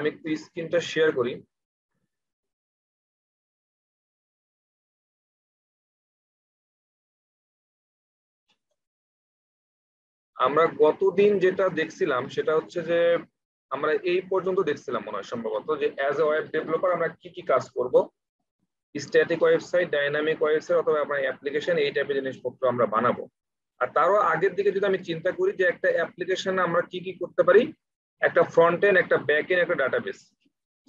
আমি একটু স্ক্রিনটা শেয়ার করি। আমরা গতদিন যেটা দেখছিলাম সেটা হচ্ছে যে আমরা এই পর্যন্ত দেখছিলাম মনে হয় সম্ভবত, যে অ্যাজ এ ওয়েব ডেভেলপার আমরা কি কি কাজ করব, স্ট্যাটিক ওয়েবসাইট, ডাইনামিক ওয়েবসাইট অথবা আপনার অ্যাপ্লিকেশন, এই টাইপের জিনিসপত্র আমরা বানাবো। আর তারও আগের দিকে যদি আমি চিন্তা করি যে একটা অ্যাপ্লিকেশন আমরা কি কি করতে পারি, একটা ফ্রন্ট এন্ড, একটা ব্যাক এন্ড, একটা ডাটাবেস।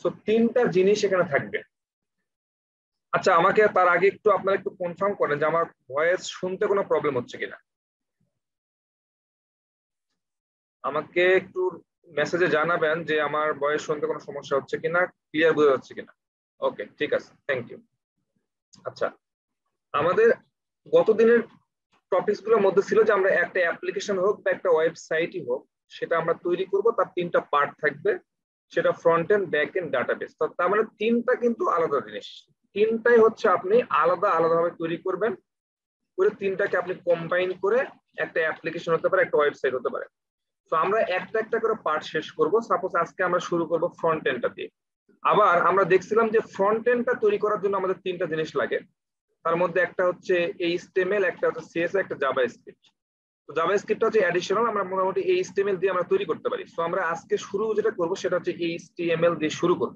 সো তিনটা জিনিস এখানে থাকবে। আচ্ছা, আমাকে তার আগে একটু আপনারা একটু কনফার্ম করেন যে আমার ভয়েস শুনতে কোনো প্রবলেম হচ্ছে কিনা। আমাকে একটু মেসেজে জানাবেন যে আমার ভয়েস শুনতে কোনো সমস্যা হচ্ছে কিনা, ক্লিয়ার বোঝা যাচ্ছে কিনা। ওকে, ঠিক আছে, থ্যাংক ইউ। আচ্ছা, আমাদের গতদিনের টপিকস গুলোর মধ্যে ছিল যে আমরা একটা অ্যাপ্লিকেশন হোক বা একটা ওয়েবসাইটই হোক, সেটা আমরা তৈরি করব, তার তিনটা পার্ট থাকবে, সেটা front end, back end, database. তো তার মানে তিনটা কিন্তু আলাদা জিনিস, তিনটাই হচ্ছে আপনি আলাদা আলাদাভাবে তৈরি করবেন, করে তিনটাকে আপনি কম্বাইন করে একটা অ্যাপ্লিকেশন হতে পারে, একটা ওয়েবসাইট হতে পারে। তো আমরা একটা একটা করে পার্ট শেষ করব। সাপোজ আজকে আমরা শুরু করব ফ্রন্ট এন্ডটা দিয়ে। আবার আমরা দেখছিলাম যে ফ্রন্ট এন্ডটা তৈরি করার জন্য আমাদের তিনটা জিনিস লাগে, তার মধ্যে একটা হচ্ছে এইচটিএমএল, একটা হচ্ছে সিএসএস, একটা জাভাস্ক্রিপ্ট। তো জাভাস্ক্রিপ্ট হচ্ছে অ্যাডিশনাল, আমরা মোটামুটি এইচটিএমএল দিয়ে আমরা তৈরি করতে পারি। তো আমরা আজকে শুরু যেটা করব সেটা হচ্ছে এইচটিএমএল দিয়ে শুরু করব।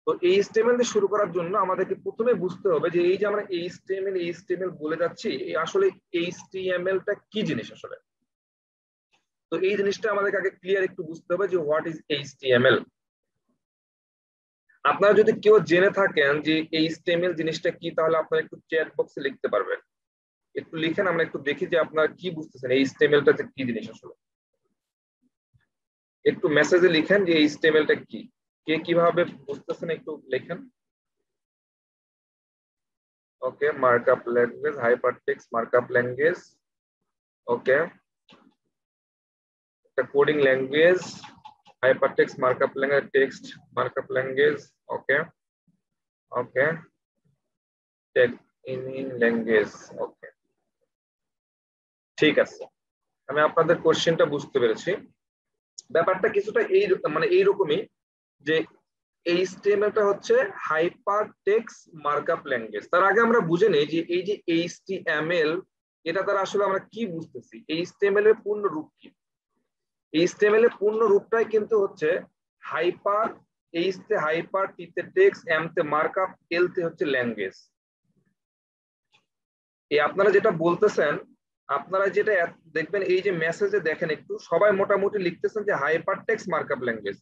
তো এইচটিএমএল দিয়ে শুরু করার জন্য আমাদেরকে প্রথমে বুঝতে হবে যে এই যে আমরা এইচটিএমএল বলে যাচ্ছি, আসলে এইচটিএমএলটা কি জিনিস আসলে। তো এই জিনিসটা আমাদেরকে আগে ক্লিয়ার একটু বুঝতে হবে যে হোয়াট ইজ এইচটিএমএল। আপনারা যদি কেউ জেনে থাকেন যে এইচটিএমএল জিনিসটা কি, তাহলে আপনারা একটু চ্যাট বক্সে লিখতে পারবেন। একটু লিখেন, আমরা একটু দেখি যে আপনারা কি বুঝতেছেন এইচটিএমএলটা কি জিনিস আসলে। একটু মেসেজে লিখেন যে এইচটিএমএলটা কি, কে কিভাবে বুঝতেছেন একটু লিখেন। Okay, markup language, hypertext markup language, okay, একটা coding language, hypertext markup language, text markup language, okay, okay, text in language, okay, ঠিক আছে। আমি আপনাদের কোশ্চেনটা বুঝতে পেরেছি। ব্যাপারটা কিছুটা এই মানে এইরকমই, যে এইচটিএমএলটা হচ্ছে হাইপারটেক্সট মার্কআপ ল্যাঙ্গুয়েজ। তার আগে আমরা বুঝে নেই যে এই যে এইচটিএমএল, এটা দ্বারা আসলে আমরা কি বুঝতেছি, এইচটিএমএল এর পূর্ণ রূপ কি। এইচটিএমএল এর পূর্ণ রূপটাই কিন্তু হচ্ছে হাইপার, এইচ তে হাইপার, টি তে টেক্সট, এম তে মার্কআপ, এল তে হচ্ছে ল্যাঙ্গুয়েজ। এই আপনারা যেটা বলতেছেন, আপনারা যেটা দেখবেন এই যে মেসেজে দেখেন, একটু সবাই মোটামুটি লিখতেছেন যে হাইপারটেক্সট মার্কআপ ল্যাঙ্গুয়েজ।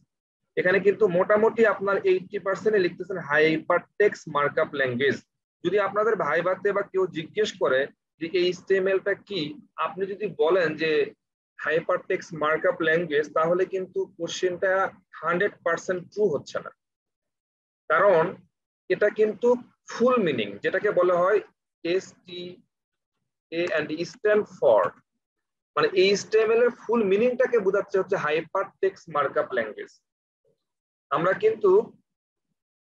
এখানে কিন্তু মোটামুটি আপনার 80% লিখতেছেন হাইপারটেক্সট মার্কআপ ল্যাঙ্গুয়েজ। যদি আপনাদের ভাই ভাতে বা কেউ জিজ্ঞেস করে যে এইচটিএমএলটা কি, আপনি যদি বলেন যে হাইপারটেক্সট মার্কআপ ল্যাঙ্গুয়েজ, তাহলে কিন্তু কোশ্চেনটা 100% ট্রু হচ্ছে না। কারণ এটা কিন্তু ফুল মিনিং, যেটাকে বলা হয় স্ট্যান্ড ফর, মানে এইচটিএমএল এর ফুল মিনিংটাকে বোঝাচ্ছে হচ্ছে হাইপারটেক্সট মার্কআপ ল্যাঙ্গুয়েজ। আমরা কিন্তু,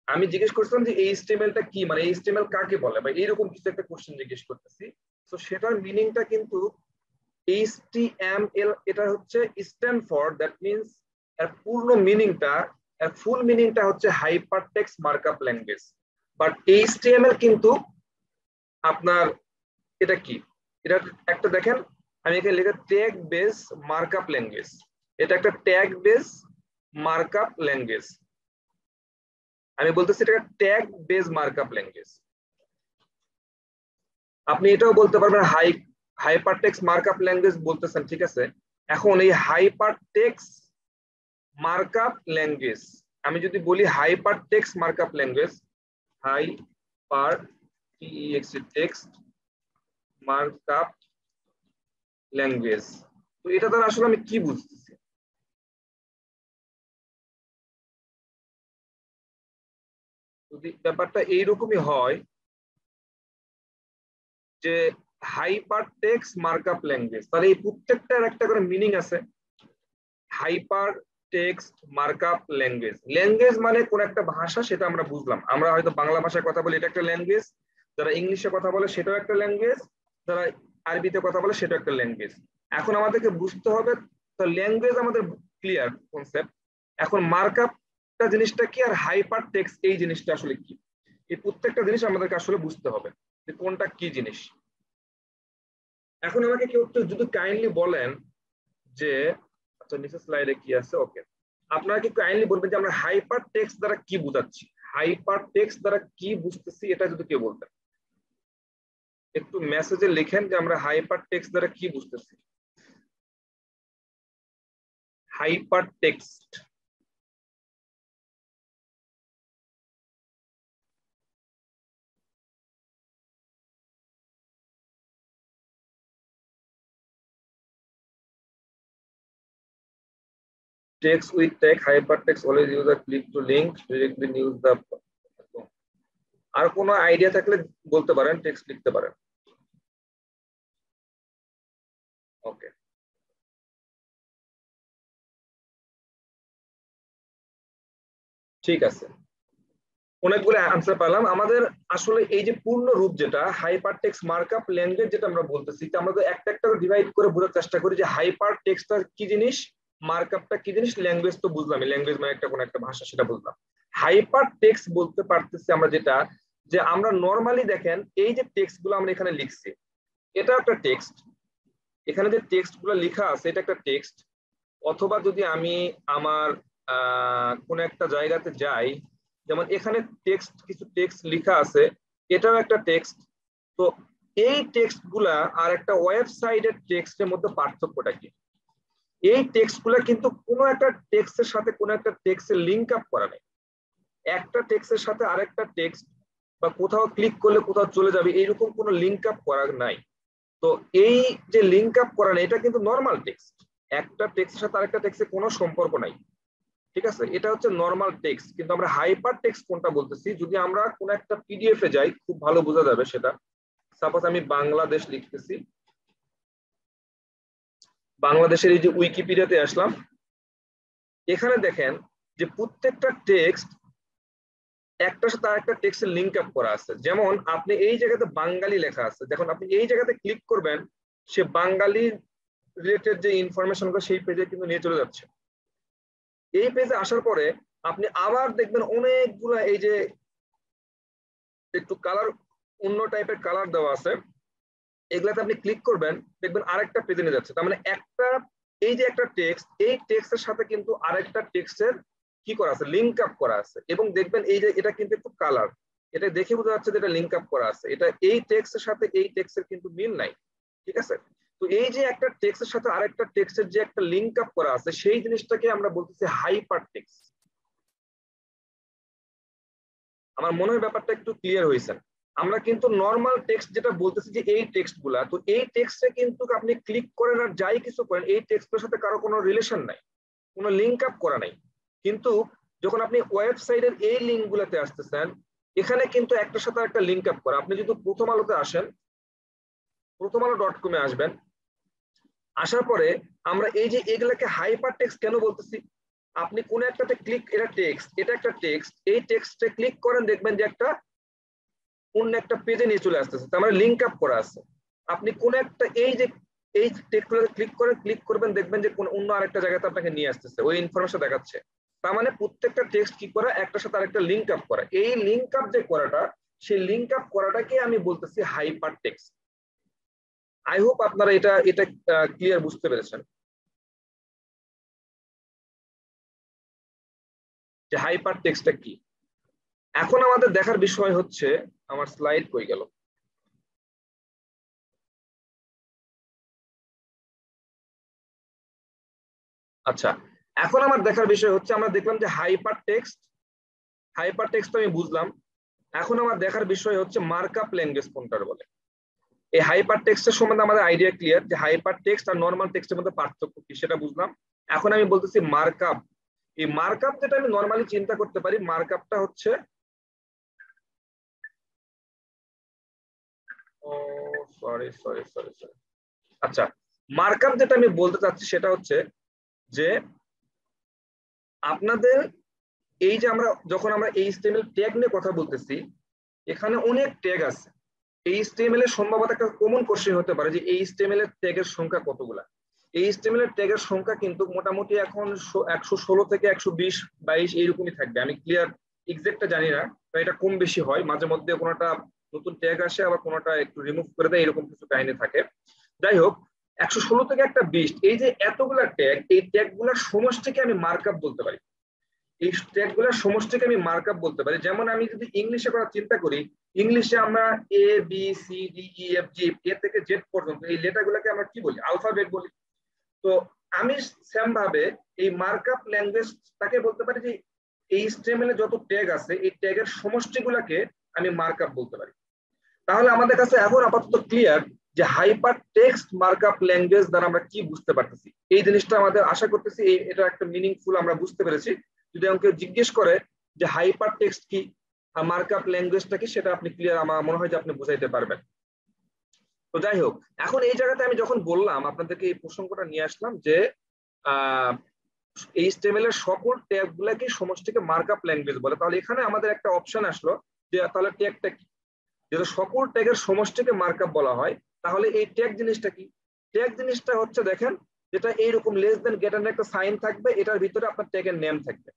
আমি জিজ্ঞেস করছিলাম যে এইচটিএমএলটা কি, মানে এইচটিএমএল কাকে বলে, বা এইরকম কিছু একটা কোশ্চেন জিজ্ঞেস করতেছি। তো সেটার মিনিংটা কিন্তু HTML, এটা হচ্ছে স্ট্যান্ড ফর, দ্যাট মিনস এর পূর্ণ মিনিংটা, এর ফুল মিনিংটা হচ্ছে hypertext markup language. But HTML কিন্তু আপনার এটা কি, এটা একটা দেখেন, আমি এখানে লিখে ট্যাগ বেস মার্কআপ ল্যাঙ্গুয়েজ। এটা একটা ট্যাগ বেস মার্কআপ ল্যাঙ্গুয়েজ। আমি বলতেছি এটা ট্যাগ বেস মার্কআপ ল্যাঙ্গুয়েজ। আপনি এটাও বলতে পারবেন হাইপারটেক্সট মার্কআপ ল্যাঙ্গুয়েজ বলতেছেন, ঠিক আছে। এখন এই হাইপারটেক্সট মার্কআপ ল্যাঙ্গুয়েজ, আমি যদি বলি hypertext markup language, text markup language, তো এটা দ্বারা আসলে আমি কি বুঝতেছি। যদি ব্যাপারটা এইরকমই হয় যে হাইপারটেক্সট মার্কআপ ল্যাঙ্গুয়েজ, তাহলে এই প্রত্যেকটার একটা করে মিনিং আছে। Hyper text markup language, language মানে কোন একটা ভাষা, সেটা আমরা বুঝলাম। আমরা হয়তো বাংলা ভাষায় কথা বলি, এটা একটা ল্যাঙ্গুয়েজ। যারা ইংলিশে কথা বলে সেটাও একটা ল্যাঙ্গুয়েজ, যারা আরবিতে কথা বলে সেটাও একটা ল্যাঙ্গুয়েজ। এখন আমাদেরকে বুঝতে হবে, তো ল্যাঙ্গুয়েজ আমাদের ক্লিয়ার কনসেপ্ট। এখন মার্কআপ টেক্সটটা জিনিসটা কি আর হাইপার টেক্সট এই জিনিসটা আসলে কি, এই প্রত্যেকটা জিনিস আমাদেরকে আসলে বুঝতে হবে যে কোনটা কি জিনিস। এখন আমাকে কেউ একটু যদি কাইন্ডলি বলেন যে, আচ্ছা নিচের স্লাইডে কি আছে, ওকে, আপনারা কি কাইন্ডলি বলবেন যে আমরা হাইপার টেক্সট দ্বারা কি বুঝাচ্ছি, হাইপার টেক্সট দ্বারা কি বুঝতেছি, এটা যদি কেউ বলতেন একটু মেসেজে লিখেন যে আমরা হাইপার টেক্সট দ্বারা কি বুঝতেছি। Hyper text text with tag hypertext always use a click to link directly use the আর কোনো আইডিয়া থাকলে বলতে পারেন, টেক্সট লিখতে পারেন। ওকে, ঠিক আছে, অনেকগুলো আনসার পেলাম। আমাদের আসলে এই যে পূর্ণ রূপ যেটা হাইপার টেক্সট মার্কআপ ল্যাঙ্গুয়েজ যেটা আমরা বলতেছি, আমরা তো একটা একটা ডিভাইড করে বোঝার চেষ্টা করি যে হাইপার টেক্সটটা কি জিনিস, মার্কআপটা কি জিনিস, ল্যাঙ্গুয়েজ তো বুঝলাম, ল্যাঙ্গুয়েজ মানে একটা কোনো একটা ভাষা, সেটা বুঝলাম। হাইপার টেক্সট বলতে পারতেছি আমরা যেটা, যে আমরা নরমালি দেখেন এই যে টেক্সট গুলো আমরা এখানে লিখছি, এটা একটা টেক্সট, এখানে যে টেক্সট গুলো লেখা আছে এটা একটা টেক্সট। অথবা যদি আমি আমার কোন একটা জায়গাতে যাই, যেমন এখানে টেক্সট, কিছু টেক্সট লেখা আছে, এটাও একটা টেক্সট। তো এই টেক্সট গুলা আর একটা ওয়েবসাইটের টেক্সটের মধ্যে পার্থক্যটা কি? এই টেক্সট গুলা কিন্তু কোনো একটা টেক্সটের সাথে কোনো একটা টেক্সটের লিঙ্ক আপ করা নেই, একটা টেক্সটের সাথে আরেকটা টেক্সট বা কোথাও ক্লিক করলে কোথাও চলে যাবে এইরকম কোনো লিঙ্ক আপ করা নাই। তো এই যে লিঙ্ক আপ করা নেই এটা কিন্তু নর্মাল টেক্সট, একটা টেক্সটের সাথে আরেকটা টেক্সটের কোনো সম্পর্ক নাই, ঠিক আছে, এটা হচ্ছে নর্মাল টেক্সট। কিন্তু আমরা হাইপার টেক্সট কোনটা বলতেছি, যদি আমরা কোন একটা পিডিএফ এ যাই খুব ভালো বোঝা যাবে সেটা। সাপোজ আমি বাংলাদেশ লিখতেছি, বাংলাদেশের এই যে উইকিপিডিয়াতে আসলাম, এখানে দেখেন যে প্রত্যেকটা টেক্সট একটার সাথে আরেকটা টেক্সটের লিঙ্ক আপ করা আছে। যেমন আপনি এই জায়গাতে বাঙালি লেখা আছে, দেখুন আপনি এই জায়গাতে ক্লিক করবেন, সে বাঙালি রিলেটেড যে ইনফরমেশনগুলো সেই পেজে কিন্তু নিয়ে চলে যাচ্ছে। এই পেজে আসার পরে আপনি আবার দেখবেন অনেকগুলো এই যে একটু কালার, অন্য টাইপের কালার দেওয়া আছে, এগুলাতে আপনি ক্লিক করবেন, দেখবেন আরেকটা পেজে নিয়ে যাচ্ছে। তার মানে একটা, এই যে একটা টেক্সট, এই টেক্সটের সাথে কিন্তু আরেকটা টেক্সটের কি করা আছে, লিঙ্ক আপ করা আছে। এবং দেখবেন এই যে এটা কিন্তু একটু কালার, এটা দেখে বোঝা যাচ্ছে যে এটা লিঙ্ক আপ করা আছে, এটা এই টেক্সটের সাথে এই টেক্সটের কিন্তু মিল নাই, ঠিক আছে। তো এই যে একটা টেক্সটের সাথে আরেকটা টেক্সটের যে একটা লিঙ্ক আপ করা আছে, সেই জিনিসটাকে আমরা বলতেছি হাইপার টেক্সট। আমার মনে হয় ব্যাপারটা একটু ক্লিয়ার হয়েছে। আমরা কিন্তু নর্মাল টেক্সট যেটা বলতেছি যে এই টেক্সট গুলা, তো এই টেক্সটে কিন্তু আপনি ক্লিক করেন আর যাই কিছু করেন, এই টেক্সটের সাথে কারো কোনো রিলেশন নাই, কোনো লিঙ্ক আপ করা নাই। কিন্তু যখন আপনি ওয়েবসাইটের এই লিঙ্ক গুলাতে আসতেছেন, এখানে কিন্তু একটার সাথে একটা লিঙ্ক আপ করা। আপনি যদি প্রথম আলোতে আসেন, prothomalo.com এ আসবেন, আসার পরে আমরা এই যে এগুলাকে হাইপার টেক্সট কেন বলতেছি, আপনি কোন একটাতে ক্লিক, এটা টেক্সট, এটা একটা টেক্সট, এই টেক্সটে ক্লিক করেন, দেখবেন যে একটা অন্য একটা পেজে নিয়ে চলে আসতেছে, তার মানে লিঙ্ক আপ করা আছে। আপনি কোন একটা এই যে এই টেক্সটগুলোতে ক্লিক করবেন, দেখবেন যে কোন অন্য আরেকটা জায়গাতে আপনাকে নিয়ে আসতেছে, ওই ইনফরমেশন দেখাচ্ছে। তার মানে প্রত্যেকটা টেক্সট কি করা, একটার সাথে আরেকটা লিঙ্ক আপ করা। এই লিঙ্ক আপ যে করাটা, সেই লিঙ্ক আপ করাটাকে আমি বলতেছি হাইপার টেক্সট। আই হোপ আপনারা এটা এটা ক্লিয়ার বুঝতে পেরেছেন যে হাইপার টেক্সটটা কি। এখন আমাদের দেখার বিষয় হচ্ছে, আমার স্লাইড কই গেল, আচ্ছা এখন আমার দেখার বিষয় হচ্ছে, আমরা দেখলাম যে হাইপার টেক্সট আমি বুঝলাম। এখন আমার দেখার বিষয় হচ্ছে মার্কআপ ল্যাঙ্গুয়েজ কোনটার বলে। এই হাইপার টেক্সটের সম্বন্ধে আমাদের আইডিয়া ক্লিয়ার, যে হাইপার টেক্সট আর নর্মাল টেক্সটের মধ্যে পার্থক্য কি সেটা বুঝলাম। এখন আমি বলতেছি মার্কআপ। এই মার্কআপ যেটা আমি নর্মালি চিন্তা করতে পারি, মার্কআপটা হচ্ছে, ও সরি সরি সরি সরি, আচ্ছা মার্কআপ যেটা আমি বলতে চাচ্ছি সেটা হচ্ছে যে আপনাদের এই যে আমরা যখন আমরা HTML ট্যাগ নিয়ে কথা বলতেছি, এখানে অনেক ট্যাগ আছে। HTML এর সম্ভবত একটা কমন কোশ্চেন হতে পারে যে HTML এর ট্যাগের সংখ্যা কতগুলা। HTML এর ট্যাগের সংখ্যা কিন্তু মোটামুটি এখন 116 থেকে 120-22 এইরকমই থাকবে। আমি ক্লিয়ার এক্সাক্টটা জানি না, এটা কম বেশি হয়, মাঝে মধ্যে কোনোটা নতুন ট্যাগ আসে আবার কোনোটা একটু রিমুভ করে দেয়, এরকম কিছু কাহিনী থাকে। যাই হোক 116 থেকে একটা 20, এই যে এতগুলা ট্যাগ, এই ট্যাগ গুলার সমষ্টিকে আমি মার্কআপ বলতে পারি। এই ট্যাগ গুলার সমষ্টিকে আমি মার্কআপ বলতে পারি। যেমন আমি যদি ইংলিশে করার চিন্তা করি, ইংলিশে আমরা ABCDEFG এ থেকে জেড পর্যন্ত এই লেটার গুলাকে আমরা কি বলি? আলফাবেট বলি। তো আমি সেম ভাবে এই মার্কআপ ল্যাঙ্গুয়েজটাকে বলতে পারি যে HTML এ যত ট্যাগ আছে এই ট্যাগের সমষ্টিগুলোকে আমি মার্কআপ বলতে পারি। তাহলে আমাদের কাছে এখন আপাতত ক্লিয়ার যে হাইপার টেক্সট মার্কআপ ল্যাঙ্গুয়েজ দ্বারা আমরা কি বুঝতে পারতেছি। এই জিনিসটা আমাদের আশা করতেছি এটা একটা মিনিংফুল আমরা বুঝতে পেরেছি। যদি আমাকে জিজ্ঞেস করে যে হাইপার টেক্সট কি, মার্কআপ ল্যাঙ্গুয়েজটা কি, সেটা আপনি ক্লিয়ার, আমার মনে হয় যে আপনি বুঝাইতে পারবেন। তো যাই হোক, এখন এই জায়গাতে আমি যখন বললাম আপনাদেরকে এই প্রসঙ্গটা নিয়ে আসলাম যে HTML এর সকল ট্যাগ গুলাকে সমষ্টিকে মার্কআপ ল্যাঙ্গুয়েজ বলে, তাহলে এখানে আমাদের একটা অপশন আসলো যে তাহলে ট্যাগটা কি? যেটা সকল ট্যাগের সমষ্টিকে মার্কআপ বলা হয়, তাহলে এই ট্যাগ জিনিসটা কি? ট্যাগ জিনিসটা হচ্ছে দেখেন, যেটা এইরকম লেস দেন গ্রেটার একটা সাইন থাকবে, এটার ভিতরে আপনার ট্যাগের নেম থাকবে।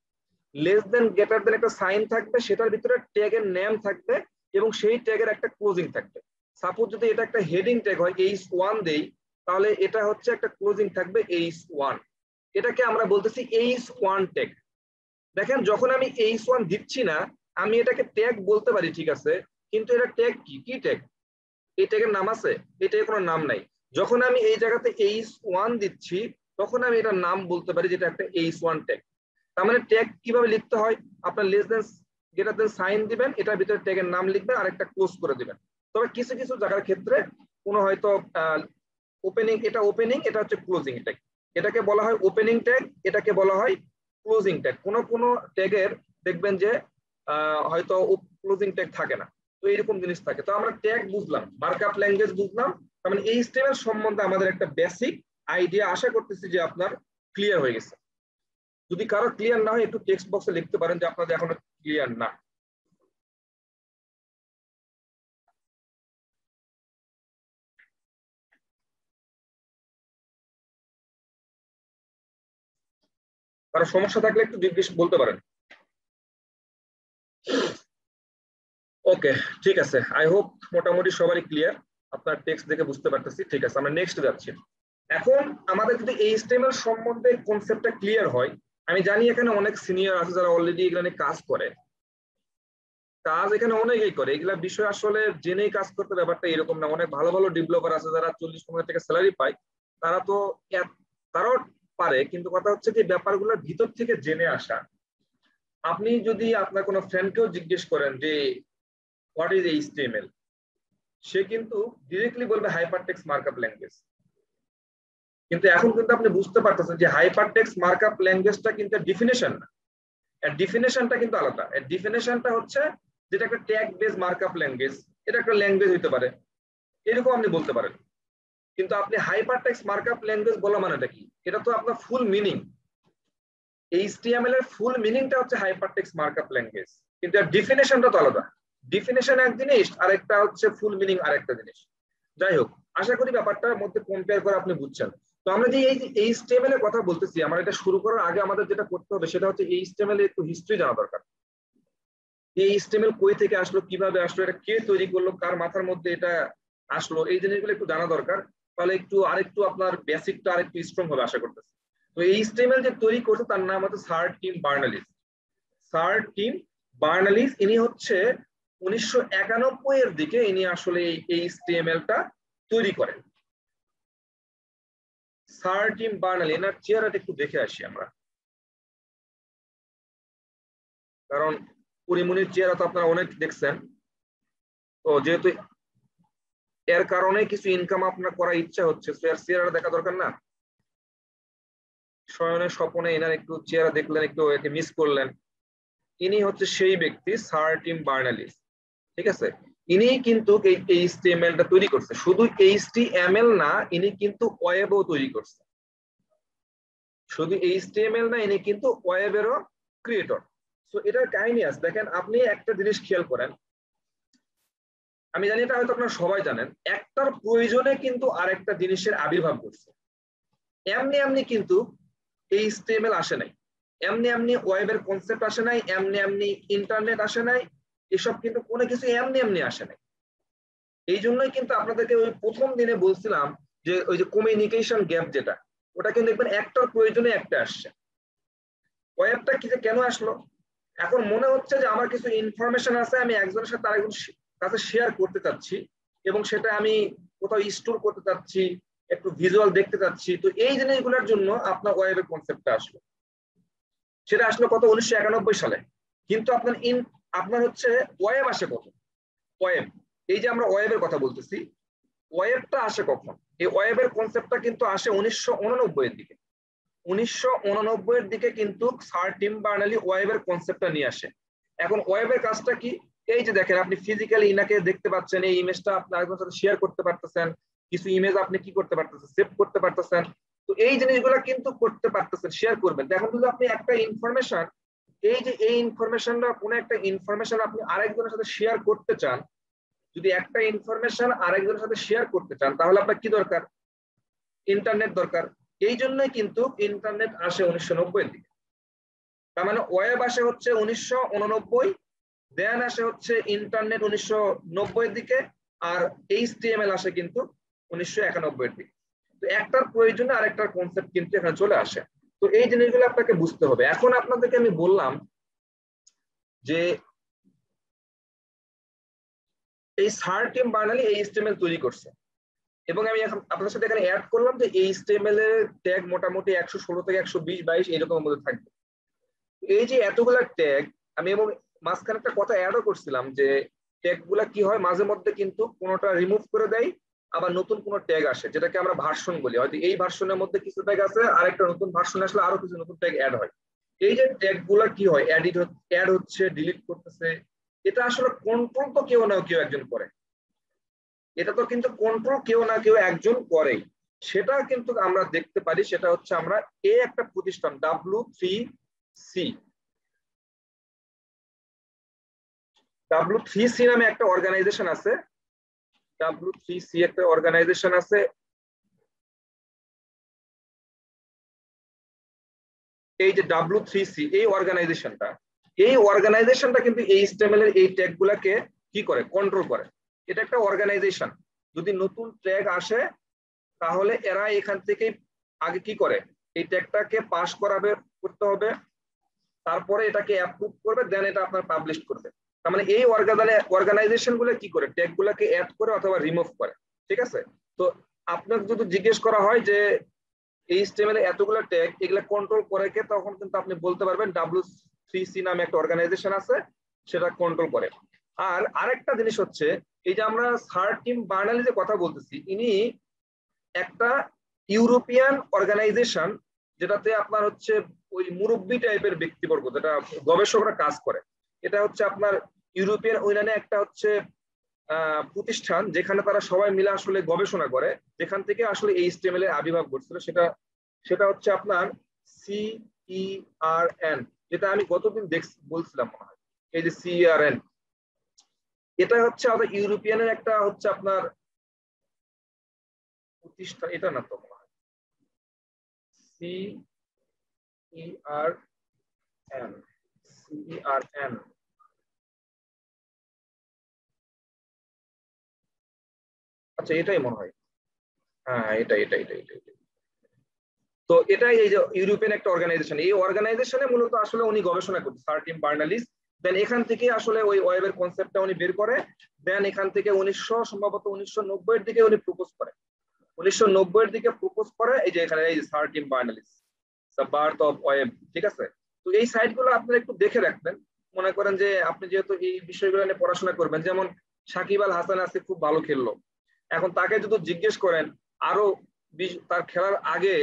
লেস দেন গ্রেটার দেন একটা সাইন থাকবে, সেটার ভিতরে ট্যাগের নেম থাকবে এবং সেই ট্যাগের একটা ক্লোজিং থাকবে। সাপোজ যদি এটা একটা হেডিং ট্যাগ হয় H1 দেই, তাহলে এটা হচ্ছে একটা ক্লোজিং থাকবে H1, এটাকে আমরা বলতেছি H1 ট্যাগ। দেখেন যখন আমি H1 দিচ্ছি না, আমি এটাকে ট্যাগ বলতে পারি, ঠিক আছে, কিন্তু এটা ট্যাগ কি? কি ট্যাগ? এই ট্যাগের নাম আছে? এই ট্যাগের কোনো নাম নাই। যখন আমি এই জায়গাতে H1 দিচ্ছি, তখন আমি এটার নাম বলতে পারি যেটা একটা H1 ট্যাগ। তার মানে ট্যাগ কিভাবে লিখতে হয়? আপনার less than greater than sign দিবেন, এটার ভিতরে ট্যাগের নাম লিখবেন আর একটা ক্লোজ করে দিবেন। তবে কিছু কিছু জায়গার ক্ষেত্রে কোনো হয়তো ওপেনিং, এটা ওপেনিং, এটা হচ্ছে ক্লোজিং ট্যাগ, এটাকে বলা হয় ওপেনিং ট্যাগ, এটাকে বলা হয় ক্লোজিং ট্যাগ। কোনো কোনো ট্যাগের দেখবেন যে হয়তো ক্লোজিং ট্যাগ থাকে না, তো এইরকম জিনিস থাকে। তো আমরা ট্যাগ বুঝলাম, মার্কআপ ল্যাঙ্গুয়েজ বুঝলাম, তার মানে HTML সম্বন্ধে আমাদের একটা বেসিক আইডিয়া আশা করতেছি যে আপনার ক্লিয়ার হয়ে গেছে। যদি কারো ক্লিয়ার না হয় একটু টেক্সট বক্সে লিখতে পারেন যে আপনাদের এখনো ক্লিয়ার না। কারো সমস্যা থাকলে একটু জিজ্ঞেস বলতে পারেন। ওকে, ঠিক আছে, আই হোপ মোটামুটি সবারই ক্লিয়ার, আপনার টেক্সট দেখে বুঝতে পারতেছি। ঠিক আছে, আমরা নেক্সট যাচ্ছি। এখন আমাদের যদি HTML সম্বন্ধে কনসেপ্টটা ক্লিয়ার হয়, আমি জানি এখানে অনেক সিনিয়র আছে যারা অলরেডি এখানে কাজ করে, কাজ এখানে অনেকেই করে, এগুলা বিষয় আসলে জেনেই কাজ করতে ব্যাপারটা এরকম না। অনেক ভালো ভালো ডেভেলপার আছে যারা 40-50 টাকা স্যালারি পায়, তারা তো তারাও পারে, কিন্তু কথা হচ্ছে যে ব্যাপারগুলোর ভিতর থেকে জেনে আসা। আপনি যদি আপনার কোনো ফ্রেন্ডকেও জিজ্ঞেস করেন যে হোয়াট ইজ HTML, সে কিন্তু ডিরেক্টলি বলবে হাইপারটেক্সট মার্কআপ ল্যাঙ্গুয়েজ। কিন্তু এখন কিন্তু আপনি বুঝতে পারতেছেন যে হাইপারটেক্সট মার্কআপ ল্যাঙ্গুয়েজটা কিন্তু ডেফিনেশন না, এর ডেফিনেশনটা কিন্তু আলাদা। এর ডেফিনেশনটা হচ্ছে যেটা একটা ট্যাগ বেস মার্কআপ ল্যাঙ্গুয়েজ, এটা একটা ল্যাঙ্গুয়েজ হতে পারে, এরকম আপনি বলতে পারেন। কিন্তু আপনি হাইপারটেক্সট মার্কআপ ল্যাঙ্গুয়েজ বলা মানেটা কি? এটা তো আপনার ফুল মিনিং। HTML এর ফুল মিনিংটা হচ্ছে হাইপারটেক্সট মার্কআপ ল্যাঙ্গুয়েজ, কিন্তু এর ডেফিনেশনটা তো আলাদা। ডেফিনেশন এক জিনিস, আরেকটা হচ্ছে ফুল মিনিং আরেকটা জিনিস। যাই হোক, আশা করি ব্যাপারটার মধ্যে কম্পেয়ার করে আপনি বুঝছেন। তো আমরা যে এই HTML এর কথা বলতেছি, আমরা এটা শুরু করার আগে আমাদের যেটা করতে হবে সেটা হচ্ছে HTML এর একটু হিস্ট্রি জানা দরকার। এই HTML কই থেকে আসলো, কিভাবে আসলো, এটা কে তৈরি করলো, কার মাথার মধ্যে এটা আসলো, এই জিনিসগুলো একটু জানা দরকার। তাহলে একটু আরেকটু আপনার বেসিকটা আরেকটু স্ট্রং হবে আশা করতেছি। তো HTML যে তৈরি করছে তার নাম হচ্ছে স্যার টিম বার্নার্লিস। স্যার টিম বার্নার্লিস ইনি হচ্ছে 1991 এর দিকে ইনি আসলে এই HTML-টা তৈরি করেন। স্যার টিম বার্নার্লি, এনার চেহারাটা একটু দেখে আসি আমরা, কারণ পরিমনির চেহারা তো আপনারা অনেক দেখছেন। তো যেহেতু এর কারণে কিছু ইনকাম আপনার করার ইচ্ছা হচ্ছে, তো এর চেহারা দেখা দরকার না? শয়নের স্বপ্নে এনার একটু চেহারা দেখলেন, একটু একে মিস করলেন। ইনি হচ্ছে সেই ব্যক্তি স্যার টিম বার্নার্লিস, ঠিক আছে। ইনি কিন্তু এই HTML-টা তৈরি করছে, শুধু HTML না, ইনি কিন্তু ওয়েবও তৈরি করছে। শুধু HTML না, ইনি কিন্তু ওয়েবেরও ক্রিয়েটর। তো এটার কাহিনী আছে, দেখেন আপনি একটা জিনিস খেয়াল করেন, আমি জানি এটা হয়তো আপনারা সবাই জানেন, একটার প্রয়োজনে কিন্তু আরেকটা জিনিসের আবির্ভাব করছে। এমনি এমনি কিন্তু এই HTML আসে নাই, এমনি এমনি ওয়েবের কনসেপ্ট আসে নাই, এমনি এমনি ইন্টারনেট আসে নাই, এসব কিন্তু কোনো কিছু এমনি এমনি আসে নাই। এই জন্যই কিন্তু আপনাদেরকে ওই প্রথম দিনে বলছিলাম যে ওই যে কমিউনিকেশন গ্যাপ যেটা, ওটা কিন্তু দেখবেন একটার প্রয়োজনে একটা আসছে। ওয়েবটা কি যে কেন আসলো, এখন মনে হচ্ছে যে আমার কিছু ইনফরমেশন আছে, আমি একজনের সাথে আরেকজন কাছে শেয়ার করতে চাচ্ছি এবং সেটা আমি কোথাও স্টোর করতে চাচ্ছি, একটু ভিজুয়াল দেখতে চাচ্ছি, তো এই জিনিসগুলোর জন্য আপনার ওয়েবের কনসেপ্টটা আসলো। সেটা আসলো কত 1991 সালে। কিন্তু আপনার হচ্ছে ওয়েব আসে কত, ওয়েব, এই যে আমরা ওয়েবের কথা বলতেছি, ওয়েবটা আসে কখন, এই ওয়েবের কনসেপ্টটা কিন্তু আসে 1989 এর দিকে। 1989 এর দিকে কিন্তু স্যার টিম বার্নার্লি ওয়েবের কনসেপ্টটা নিয়ে আসে। এখন ওয়েবের কাজটা কি, এই যে দেখেন আপনি ফিজিক্যালি ইনাকে দেখতে পাচ্ছেন, এই ইমেজটা আপনি আরেকজনের সাথে শেয়ার করতে পারতেছেন, কিছু ইমেজ আপনি কি করতে পারতেছেন, সেভ করতে পারতেছেন, তো এই জিনিসগুলো কিন্তু করতে পারতেছেন, শেয়ার করবেন। এখন যদি আপনি একটা ইনফরমেশন, এই যে এই ইনফরমেশনটা, কোনো একটা ইনফরমেশন আপনি আরেকজনের সাথে শেয়ার করতে চান, যদি একটা ইনফরমেশন আরেকজনের সাথে শেয়ার করতে চান, তাহলে আপনার কি দরকার, ইন্টারনেট দরকার। এই জন্যই কিন্তু ইন্টারনেট আসে 1990 এর দিকে। তার মানে ওয়েব আসে হচ্ছে 1989, দেন আসে হচ্ছে ইন্টারনেট 1990 এর দিকে, আর HTML আসে কিন্তু 1991 এর দিকে। তো একটার প্রয়োজনে আরেকটার কনসেপ্ট কিন্তু এখানে চলে আসে। তো এই জিনিসগুলো আপনাকে বুঝতে হবে। এখন আপনাদেরকে আমি বললাম যে এই স্যার টিম বার্নার্লি এই HTML তৈরি করছে, এবং আমি এখন আপনাদের সাথে এখানে অ্যাড করলাম যে এই HTML এর ট্যাগ মোটামুটি 116 থেকে 120-22 এরকমের মধ্যে থাকবে। এই যে এতগুলা ট্যাগ, আমি এবং মাঝখানে একটা কথা অ্যাডও করছিলাম যে ট্যাগ গুলা কি হয়, মাঝে মধ্যে কিন্তু কোনোটা রিমুভ করে দেয়, আবার নতুন কোনো ট্যাগ আসে, যেটাকে আমরা ভার্সন বলি। হয়তো এই ভার্সনের মধ্যে কিছু ট্যাগ আছে, আরেকটা নতুন ভার্সন আসলে আরো কিছু নতুন ট্যাগ অ্যাড হয়। এই যে ট্যাগ গুলা কি হয়, অ্যাড হচ্ছে, ডিলিট করতেছে, এটা আসলে কন্ট্রোল তো কেউ না কেউ একজন করে, এটা তো কিন্তু কন্ট্রোল কেউ না কেউ একজন করেই। সেটা কিন্তু আমরা দেখতে পারি, সেটা হচ্ছে আমরা একটা প্রতিষ্ঠান W3C, W3C নামে একটা অর্গানাইজেশন আছে, W3C একটা অর্গানাইজেশন আছে। এই যে W3C এই অর্গানাইজেশনটা কিন্তু এই HTML এর এই ট্যাগ গুলাকে কি করে, কন্ট্রোল করে। এটা একটা অর্গানাইজেশন, যদি নতুন ট্যাগ আসে তাহলে এরা এখান থেকে আগে কি করে, এই ট্যাগটাকে পাস করতে হবে, তারপরে এটাকে অ্যাপ্রুভ করবে, দেন এটা আপনার পাবলিশ করবে। তার মানে এই অর্গানাইজেশন গুলো কি করে, ট্যাগ গুলাকে অ্যাড করে অথবা রিমুভ করে। ঠিক আছে, তো আপনাকে যদি জিজ্ঞেস করা হয় যে HTML এ এতগুলো ট্যাগ, এগুলা কন্ট্রোল করে কে, তখন কিন্তু আপনি বলতে পারবেন W3C নামে একটা অর্গানাইজেশন আছে, সেটা কন্ট্রোল করে। আর আরেকটা জিনিস হচ্ছে, এই যে আমরা স্যার টিম বার্নার্লি যে কথা বলতেছি, ইনি একটা ইউরোপিয়ান অর্গানাইজেশন, যেটাতে আপনার হচ্ছে ওই মুরব্বী টাইপের ব্যক্তিবর্গ, যেটা গবেষকরা কাজ করে। এটা হচ্ছে আপনার ইউরোপিয়ান ইউনিয়নে একটা হচ্ছে প্রতিষ্ঠান, যেখানে তারা সবাই মিলে আসলে গবেষণা করে, যেখান থেকে আসলে HTML এর আবির্ভাব ঘটছিল। সেটা হচ্ছে আপনার CERN, যেটা আমি গতদিন বলছিলাম মনে হয়, এই যে CERN, এটা হচ্ছে আমাদের ইউরোপিয়ানের একটা হচ্ছে আপনার প্রতিষ্ঠান, এটা না তো মনে হয় CERN, আচ্ছা এটাই মনে হয়, হ্যাঁ এটা। তো এটাই এই যে ইউরোপিয়ান একটা অর্গানাইজেশন, এই অর্গানাইজেশনে মূলত আসলে উনি গবেষণা করতে, স্যার টিম বার্নার্লিস, দেন এখান থেকে আসলে ওই ওয়েবের কনসেপ্টটা উনি বের করে, দেন এখান থেকে সম্ভবত 1990 এর দিকে উনি প্রপোজ করে, 1990 এর দিকে প্রপোজ করে, এই যে এখানে এই যে sir Tim Berners Lee, the birth of web. ঠিক আছে, তো এই সাইটগুলো আপনারা একটু দেখে রাখবেন। মনে করেন যে আপনি যেহেতু এই বিষয়গুলো নিয়ে পড়াশোনা করবেন, যেমন সাকিব আল হাসান আজকে খুব ভালো খেললো, এখন তাকে যদি জিজ্ঞেস করেন আরো তার খেলার আগে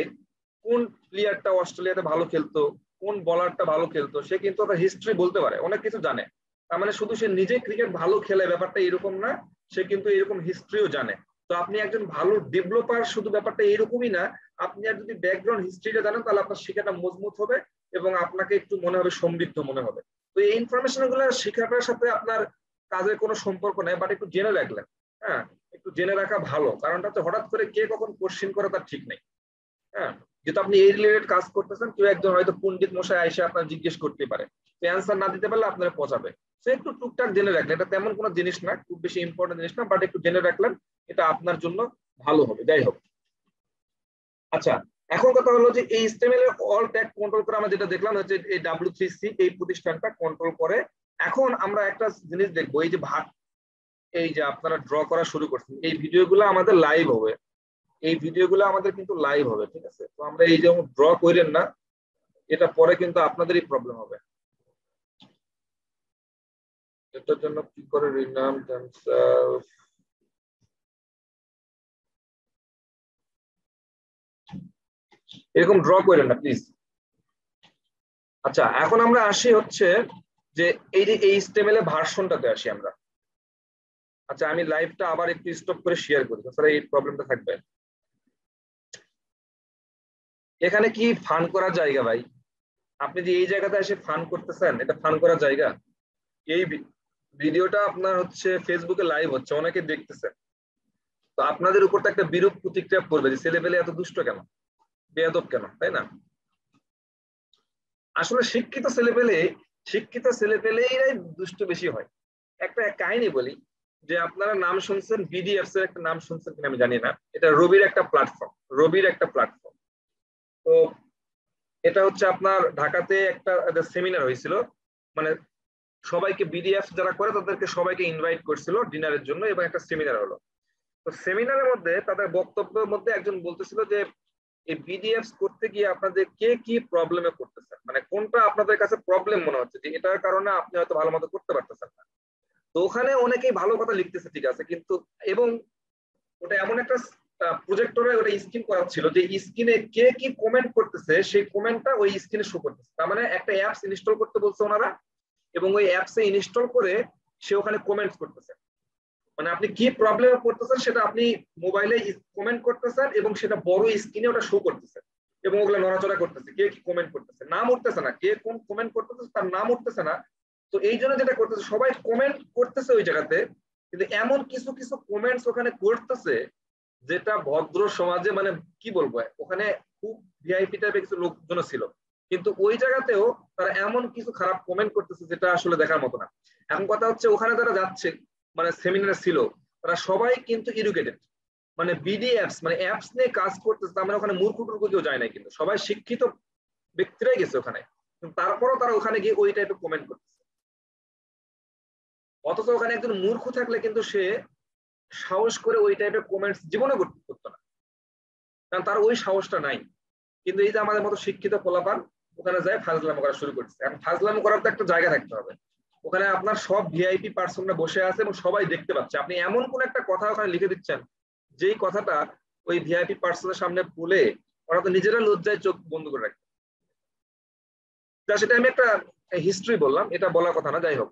কোন প্লেয়ারটা অস্ট্রেলিয়াতে ভালো খেলতো, কোন বলারটা ভালো খেলতো, সে কিন্তু তার হিস্ট্রি বলতে পারে, অনেক কিছু জানে। তার মানে শুধু সে নিজে ক্রিকেট ভালো খেলে ব্যাপারটা এরকম না, সে কিন্তু এরকম হিস্ট্রিও জানে। তো আপনি একজন ভালো ডেভেলপার, শুধু ব্যাপারটা এরকমই না, আপনি আর যদি ব্যাকগ্রাউন্ড হিস্ট্রিটা জানেন, তাহলে আপনার শেখাটা মজবুত হবে এবং আপনাকে একটু মনে হবে সমৃদ্ধ মনে হবে। তো এই ইনফরমেশন গুলো শেখাটার সাথে আপনার কাজের কোনো সম্পর্ক নেই, বাট একটু জেনে রাখলেন। হ্যাঁ, একটু জেনে রাখা ভালো, কারণটা তো হঠাৎ করে কে কখন কোশ্চিন করে তার ঠিক নেই। হ্যাঁ, যেহেতু আপনি এই রিলেটেড কাজ করতেছেন, কেউ একজন হয়তো পণ্ডিত মশাই আইসা আপনার জিজ্ঞেস করতে পারে, অ্যান্সার না দিতে পারলে আপনারা পচাবে। সে একটু টুকটাক জেনে রাখলেন, এটা তেমন কোনো জিনিস না, খুব বেশি ইম্পর্টেন্ট জিনিস না, বাট একটু জেনে রাখলেন, এটা আপনার জন্য ভালো হবে। যাই হোক, আচ্ছা এখন কথা হলো যে এই HTML এর অল ট্যাগ কন্ট্রোল করে আমরা যেটা দেখলাম হচ্ছে এই W3C এই প্রতিষ্ঠানটা কন্ট্রোল করে। এখন আমরা একটা জিনিস দেখবো, এই যে এই যে আপনারা ড্র করা শুরু করছেন, এই ভিডিওগুলো আমাদের লাইভ হবে, এই ভিডিওগুলো আমাদের কিন্তু লাইভ হবে, ঠিক আছে? তো আমরা এই যে ড্র করেন না, এটা পরে কিন্তু আপনাদেরই প্রবলেম হবে। এটার জন্য কি করে রিনাম themselves, এরকম ড্র করেন না প্লিজ। আচ্ছা এখন আমরা আসি হচ্ছে যে এই যে HTML এর ভার্সনটাতে আসি আমরা। আচ্ছা আমি লাইভটা আবার একটু স্টপ করে শেয়ার করি, তাছাড়া এই প্রবলেমটা থাকবে। এখানে কি ফান করার জায়গা ভাই? আপনি যে এই জায়গাতে এসে ফান করতেছেন, এটা ফান করার জায়গা? এই ভিডিওটা আপনার হচ্ছে ফেসবুকে লাইভ হচ্ছে, অনেকে দেখতেছে, তো আপনাদের উপর তো একটা বিরূপ প্রতিক্রিয়া পড়বে যে ছেলেপেলে এত দুষ্ট কেন, বেয়াদব কেন, তাই না? আসলে শিক্ষিত ছেলেপেলেই দুষ্ট বেশি হয়। একটা কাহিনী বলি, যে আপনারা নাম শুনছেন BDFs এর একটা নাম শুনছেন কিনা আমি জানি না, এটা রবির একটা প্ল্যাটফর্ম। তো এটা হচ্ছে আপনার ঢাকাতে একটা সেমিনার হয়েছিল, মানে সবাইকে BDF যারা করে তাদেরকে সবাইকে ইনভাইট করছিল ডিনারের জন্য, এবং একটা সেমিনার হলো। তো সেমিনারের মধ্যে তাদের বক্তব্যের মধ্যে একজন বলতেছিল যে এই BDFs করতে গিয়ে আপনাদের কে কি প্রবলেমে পড়তেছেন, মানে কোনটা আপনাদের কাছে প্রবলেম মনে হচ্ছে, যে এটার কারণে আপনি হয়তো ভালো মতো করতে পারতেছেন না। তো ওখানে অনেকেই ভালো কথা লিখতেছে, ঠিক আছে, কিন্তু এবং ওটা এমন একটা প্রজেক্টরে ওটা স্ক্রিন করা ছিল যে স্ক্রিনে কে কি কমেন্ট করতেছে সেই কমেন্টটা ওই স্ক্রিনে শো করতেছে। তার মানে একটা অ্যাপস ইনস্টল করতে বলছে ওনারা, এবং ওই অ্যাপসে ইনস্টল করে সে ওখানে কমেন্টস করতেছে, মানে আপনি কি প্রবলেমে পড়তেছেন সেটা আপনি মোবাইলে কমেন্ট করতেছেন, এবং সেটা বড় স্ক্রিনে ওটা শো করতেছে, এবং ওগুলো নড়াচড়া করতেছে, কে কি কমেন্ট করতেছে, নাম উঠতেছে না, কে কোন কমেন্ট করতেছে তার নাম উঠতেছে না। তো এই জন্য যেটা করতেছে, সবাই কমেন্ট করতেছে ওই জায়গাতে, কিন্তু এমন কিছু কিছু কমেন্টস ওখানে করতেছে যেটা ভদ্র সমাজে, মানে কি বলবো, ওখানে খুব ভিআইপি টাইপের কিছু লোকজন ছিল, কিন্তু ওই জায়গাতেও তারা এমন কিছু খারাপ কমেন্ট করতেছে যেটা আসলে দেখার মতো না। এখন কথা হচ্ছে ওখানে যারা যাচ্ছে, মানে সেমিনারে ছিল, তারা সবাই কিন্তু এডুকেটেড, মানে BDFs মানে অ্যাপস নিয়ে কাজ করতেছে, তার মানে ওখানে মূর্খ টুর্খ কেউ যায় নাই, কিন্তু সবাই শিক্ষিত ব্যক্তিরাই গেছে ওখানে, তারপরও তারা ওখানে গিয়ে ওই টাইপের কমেন্ট করতেছে। অথচ ওখানে একজন মূর্খ থাকলে কিন্তু সে সাহস করে ওই টাইপের কমেন্টস জীবনে করতো না, কারণ তার ওই সাহসটা নাই। কিন্তু এই যে আমাদের মতো শিক্ষিত পোলাপান ওখানে যায় ফাজলামো করা শুরু করছে। এখন ফাজলামো করার তো একটা জায়গা থাকতে হবে, ওখানে আপনার সব ভিআইপি পার্সনরা বসে আছে এবং সবাই দেখতে পাচ্ছে, আপনি এমন কোন একটা কথা ওখানে লিখে দিচ্ছেন যেই কথাটা ওই ভিআইপি পার্সনের সামনে বলে ওরা তো নিজেরা লজ্জায় চোখ বন্ধ করে রাখবে। সেটা আমি একটা হিস্ট্রি বললাম, এটা বলার কথা না, যাই হোক।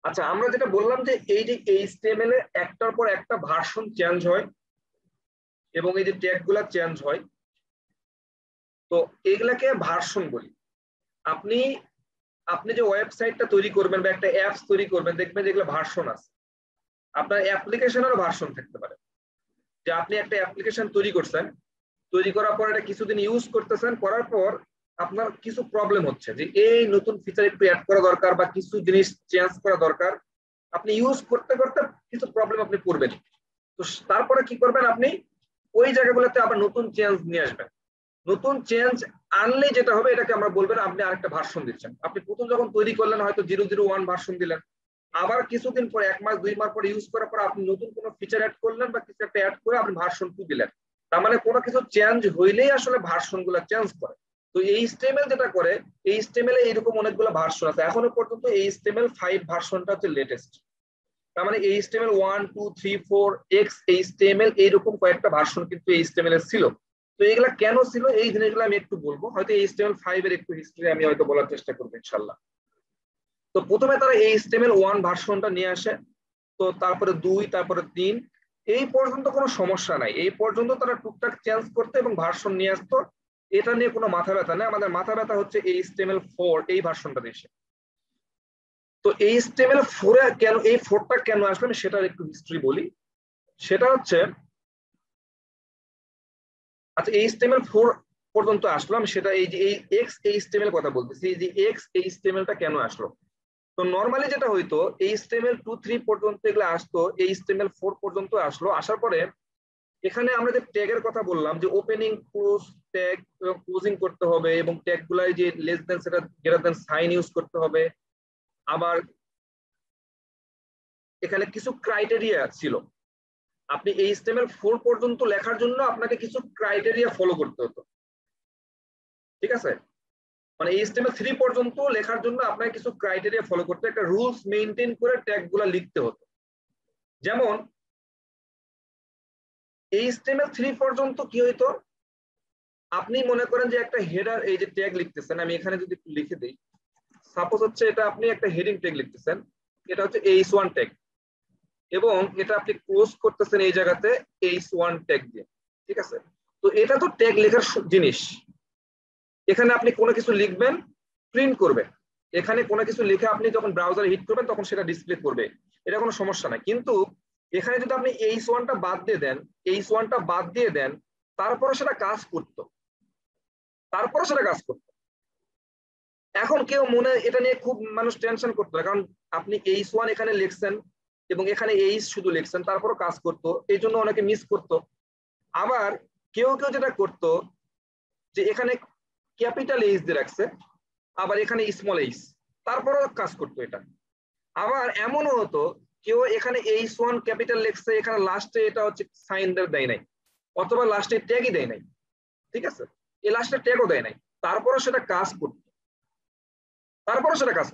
আচ্ছা আমরা যেটা বললাম যে এই যে HTML এ একটার পর একটা ভার্সন চেঞ্জ হয়, এবং এই যে ট্যাগ গুলা চেঞ্জ হয়, তো এগুলাকে ভার্সন বলি। আপনি আপনি যে ওয়েবসাইটটা তৈরি করবেন বা একটা অ্যাপস তৈরি করবেন, দেখবেন যেগুলো ভার্সন আছে। আপনার অ্যাপ্লিকেশনেরও ভার্সন থাকতে পারে, যে আপনি একটা অ্যাপ্লিকেশন তৈরি করছেন, তৈরি করার পর এটা কিছুদিন ইউজ করতেছেন, করার পর আপনার কিছু প্রবলেম হচ্ছে যে এই নতুন ফিচার একটু অ্যাড করা দরকার বা কিছু জিনিস চেঞ্জ করা দরকার, আপনি ইউজ করতে করতে কিছু প্রবলেম আপনি পড়বেন। তো তারপরে কি করবেন, আপনি ওই জায়গাগুলোতে আবার নতুন চেঞ্জ নিয়ে আসবেন। নতুন চেঞ্জ আনলে যেটা হবে এটাকে আমরা বলবেন আপনি আরেকটা ভার্সন দিচ্ছেন। আপনি প্রথম যখন তৈরি করলেন হয়তো 001 ভার্সন দিলেন, আবার কিছুদিন পরে 1 মাস 2 মাস পরে ইউজ করার পর আপনি নতুন কোনো ফিচার অ্যাড করলেন বা কিছু একটা অ্যাড করে আপনি ভার্সন 2 দিলেন। তার মানে কোনো কিছু চেঞ্জ হইলেই আসলে ভার্সন গুলো চেঞ্জ করে। তো HTML যেটা করে, HTML এ এরকম অনেকগুলো ভার্সন আছে, এখনো পর্যন্ত HTML5 ভার্সনটা হচ্ছে লেটেস্ট। তার মানে HTML 1 2 3 4 X HTML এইরকম কয়েকটা ভার্সন কিন্তু HTML এর ছিল। তো এগুলা কেন ছিল এই জিনিসগুলো আমি একটু বলবো, হয়তো HTML5 এর একটু হিস্ট্রি আমি হয়তো বলার চেষ্টা করবো ইনশাল্লাহ। তো প্রথমে তারা HTML1 ভার্সনটা নিয়ে আসে, তো তারপরে 2, তারপরে 3, এই পর্যন্ত কোনো সমস্যা নাই, এই পর্যন্ত তারা টুকটাক চেঞ্জ করতে এবং ভার্সন নিয়ে আসতো। এটা নিয়ে কোনো মাথা ব্যথা নেই, আমাদের মাথা ব্যথা হচ্ছে HTML4 এই ভার্সনটা এসে। তো HTML4 কেন, এই 4টা কেন আসলে আমি সেটার একটু হিস্ট্রি বলি। সেটা হচ্ছে আচ্ছা HTML4 পর্যন্ত আসলো, আমি সেটা এই যে এই এক্স HTML কথা বলতেছি, এই যে এক্স HTML-টা কেন আসলো। তো নরমালি যেটা হইতো HTML2-3 পর্যন্ত এগুলো আসতো, HTML4 পর্যন্ত আসলো। আসার পরে এখানে আমরা যে ট্যাগের কথা বললাম যে ওপেনিং ক্লোজ ট্যাগ ক্লোজিং করতে হবে, এবং ট্যাগ গুলাই যে লেস দেন সেটা গ্রেটার দেন সাইন ইউজ করতে হবে। আবার এখানে কিছু ক্রাইটেরিয়া ছিল, আপনি HTML4 পর্যন্ত লেখার জন্য আপনাকে কিছু ক্রাইটেরিয়া ফলো করতে হতো, ঠিক আছে। মানে HTML3 পর্যন্ত লেখার জন্য আপনাকে কিছু ক্রাইটেরিয়া ফলো করতে, একটা রুলস মেইনটেইন করে ট্যাগ গুলা লিখতে হতো। যেমন HTML3 পর্যন্ত কি হইতো, আপনি মনে করেন যে একটা হেডার এই যে ট্যাগ লিখতেছেন, আমি এখানে যদি একটু লিখে দিই, সাপোজ হচ্ছে এটা আপনি একটা হেডিং ট্যাগ লিখতেছেন, এটা হচ্ছে h1 ট্যাগ, এবং এটা আপনি ক্লোজ করতেছেন এই জায়গাতে h1 ট্যাগ দিয়ে, ঠিক আছে। তো এটা তো ট্যাগ লেখার জিনিস, এখানে আপনি কোনো কিছু লিখবেন, প্রিন্ট করবে, এখানে কোনো কিছু লিখে আপনি যখন ব্রাউজারে হিট করবেন তখন সেটা ডিসপ্লে করবে, এটা কোনো সমস্যা না। কিন্তু এখানে যদি আপনি h1টা বাদ দিয়ে দেন, h1টা বাদ দিয়ে দেন, তারপরে সেটা কাজ করতো, এখন কেউ মনে এটা নিয়ে খুব মানুষ টেনশন করতো না, কারণ আপনি h1 এখানে লিখছেন এবং এখানে h শুধু লিখছেন, তারপরও কাজ করতো, এই জন্য অনেকে মিস করতো। আবার কেউ কেউ যেটা করতো যে এখানে ক্যাপিটাল H দিয়ে রাখছে, আবার এখানে স্মল h, তারপরও কাজ করতো এটা। আবার এমনও হতো কেউ এখানে h1 ক্যাপিটাল লিখছে, এখানে লাস্টে এটা হচ্ছে সাইন দেয় নাই, অথবা লাস্টে ট্যাগই দেয় নাই, ঠিক আছে, এই লাস্টে ট্যাগও দেয় নাই, তারপরও সেটা কাজ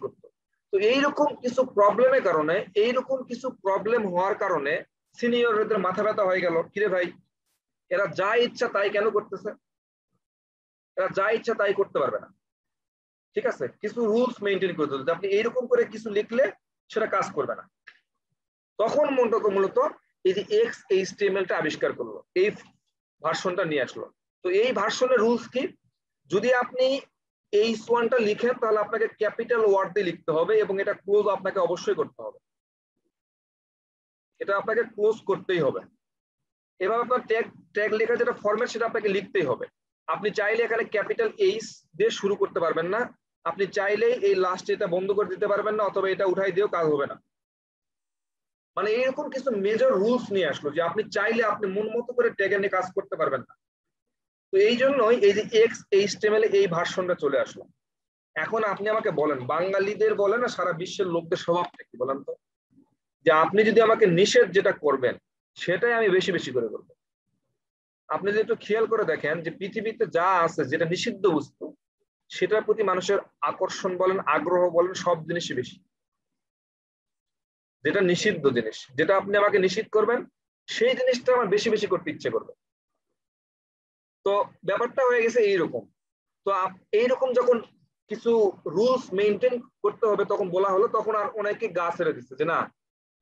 করতো, তো এইরকম কিছু প্রবলেমের কারণে, এইরকম কিছু প্রবলেম হওয়ার কারণে সিনিয়রদের মাথা ব্যথা হয়ে গেল, কিরে ভাই এরা যা ইচ্ছা তাই কেন করতেছে, এরা যা ইচ্ছা তাই করতে পারবে না, ঠিক আছে, কিছু রুলস মেইনটেইন করতে হবে, আপনি এইরকম করে কিছু লিখলে সেটা কাজ করবে না। তখন মূলত এই যে XHTML-টা আবিষ্কার করলো, এই ভার্সনটা নিয়ে আসলো। তো এই ভার্সনের রুলস কি, যদি আপনি h1টা লিখেন তাহলে আপনাকে ক্যাপিটাল ওয়ার্ড দিয়ে লিখতে হবে, এবং এটা ক্লোজ আপনাকে অবশ্যই করতে হবে, এটা আপনাকে ক্লোজ করতেই হবে। এবার আপনার ট্যাগ লেখা যেটা ফরম্যাট সেটা আপনাকে লিখতেই হবে। আপনি চাইলে এখানে ক্যাপিটাল H দিয়ে শুরু করতে পারবেন না, আপনি চাইলেই এই লাস্ট এটা বন্ধ করে দিতে পারবেন না, অথবা এটা উঠাই দিয়েও কাজ হবে না। মানে এরকম কিছু মেজর রুলস নিয়ে আসলো যে আপনি চাইলে আপনি মন মতো করে ট্যাগ নিয়ে কাজ করতে পারবেন না। তো এই জন্যই এই যে XHTML এই ভার্সনটা চলে আসলো। এখন আপনি আমাকে বলেন, বাঙালিদের বলেন না সারা বিশ্বের লোকদের স্বভাবটা কি বলেন তো, যে আপনি যদি আমাকে নিষেধ যেটা করবেন সেটাই আমি বেশি বেশি করে করবো। আপনি যদি একটু খেয়াল করে দেখেন যে পৃথিবীতে যা আছে যেটা নিষিদ্ধ বস্তু, সেটার প্রতি মানুষের আকর্ষণ বলেন, আগ্রহ বলেন, সব জিনিসই বেশি। যেটা নিষিদ্ধ জিনিস, যেটা আপনি আমাকে নিষিদ্ধ করবেন, সেই জিনিসটা আমার বেশি বেশি করতে ইচ্ছে করবে। তো ব্যাপারটা হয়ে গেছে এইরকম। তো এইরকম যখন কিছু রুলস মেনটেন করতে হবে তখন বলা হলো, তখন আর অনেকে গা ছেড়ে দিচ্ছে যে না,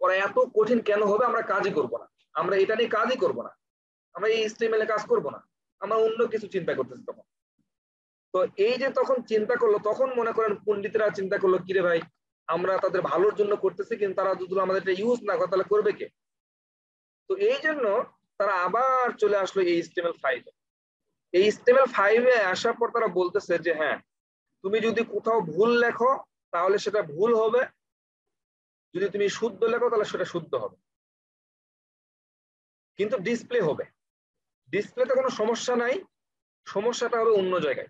ওরা এত কঠিন কেন হবে, আমরা কাজই করব না, আমরা এটা নিয়ে কাজই করব না, আমরা এই HTML-এ কাজ করব না, আমরা অন্য কিছু চিন্তা করতেছি তখন। তো এই যে তখন চিন্তা করলো, তখন মনে করেন পণ্ডিতরা চিন্তা করলো, কিরে ভাই আমরা তাদের ভালোর জন্য করতেছি, কিন্তু তারা যদি আমাদের এটা ইউজ না করে তাহলে করবে কে। তো এই জন্য তারা আবার চলে আসলো এই HTML5। এই HTML5-এ আসার পর তারা বলতেছে যে হ্যাঁ, তুমি যদি কোথাও ভুল লেখো তাহলে সেটা ভুল হবে, যদি তুমি শুদ্ধ লেখো তাহলে সেটা শুদ্ধ হবে, কিন্তু ডিসপ্লে হবে। ডিসপ্লেতে কোনো সমস্যা নাই, সমস্যাটা হবে অন্য জায়গায়।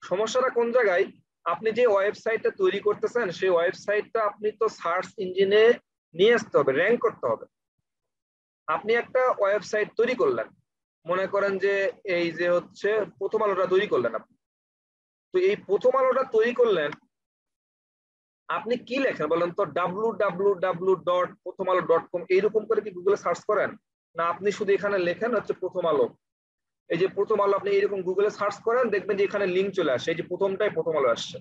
সমস্যাটা কোন জায়গায়, আপনি যে ওয়েবসাইটটা তৈরি করতেছেন সেই ওয়েবসাইটটা আপনি তো সার্চ ইঞ্জিনে নিয়ে আসতে হবে, র্যাঙ্ক করতে হবে। আপনি একটা ওয়েবসাইট তৈরি করলেন, মনে করেন যে এই যে হচ্ছে প্রথম আলোটা তৈরি করলেন আপনি, তো এই প্রথম আলোটা তৈরি করলেন, আপনি কি লেখেন বলেন তো, www.prothomalo.com এইরকম করে কি গুগলে সার্চ করেন, না আপনি শুধু এখানে লেখেন হচ্ছে প্রথম আলো, এই যে প্রথম আলো আপনি এইরকম গুগলে সার্চ করেন, দেখবেন যে এখানে লিঙ্ক চলে আসে, এই যে প্রথমটাই প্রথম আলো আসছে,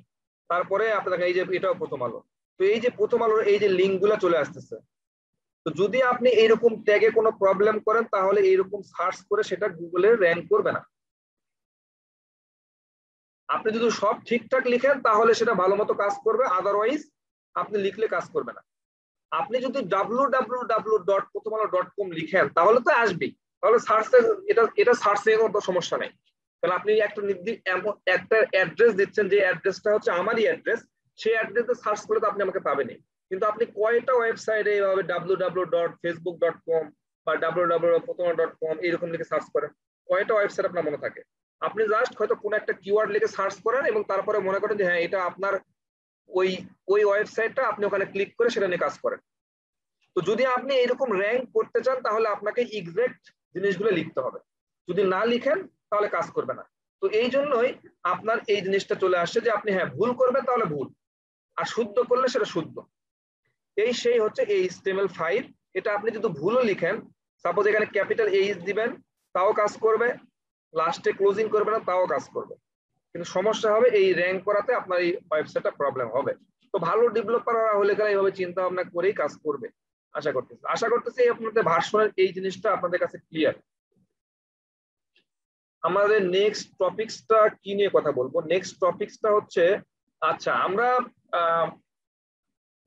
তারপরে আপনার এই যে এটাও প্রথম আলো, তো এই যে প্রথম আলোর এই যে লিঙ্ক গুলা চলে আসতেছে। তো যদি আপনি এইরকম ট্যাগে কোনো প্রবলেম করেন তাহলে এইরকম সার্চ করে সেটা গুগলে র্যাঙ্ক করবে না। আপনি যদি সব ঠিকঠাক লিখেন তাহলে সেটা ভালো মতো কাজ করবে, আদারওয়াইজ আপনি লিখলে কাজ করবে না। আপনি যদি www.prothomalo.com লিখেন তাহলে তো আসবেই, তাহলে সার্চে এটা সার্চ এর কোনো সমস্যা নেই। কারণ আপনি একটা অ্যাড্রেস দিচ্ছেন, যে অ্যাড্রেসটা হচ্ছে আমারই অ্যাড্রেস, সেই অ্যাড্রেসে সার্চ করলে তো আপনি আমাকে পাবেনই। কিন্তু আপনি কয়টা ওয়েবসাইটে এইভাবে www.facebook.com বা www.প্রথমা.com এরকম লিখে সার্চ করেন? কয়টা ওয়েবসাইট আপনার মনে থাকে? আপনি জাস্ট হয়তো কোনো একটা কিওয়ার্ড লিখে সার্চ করেন এবং তারপরে মনে করেন যে হ্যাঁ এটা আপনার ওই ওই ওয়েবসাইটটা, আপনি ওখানে ক্লিক করে সেটা নিয়ে কাজ করেন। তো যদি আপনি এরকম র্যাঙ্ক করতে চান তাহলে আপনাকে এক্সাক্ট জিনিসগুলো লিখতে হবে। যদি না লিখেন তাহলে কাজ করবে না। তো এই জন্যই আপনার এই জিনিসটা চলে আসছে যে আপনি হ্যাঁ ভুল করবেন তাহলে ভুল, আর শুদ্ধ করলে সেটা শুদ্ধ। সেই হচ্ছে এই HTML5। এটা আপনি যদি ভুলও লিখেন, সাপোজ এখানে ক্যাপিটাল এইচ দিবেন তাও কাজ করবে, লাস্টে ক্লোজিং করবে না তাও কাজ করবে, কিন্তু সমস্যা হবে এই র্যাঙ্ক করাতে আপনার এই ওয়েবসাইটটা প্রবলেম হবে। তো ভালো ডেভেলপার হলে গেলে এইভাবে চিন্তা ভাবনা করেই কাজ করবে। আশা করতেছি আপনাদের ভার্সনের এই জিনিসটা আপনাদের কাছে ক্লিয়ার। আমাদের নেক্সট টপিকসটা কি নিয়ে কথা বলবো? নেক্সট টপিকসটা হচ্ছে, আচ্ছা আমরা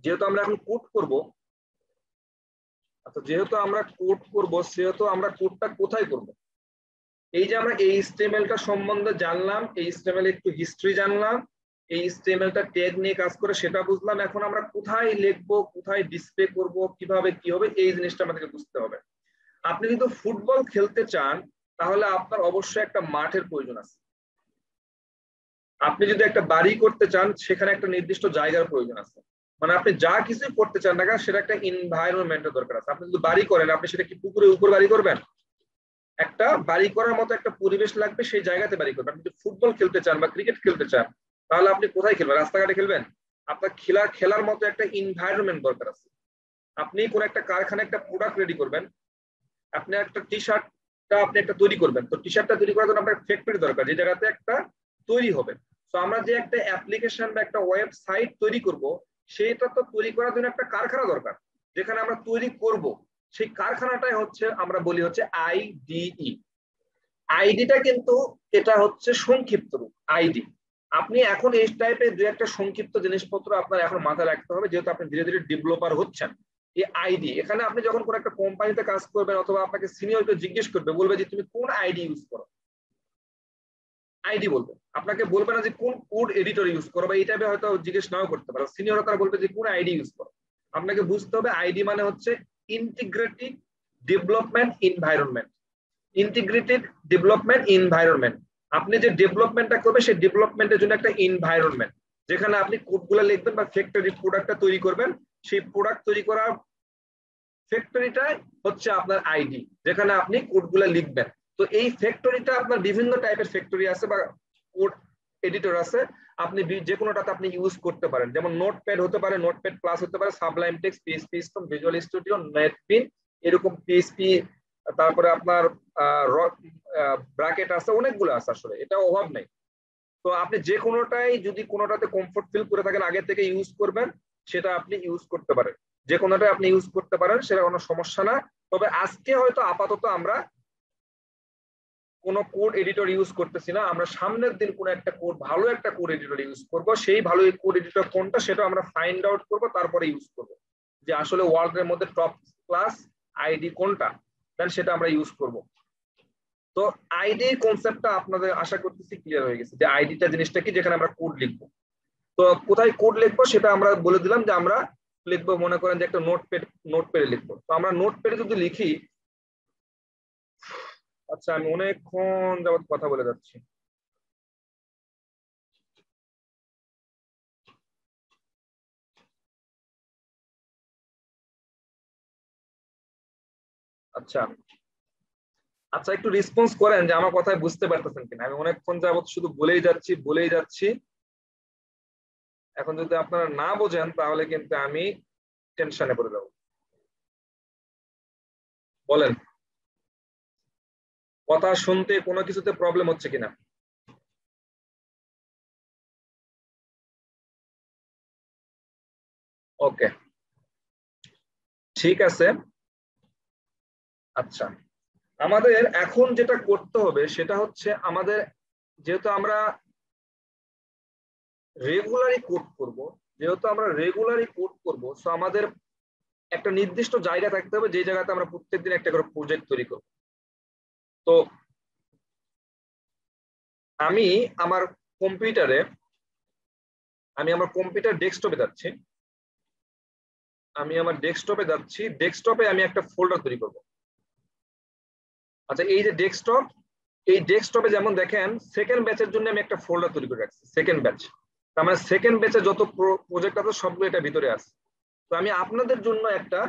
যেহেতু আমরা এখন কোড করব, আচ্ছা যেহেতু আমরা কোড করব সেহেতু আমরা কোডটা কোথায় করব? এই যে আমরা এই HTML-টা সম্বন্ধে জানলাম, এই HTML একটু হিস্ট্রি জানলাম, এই HTML-টা ট্যাগ নিয়ে কাজ করে সেটা বুঝলাম, এখন আমরা কোথায় লিখবো, কোথায় ডিসপ্লে করব, কিভাবে কি হবে, এই জিনিসটা আমাদেরকে বুঝতে হবে। আপনি যদি ফুটবল খেলতে চান তাহলে আপনার অবশ্যই একটা মাঠের প্রয়োজন আছে। আপনি যদি একটা বাড়ি করতে চান সেখানে একটা নির্দিষ্ট জায়গার প্রয়োজন আছে। মানে আপনি যা কিছুই করতে চান না কেন সেটা একটা এনভায়রনমেন্টের দরকার আছে। আপনি যদি বাড়ি করেন, আপনি সেটা কি পুকুরের উপর বাড়ি করবেন? একটা বাড়ি করার মতো একটা পরিবেশ লাগবে, সেই জায়গাতে বাড়ি করবেন। আপনি যদি ফুটবল খেলতে চান বা ক্রিকেট খেলতে চান তাহলে আপনি কোথায় খেলবেন? রাস্তাঘাটে খেলবেন? আপনার খেলার মতো একটা এনভায়রনমেন্ট দরকার আছে। আপনি কোন একটা কারখানায় একটা প্রোডাক্ট রেডি করবেন, আপনি একটা টি-শার্টটা আপনি একটা তৈরি করবেন, তো টি-শার্টটা তৈরি করার জন্য আপনার ফ্যাক্টরি দরকার, যে জায়গাতে একটা তৈরি হবে। তো আমরা যে একটা অ্যাপ্লিকেশন বা একটা ওয়েবসাইট তৈরি করব, সেটা তো তৈরি করার জন্য একটা কারখানা দরকার, যেখানে আমরা তৈরি করব। সেই কারখানাটাই হচ্ছে আমরা বলি হচ্ছে আইডিই। আইডিটা কিন্তু এটা হচ্ছে সংক্ষিপ্ত রূপ আইডি। আপনি এখন এই টাইপের দু একটা সংক্ষিপ্ত জিনিসপত্র আপনার এখন মাথায় রাখতে হবে, যেহেতু আপনি ধীরে ধীরে ডেভেলপার হচ্ছেন। এই আইডি, এখানে আপনি যখন কোন একটা কোম্পানিতে কাজ করবেন অথবা আপনাকে সিনিয়র কেউ জিজ্ঞেস করবে, বলবে যে তুমি কোন আইডি ইউজ করো, আইডি বলবে। আপনাকে বলবে না যে কোন কোড এডিটর ইউজ করো, বা এই টাইপে হয়তো জিজ্ঞেস নাও করতে পারো। সিনিয়র তারা বলবে যে কোন আইডি ইউজ করো। আপনাকে বুঝতে হবে আইডি মানে হচ্ছে integrated development environment. Integrated development environment, আপনি যে ডেভেলপমেন্টটা করবেন সেই ডেভেলপমেন্টের জন্য একটা এনভায়রনমেন্ট, যেখানে আপনি কোডগুলো লিখবেন বা ফ্যাক্টরি প্রোডাক্টটা তৈরি করবেন। সেই প্রোডাক্ট তৈরি করার ফ্যাক্টরিটাই হচ্ছে আপনার আইডি, যেখানে আপনি কোডগুলো লিখবেন। তো এই ফ্যাক্টরিটা আপনার বিভিন্ন টাইপের ফ্যাক্টরি আছে বা কোড এডিটর আছে, আপনি যে কোনোটাতে আপনি ইউজ করতে পারেন। যেমন নোটপ্যাড হতে পারে, নোটপ্যাড প্লাস হতে পারে, Sublime Text, PHP Storm, Visual Studio, NetBeans, এরকম পিএইচপি, তারপরে আপনার ব্র্যাকেট আছে, অনেকগুলো আছে, আসলে এটা অভাব নেই। তো আপনি যে কোনোটাই যদি কোনোটাতে কমফোর্ট ফিল করে থাকেন আগে থেকে ইউজ করবেন, সেটা আপনি ইউজ করতে পারেন। যে কোনোটাই আপনি ইউজ করতে পারেন, সেটা কোনো সমস্যা না। তবে আজকে হয়তো আপাতত আমরা কোনো কোড এডিটর ইউজ করতেছি না, আমরা সামনের দিন কোনো একটা কোড, ভালো একটা কোড এডিটর ইউজ করব। সেই ভালো কোড এডিটর কোনটা সেটা আমরা ফাইন্ড আউট করব, তারপরে ইউজ করব যে আসলে ওয়ার্ল্ডের মধ্যে টপ ক্লাস আইডি কোনটা, দেন সেটা আমরা ইউজ করব। তো আইডি কনসেপ্টটা আপনাদের আশা করতেছি ক্লিয়ার হয়ে গেছে, যে আইডিটা জিনিসটা কি, যেখানে আমরা কোড লিখবো। তো কোথায় কোড লিখবো সেটা আমরা বলে দিলাম, যে আমরা লিখবো, মনে করেন যে একটা নোটপ্যাডে লিখবো। তো আমরা নোটপ্যাডে যদি লিখি, আচ্ছা আমি অনেকক্ষণ যাবত কথা বলে যাচ্ছি। আচ্ছা আচ্ছা, একটু রেসপন্স করেন যে আমার কথায় বুঝতে পারতেছেন কিনা। আমি অনেকক্ষণ যাবত শুধু বলেই যাচ্ছি। এখন যদি আপনারা না বোঝেন তাহলে কিন্তু আমি টেনশনে পড়ে যাবো। বলেন, কথা শুনতে কোনো কিছুতে প্রবলেম হচ্ছে কিনা? ওকে, ঠিক আছে। আচ্ছা, আমাদের এখন যেটা করতে হবে সেটা হচ্ছে, আমাদের যেহেতু আমরা রেগুলারই কোড করব, সো আমাদের একটা নির্দিষ্ট জায়গা থাকতে হবে, যে জায়গাতে আমরা প্রত্যেকদিন একটা করে প্রজেক্ট তৈরি করব। তো আমি আমার কম্পিউটার ডেস্কটপে যাচ্ছি। ডেস্কটপে আমি একটা ফোল্ডার তৈরি করব। আচ্ছা, এই যে ডেস্কটপে যেমন দেখেন সেকেন্ড ব্যাচের জন্য আমি একটা ফোল্ডার তৈরি করে রাখছি, সেকেন্ড ব্যাচ। তার মানে সেকেন্ড ব্যাচে যত প্রজেক্ট আছে সবগুলো এটা ভিতরে আছে। তো আমি আপনাদের জন্য একটা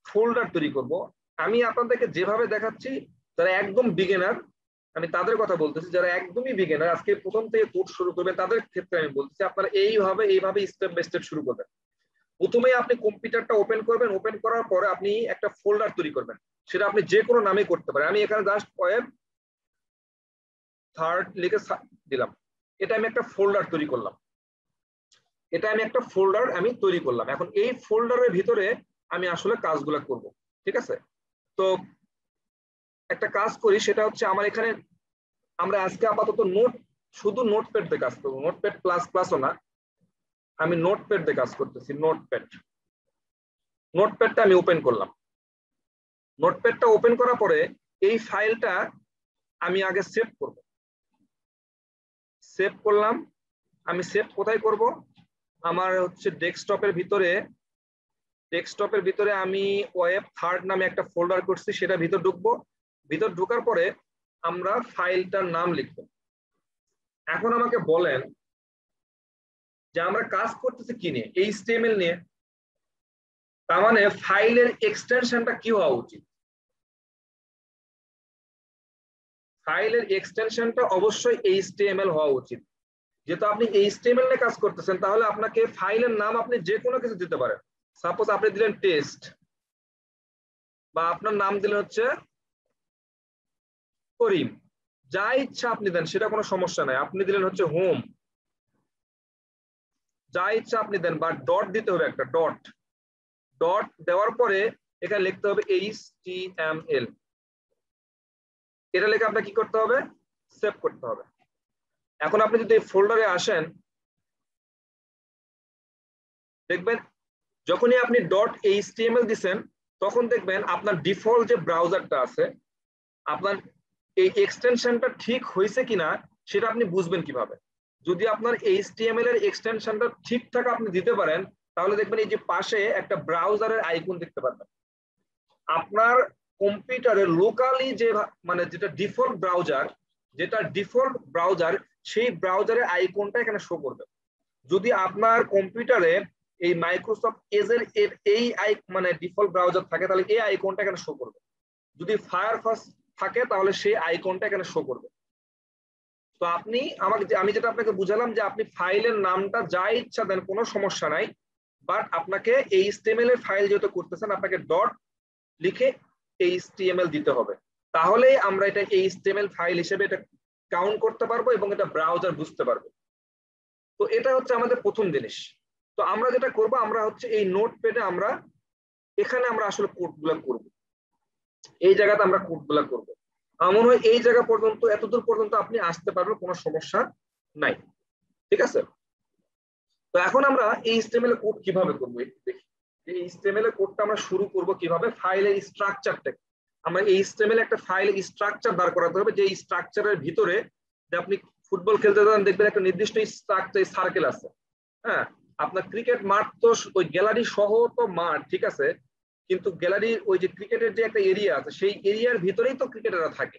ফোল্ডার তৈরি করব। আমি আপনাদেরকে যেভাবে দেখাচ্ছি, যারা একদম বিগিনার, আমি তাদের কথা বলতেছি, যারা একদমই বিগিনার আজকে প্রথম থেকে কোর্স শুরু করবেন তাদের ক্ষেত্রে আমি বলতেছি আপনারা এইভাবে স্টেপ বাই স্টেপ শুরু করবেন। প্রথমেই আপনি কম্পিউটারটা ওপেন করবেন, ওপেন করার পরে আপনি একটা ফোল্ডার তৈরি করবেন, সেটা আপনি যে কোনো নামে করতে পারেন। আমি এখানে জাস্ট ওয়েব থার্ড লিখে দিলাম। এটা আমি একটা ফোল্ডার তৈরি করলাম। এখন এই ফোল্ডারের ভিতরে আমি আসলে কাজগুলো করব, ঠিক আছে? তো একটা কাজ করি, সেটা হচ্ছে আমরা আজকে আপাতত শুধু নোটপ্যাড দিয়ে কাজ করবো, নোটপ্যাড প্লাস প্লাসও না, আমি নোটপ্যাড দিয়ে কাজ করতেছি। নোটপ্যাডটা আমি ওপেন করলাম। নোটপ্যাডটা ওপেন করার পরে এই ফাইলটা আমি আগে সেভ করলাম। আমি সেভ কোথায় করব? আমার হচ্ছে ডেস্কটপের ভিতরে আমি ওয়েব থার্ড নামে একটা ফোল্ডার করছি, সেটা ভিতর ঢোকার পরে আমরা ফাইলটার নাম লিখব। এখন আমাকে বলেন যে আমরা কাজ করতেছি কি নিয়ে? HTML নিয়ে। তার মানে ফাইলের এক্সটেনশনটা কি হওয়া উচিত? ফাইলের এক্সটেনশনটা অবশ্যই HTML হওয়া উচিত। যেহেতু আপনি HTML নিয়ে কাজ করতেছেন, তাহলে আপনাকে ফাইলের নাম আপনি যে কোনো কিছু দিতে পারেন। সাপোজ আপনি দিলেন টেস্ট, বা আপনার নাম দিলেন হচ্ছে করিম, যা ইচ্ছা আপনি দেন, সেটা কোনো সমস্যা নাই। আপনি দিলেন হচ্ছে হোম, যা ইচ্ছা আপনি দেন, বা ডট দিতে হবে, একটা ডট দেওয়ার পরে এখানে লিখতে হবে HTML। এটা লিখে আপনাকে কি করতে হবে? সেভ করতে হবে। এখন আপনি যদি এই ফোল্ডারে আসেন, দেখবেন যখনই আপনি .html দিচ্ছেন, তখন দেখবেন আপনার ডিফল্ট যে ব্রাউজারটা আছে, আপনার এই এক্সটেনশনটা ঠিক হয়েছে কিনা সেটা আপনি বুঝবেন কিভাবে? যদি আপনার HTML এর এক্সটেনশনটা ঠিকঠাক আপনি দিতে পারেন, তাহলে দেখবেন এই যে পাশে একটা ব্রাউজারের আইকন দেখতে পাবেন। আপনার কম্পিউটারে লোকালি যেটা ডিফল্ট ব্রাউজার, সেই ব্রাউজারের আইকনটা এখানে শো করবে। যদি আপনার কম্পিউটারে এই মাইক্রোসফট এজের এই ডিফল্ট ব্রাউজার থাকে, তাহলে এই আইকনটা এখানে শো করবে। যদি ফায়ারফক্স থাকে, তাহলে সেই আইকনটা এখানে শো করবে। তো আমি যেটা আপনাকে বুঝালাম, যে আপনি ফাইলের নামটা যা ইচ্ছা দেন, কোনো সমস্যা নাই, বাট আপনাকে HTML এর ফাইল যেহেতু করতেছেন, আপনাকে ডট লিখে HTML দিতে হবে। তাহলেই আমরা এটা HTML ফাইল হিসেবে এটা কাউন্ট করতে পারবো এবং এটা ব্রাউজার বুঝতে পারবে। তো এটা হচ্ছে আমাদের প্রথম জিনিস। তো আমরা যেটা করব, আমরা হচ্ছে এই নোটপ্যাডে এখানে আমরা আসলে কোডগুলো করব। এই জায়গাতে আমরা কোডগুলো করব। আমার মনে হয় এই জায়গা পর্যন্ত, এতদূর পর্যন্ত আপনি আসতে পারবেন, কোনো সমস্যা নাই, ঠিক আছে? তো এখন আমরা HTML কোড কিভাবে করব একটু দেখি। এই HTML এর কোডটা আমরা শুরু করব কিভাবে? ফাইলের স্ট্রাকচারটা, আমরা HTML একটা ফাইলের স্ট্রাকচার দাঁড় করাতে হবে, যে স্ট্রাকচারের ভিতরে, যে আপনি ফুটবল খেলতে যান, দেখবেন একটা নির্দিষ্ট স্ট্রাকচার সার্কেল আছে। হ্যাঁ, আপনার ক্রিকেট মাঠ তো ওই গ্যালারি সহ তো মাঠ, ঠিক আছে, কিন্তু গ্যালারির ওই যে ক্রিকেটের যে একটা এরিয়া আছে, সেই এরিয়ার ভিতরেই তো ক্রিকেটাররা থাকে।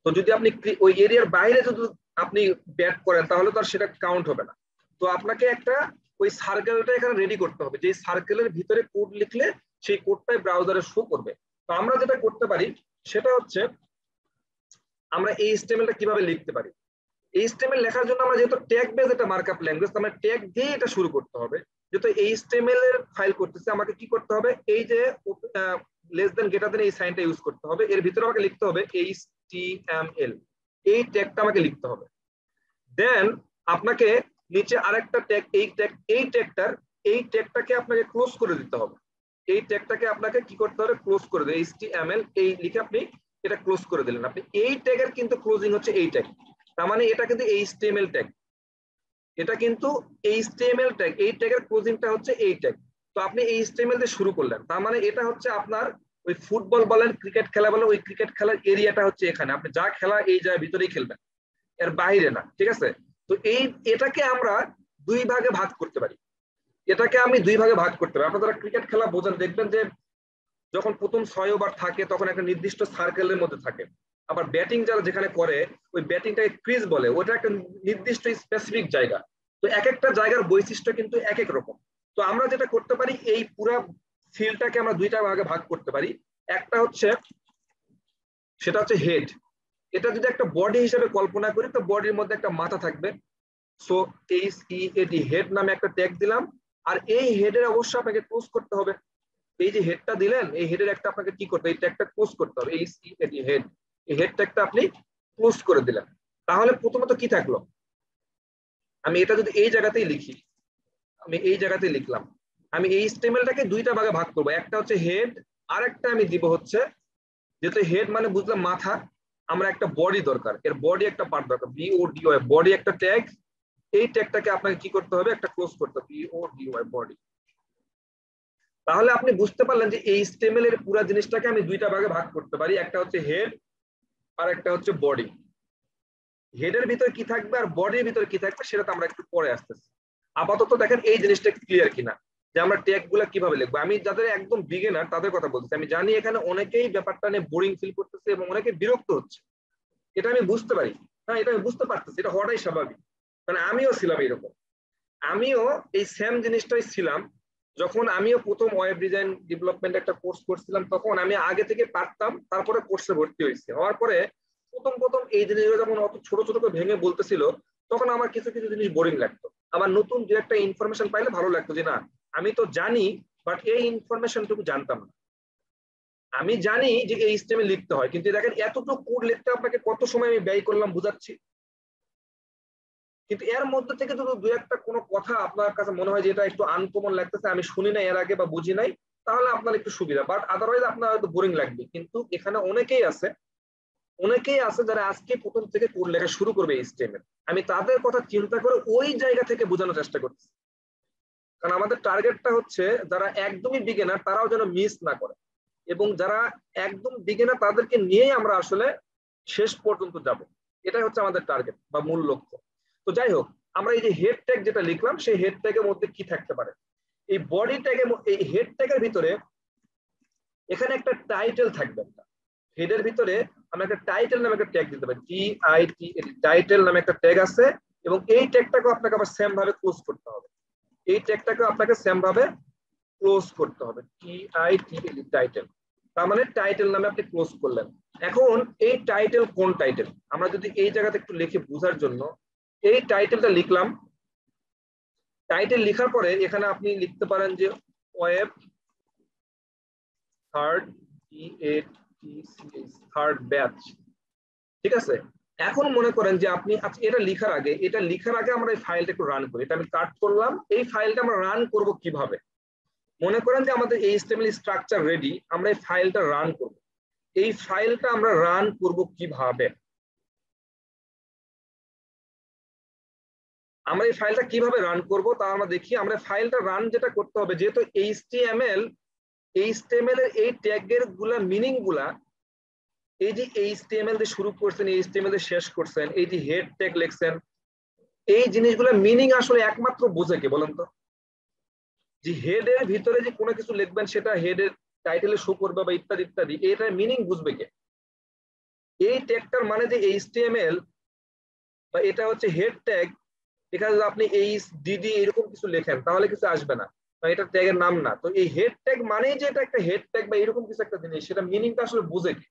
তো যদি আপনি ওই এরিয়ার বাইরে যদি আপনি ব্যাট করেন, তাহলে তো আর সেটা কাউন্ট হবে না। তো আপনাকে একটা ওই সার্কেলটা এখানে রেডি করতে হবে, যে সার্কেলের ভিতরে কোড লিখলে সেই কোডটাই ব্রাউজারে শো করবে। তো আমরা যেটা করতে পারি সেটা হচ্ছে, আমরা HTML-টা কিভাবে লিখতে পারি। HTML লেখার জন্য আমরা যেহেতু ট্যাগ বেস একটা মার্কআপ ল্যাঙ্গুয়েজ, আমরা ট্যাগ দিয়ে এটা শুরু করতে হবে। যেহেতু HTML এর ফাইল করতেছে, আমাকে কি করতে হবে? এই যে লেস দেন গ্রেটার দেন এই সাইনটা ইউজ করতে হবে। এর ভিতরে আমাকে লিখতে হবে HTML, এই ট্যাগটা আমাকে লিখতে হবে। দেন আপনাকে নিচে আরেকটা ট্যাগ, এই ট্যাগটাকে আপনাকে ক্লোজ করে দিতে হবে। এই ট্যাগটাকে আপনাকে কি করতে হবে? ক্লোজ করে দেবে। HTML এই লিখে আপনি এটা ক্লোজ করে দিলেন। আপনি এই ট্যাগের কিন্তু ক্লোজিং হচ্ছে এই ট্যাগ, তার মানে এটা কিন্তু HTML ট্যাগ, এটা কিন্তু HTML ট্যাগ, এই ট্যাগের ক্লোজিংটা হচ্ছে এই ট্যাগ। তো আপনি HTML দিয়ে শুরু করলেন, তার মানে এটা হচ্ছে আপনার ওই ফুটবল বলেন ক্রিকেট খেলা বলেন, ওই ক্রিকেট খেলার এরিয়াটা হচ্ছে এখানে, আপনি যা খেলা এই জায়গার ভিতরেই খেলবেন, এর বাইরে না, ঠিক আছে? তো এটাকে আমরা দুই ভাগে ভাগ করতে পারি, এটাকে আমি দুই ভাগে ভাগ করতে পারি। আপনারা ক্রিকেট খেলা বোঝেন, দেখবেন যে যখন প্রথম 6 ওভার থাকে তখন একটা নির্দিষ্ট সার্কেলের মধ্যে থাকে, আবার ব্যাটিং যারা যেখানে করে ওই ব্যাটিংটাকে ক্রিজ বলে, ওটা একটা নির্দিষ্ট স্পেসিফিক জায়গা। তো এক একটা জায়গার বৈশিষ্ট্য কিন্তু এক এক রকম। তো আমরা যেটা করতে পারি, এই পুরো ফিল্ডটাকে আমরা দুইটা ভাগে ভাগ করতে পারি। একটা হচ্ছে, সেটা হচ্ছে হেড। এটা যদি একটা বডি হিসেবে কল্পনা করি, তো বডির মধ্যে একটা মাথা থাকবে, সো HEAD হেড নামে একটা ট্যাগ দিলাম। আর এই হেডের অবশ্যই আপনাকে ক্লোজ করতে হবে। এই যে হেডটা দিলেন, এই হেডের একটা আপনাকে কি করতে হবে, এই ট্যাগটা ক্লোজ করতে হবে, HEAD হেড, এই হেড ট্যাগটা আপনি ক্লোজ করে দিলেন। তাহলে প্রথমত কি থাকলো, আমি এটা যদি এই জায়গাতেই লিখি, আমি এই জায়গাতেই লিখলাম, আমি এই স্টেমেলটাকে দুইটা ভাগে ভাগ করবো, একটা হচ্ছে হেড, আর একটা আমি দিব হচ্ছে, যেহেতু হেড মানে বুঝলাম মাথা, আমরা একটা বডি দরকার, এর বডি একটা পার্ট দরকার, BODY বডি একটা ট্যাগ। এই ট্যাগটাকে আপনাকে কি করতে হবে, একটা ক্লোজ করতে হবে, BODY বডি। তাহলে আপনি বুঝতে পারলেন যে এই HTML এর পুরো জিনিসটাকে আমি দুইটা ভাগে ভাগ করতে পারি, একটা হচ্ছে হেড আর একটা হচ্ছে বডি। হেডের ভিতরে কি থাকবে আর বডির ভিতরে কি থাকবে সেটা তো আমরা একটু পরে আসতেছি। আপাতত দেখেন এই জিনিসটা ক্লিয়ার কিনা, যে আমরা ট্যাগ গুলা কিভাবে লিখবো। আমি যাদের একদম বিগিনার তাদের কথা বলতেছি, আমি জানি এখানে অনেকেই ব্যাপারটা নিয়ে বোরিং ফিল করতেছে এবং অনেকে বিরক্ত হচ্ছে, এটা আমি বুঝতে পারি, হ্যাঁ এটা আমি বুঝতে পারতেছি, এটা হওয়াটাই স্বাভাবিক, কারণ আমিও ছিলাম এরকম। আমিও এই সেম জিনিসটাই ছিলাম, যখন আমিও প্রথম ওয়েব ডিজাইন ডেভেলপমেন্ট একটা কোর্স করছিলাম, তখন আমি আগে থেকে পারতাম, তারপরে কোর্সে ভর্তি হয়েছি, হওয়ার পরে প্রথম প্রথম এই জিনিসগুলো যখন অত ছোট ছোট করে ভেঙে বলতেছিল, তখন আমার কিছু কিছু জিনিস বোরিং লাগতো। আমার নতুন যে একটা ইনফরমেশন পাইলে ভালো লাগতো, যে না আমি তো জানি, বাট এই ইনফরমেশনটুকু জানতাম না। আমি জানি যে এই সিস্টেমে লিখতে হয়, কিন্তু দেখেন এতটুকু কোড লিখতে আপনাকে কত সময় আমি ব্যয় করলাম বুঝাচ্ছি, কিন্তু এর মধ্যে থেকে যদি দু একটা কোনো কথা আপনার কাছে মনে হয় যে এটা একটু আনকমন লাগতেছে, আমি শুনি নাই এর আগে বা বুঝি নাই, তাহলে আপনার একটু সুবিধা, বাট আদারওয়াইজ আপনার হয়তো বোরিং লাগবে। কিন্তু এখানে অনেকেই আছে যারা আজকে প্রথম থেকে কোড লেখা শুরু করবে HTML, আমি তাদের কথা চিন্তা করে ওই জায়গা থেকে বোঝানোর চেষ্টা করছি, কারণ আমাদের টার্গেটটা হচ্ছে যারা একদমই বিগিনার তারাও যেন মিস না করে, এবং যারা একদম বিগিনার তাদেরকে নিয়েই আমরা আসলে শেষ পর্যন্ত যাব, এটাই হচ্ছে আমাদের টার্গেট বা মূল লক্ষ্য। তো যাই হোক, আমরা এই যে হেড ট্যাগ যেটা লিখলাম, সেই হেড ট্যাগের মধ্যে কি থাকতে পারে, এই বডি ট্যাগের, এই হেড ট্যাগের ভিতরে এখানে একটা টাইটেল থাকবে, একটা হেডের ভিতরে আমরা একটা টাইটেল নামে একটা ট্যাগ দিতে পারি, TITL টাইটেল নামে একটা ট্যাগ আছে, এবং এই ট্যাগটাকে আপনাকে আবার সেম ভাবে ক্লোজ করতে হবে, এই ট্যাগটাকে আপনাকে সেম ভাবে ক্লোজ করতে হবে, TITL টাইটেল, তার মানে টাইটেল নামে আপনি ক্লোজ করলেন। এখন এই টাইটেল কোন টাইটেল, আমরা যদি এই জায়গাতে একটু লিখে বোঝার জন্য এই টাইটেলটা লিখলাম। টাইটেল লেখার পরে এখানে আপনি লিখতে পারেন যে ওয়েব থার্ড, থার্ড ব্যাচ, ঠিক আছে? এখন মনে করেন যে আপনি এটা লেখার আগে আমরা এই ফাইলটা একটু রান করি, এটা আমি কাট করলাম, এই ফাইলটা আমরা রান করব কিভাবে। মনে করেন যে আমাদের এই HTML স্ট্রাকচার রেডি, আমরা এই ফাইলটা রান করব। এই ফাইলটা আমরা রান করব কিভাবে, আমরা এই ফাইলটা কিভাবে রান করব তা আমরা দেখি। আমরা ফাইলটা রান যেটা করতে হবে, যেহেতু HTML এর এই ট্যাগের গুলা মিনিং গুলা, এই যে HTML দিয়ে শুরু করছেন, HTML দিয়ে শেষ করছেন, এই যে হেড ট্যাগ লিখছেন, এই জিনিসগুলো মিনিং আসলে একমাত্র বোঝে কে বলেন তো? যে হেডের ভিতরে যে কোনো কিছু লিখবেন সেটা হেডের টাইটেলে শো করবে বা ইত্যাদি ইত্যাদি, এটার মিনিং বুঝবে কে? এই ট্যাগটার মানে যে HTML বা এটা হচ্ছে হেড ট্যাগ, এখানে যদি আপনি HDD এরকম কিছু লেখেন তাহলে কিছু আসবে না, এটা ট্যাগের নাম না। তো এই হেড ট্যাগ মানেই যে এটা একটা হেড ট্যাগ বা এরকম কিছু একটা জিনিস, সেটা মিনিংটা আসলে বুঝে কে?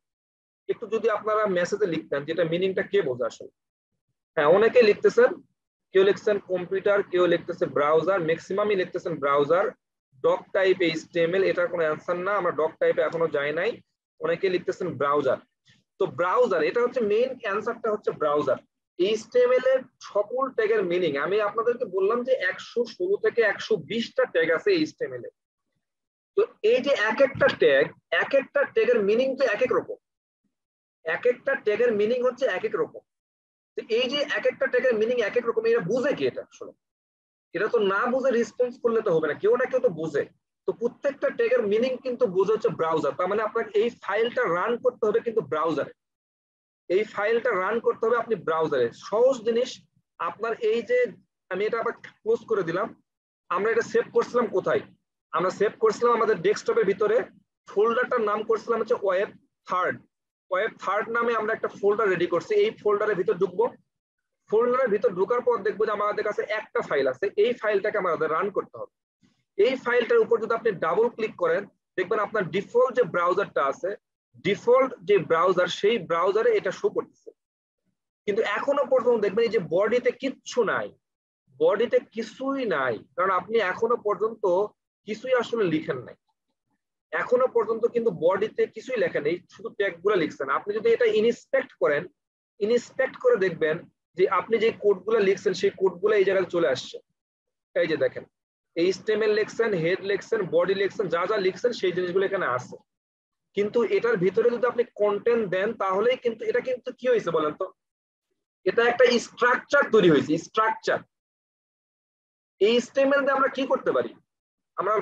একটু যদি আপনারা মেসেজে লিখতেন যেটা মিনিংটা কে বোঝে আসলে। হ্যাঁ, অনেকে লিখতেছেন, কেউ লিখছেন কম্পিউটার, কেউ লিখতেছে ব্রাউজার, ম্যাক্সিমামই লিখতেছেন ব্রাউজার। ডক টাইপ HTML এটার কোনো অ্যান্সার না, আমরা ডক টাইপে এখনো যাই নাই। অনেকে লিখতেছেন ব্রাউজার। তো ব্রাউজার এটা হচ্ছে মেইন অ্যান্সারটা হচ্ছে ব্রাউজার। HTML এর সকল ট্যাগের মিনিং আমি আপনাদেরকে বললাম যে 116 থেকে 120টা ট্যাগ আছে HTML এ। তো এই যে এক একটা ট্যাগের মিনিং তো এক এক রকম, এক একটা ট্যাগের মিনিং হচ্ছে এক এক রকম। এই যে এক একটা ট্যাগের মিনিং এক এক রকম, এটা বুঝে কি? এটা আসলে এটা তো না বুঝে রেসপন্স করলে তো হবে না, কেউ না কেউ তো বুঝে। তো প্রত্যেকটা ট্যাগের মিনিং কিন্তু বোঝা হচ্ছে ব্রাউজার। তার মানে আপনাকে এই ফাইলটা রান করতে হবে কিন্তু ব্রাউজারে, এই ফাইলটা রান করতে হবে আপনি ব্রাউজারে। সহজ জিনিস, আপনার এই যে আমি এটা আবার ক্লোজ করে দিলাম, আমরা এটা সেভ করছিলাম কোথায়? আমরা সেভ করছিলাম আমাদের ডেস্কটপের ভিতরে, ফোল্ডারটার নাম করছিলাম হচ্ছে ওয়েব থার্ড। ওয়েব থার্ড নামে আমরা একটা ফোল্ডার রেডি করছি। এই ফোল্ডারের ভিতর ঢুকবো, ফোল্ডারের ভিতর ঢোকার পর দেখবো যে আমাদের কাছে একটা ফাইল আছে, এই ফাইলটাকে আমাদের রান করতে হবে। এই ফাইলটার উপর যদি আপনি ডাবল ক্লিক করেন, দেখবেন আপনার ডিফল্ট যে ব্রাউজারটা আছে, ডিফল্ট যে ব্রাউজার, সেই ব্রাউজারে এটা শো করতেছে। কিন্তু এখনো পর্যন্ত দেখবেন এই যে বডিতে কিচ্ছু নাই, বডিতে কিছুই নাই, কারণ আপনি এখনো পর্যন্ত কিছুই আসলে লিখেন নাই। এখনো পর্যন্ত কিন্তু বডিতে কিছুই লেখেন নেই, শুধু ট্যাগগুলো লিখছেন। আপনি যদি এটা ইনস্পেক্ট করেন, ইনস্পেক্ট করে দেখবেন যে আপনি যে কোডগুলো লিখছেন সেই কোডগুলো এই জায়গায় চলে আসছে। এই যে দেখেন, HTML লিখছেন, হেড লিখছেন, বডি লিখছেন, যা যা লিখছেন সেই জিনিসগুলো এখানে আছে। কিন্তু এটার ভিতরে যদি আপনি কন্টেন্ট দেন, তাহলেই কিন্তু এটা কিন্তু কি হয়েছে বলেন তো, এটা একটা স্ট্রাকচার তৈরি হয়েছে, স্ট্রাকচার। এই HTML দিয়ে আমরা কি করতে পারি? আমরা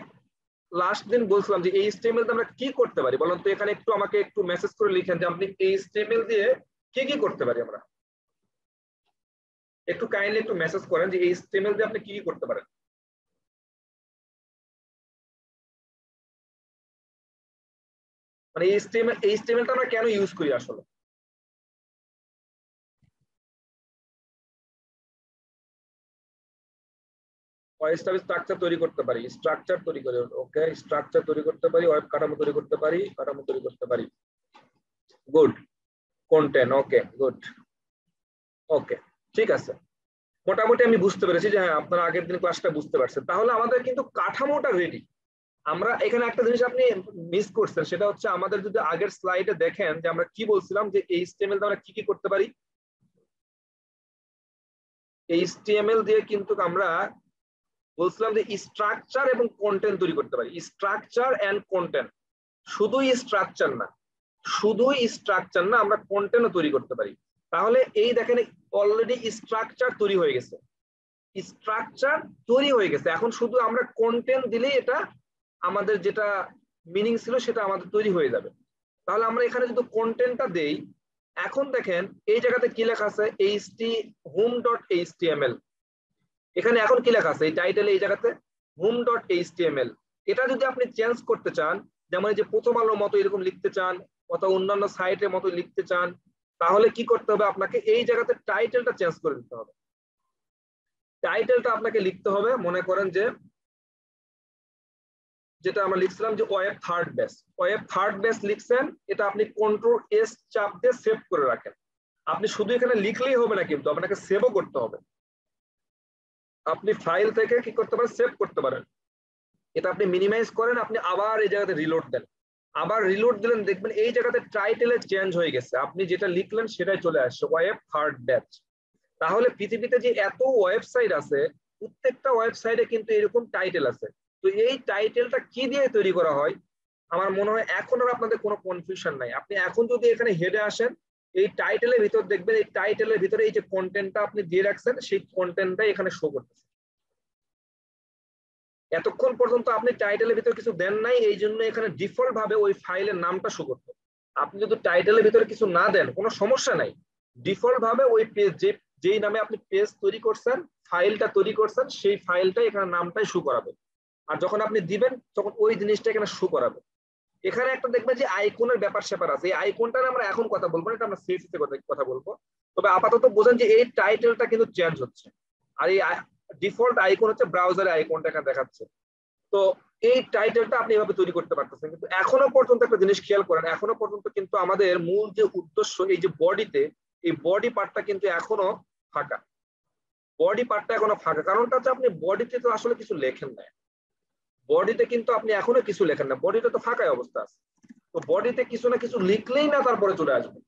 লাস্ট দিন বলছিলাম যে এই HTML দিয়ে আমরা কি করতে পারি বলেন তো। এখানে একটু আমাকে একটু মেসেজ করে লিখেন যে আপনি এই HTML দিয়ে কি কি করতে পারি আমরা। একটু কাইন্ডলি একটু মেসেজ করেন যে এই HTML দিয়ে আপনি কি কি করতে পারেন। মানে HTML টা আমরা কেন ইউজ করি আসলে? স্ট্রাকচার তৈরি করতে পারি, স্ট্রাকচার তৈরি করে, ওকে, স্ট্রাকচার তৈরি করতে পারি, ওয়েব কাঠামো তৈরি করতে পারি, কাঠামো তৈরি করতে পারি। গুড। কন্টেন্ট, ওকে, গুড, ওকে, ঠিক আছে। মোটামুটি আমি বুঝতে পেরেছি যে হ্যাঁ, আপনারা আগের দিন ক্লাসটা বুঝতে পারছেন। তাহলে আমাদের কিন্তু কাঠামোটা রেডি। আমরা এখানে একটা জিনিস আপনি মিস করছেন, সেটা হচ্ছে আমাদের যদি আগের স্লাইডে দেখেন যে আমরা কি বলছিলাম যে HTML দিয়ে আমরা কি কি করতে পারি। HTML দিয়ে কিন্তু আমরা বলছিলাম যে স্ট্রাকচার এবং কন্টেন্ট তৈরি করতে পারি। স্ট্রাকচার এন্ড কন্টেন্ট, শুধুই স্ট্রাকচার না, শুধুই স্ট্রাকচার না, আমরা কন্টেন্টও তৈরি করতে পারি। তাহলে এই দেখেন অলরেডি স্ট্রাকচার তৈরি হয়ে গেছে, স্ট্রাকচার তৈরি হয়ে গেছে। এখন শুধু আমরা কন্টেন্ট দিলেই এটা আমাদের যেটা মিনিং ছিল সেটা আমাদের তৈরি হয়ে যাবে। তাহলে আমরা এখানে যদি কন্টেন্টটা দেই, এখন দেখেন এই জায়গাতে কি লেখা আছে, home.html। এখানে এখন কি লেখা আছে এই টাইটেলে, এই জায়গাতে home.html। এটা যদি আপনি চেঞ্জ করতে চান, যেমন এই যে প্রথম আলোর মতো এরকম লিখতে চান, অথবা অন্যান্য সাইটের মতো লিখতে চান, তাহলে কি করতে হবে? আপনাকে এই জায়গাতে টাইটেলটা চেঞ্জ করে দিতে হবে। টাইটেলটা আপনাকে লিখতে হবে, মনে করেন যে যেটা আমরা লিখছিলাম যে web third base, web third base লিখছেন, এটা আপনি Ctrl+S চাপ দিয়ে সেভ করে রাখেন। আপনি শুধু এখানে লিখলেই হবে না, কিন্তু আপনাকে সেভও করতে হবে। আপনি ফাইল থেকে কি করতে পারেন, সেভ করতে পারেন। এটা আপনি মিনিমাইজ করেন, আপনি আবার এই জায়গাতে রিলোড দেন, আবার রিলোড দিলেন, দেখবেন এই জায়গাতে টাইটেলে চেঞ্জ হয়ে গেছে, আপনি যেটা লিখলেন সেটাই চলে আসছে, ওয়েব থার্ড ব্যাচ। তাহলে পৃথিবীতে যে এত ওয়েবসাইট আছে, প্রত্যেকটা ওয়েবসাইটে কিন্তু এরকম টাইটেল আছে। তো এই টাইটেলটা কি দিয়ে তৈরি করা হয়? আমার মনে হয় এখন আর আপনাদের কোনো কনফিউশন নাই। আপনি এখন যদি এখানে হেডে আসেন, এই টাইটেলের ভিতর দেখবেন, এই টাইটেলের ভিতরে এই যে কন্টেন্টটা আপনি দিয়ে রাখছেন, সেই কন্টেন্টটাই এখানে শো করতেছে। এতক্ষণ পর্যন্ত আপনি টাইটেলের ভিতরে কিছু দেন নাই, এই জন্য এখানে ডিফল্ট ভাবে ওই ফাইলের নামটা শো করতো। আপনি যদি টাইটেলের ভিতরে কিছু না দেন, কোনো সমস্যা নাই, ডিফল্ট ভাবে ওই পেজ যেই নামে আপনি পেজ তৈরি করছেন, ফাইলটা তৈরি করছেন, সেই ফাইলটাই এখানে নামটাই শো করাবে। আর যখন আপনি দিবেন তখন ওই জিনিসটা এখানে শো করাবে। এখানে একটা দেখবেন যে আইকনের ব্যাপার স্যাপার আছে, এই আইকনটা আমরা এখন কথা বলবো না, এটা আমরা সিএসএস কথা বলবো। তবে আপাতত বোঝেন যে এই টাইটেলটা কিন্তু চেঞ্জ হচ্ছে, আর এই ডিফল্ট আইকন হচ্ছে ব্রাউজারে আইকনটা এখানে দেখাচ্ছে। তো এই টাইটেলটা আপনি এভাবে তৈরি করতে পারতেছেন। কিন্তু এখনো পর্যন্ত একটা জিনিস খেয়াল করেন, এখনো পর্যন্ত কিন্তু আমাদের মূল যে উদ্দেশ্য, এই যে বডিতে, এই বডি পার্টটা কিন্তু এখনো ফাঁকা, বডি পার্টটা এখনো ফাঁকা। কারণটা হচ্ছে আপনি বডিতে তো আসলে কিছু লেখেন না, বডিতে কিন্তু আপনি এখনো কিছু লেখেন না, বডিতে তো ফাঁকাই অবস্থা আছে। তো বডিতে কিছু না কিছু লিখলেই না তারপরে চলে আসবে,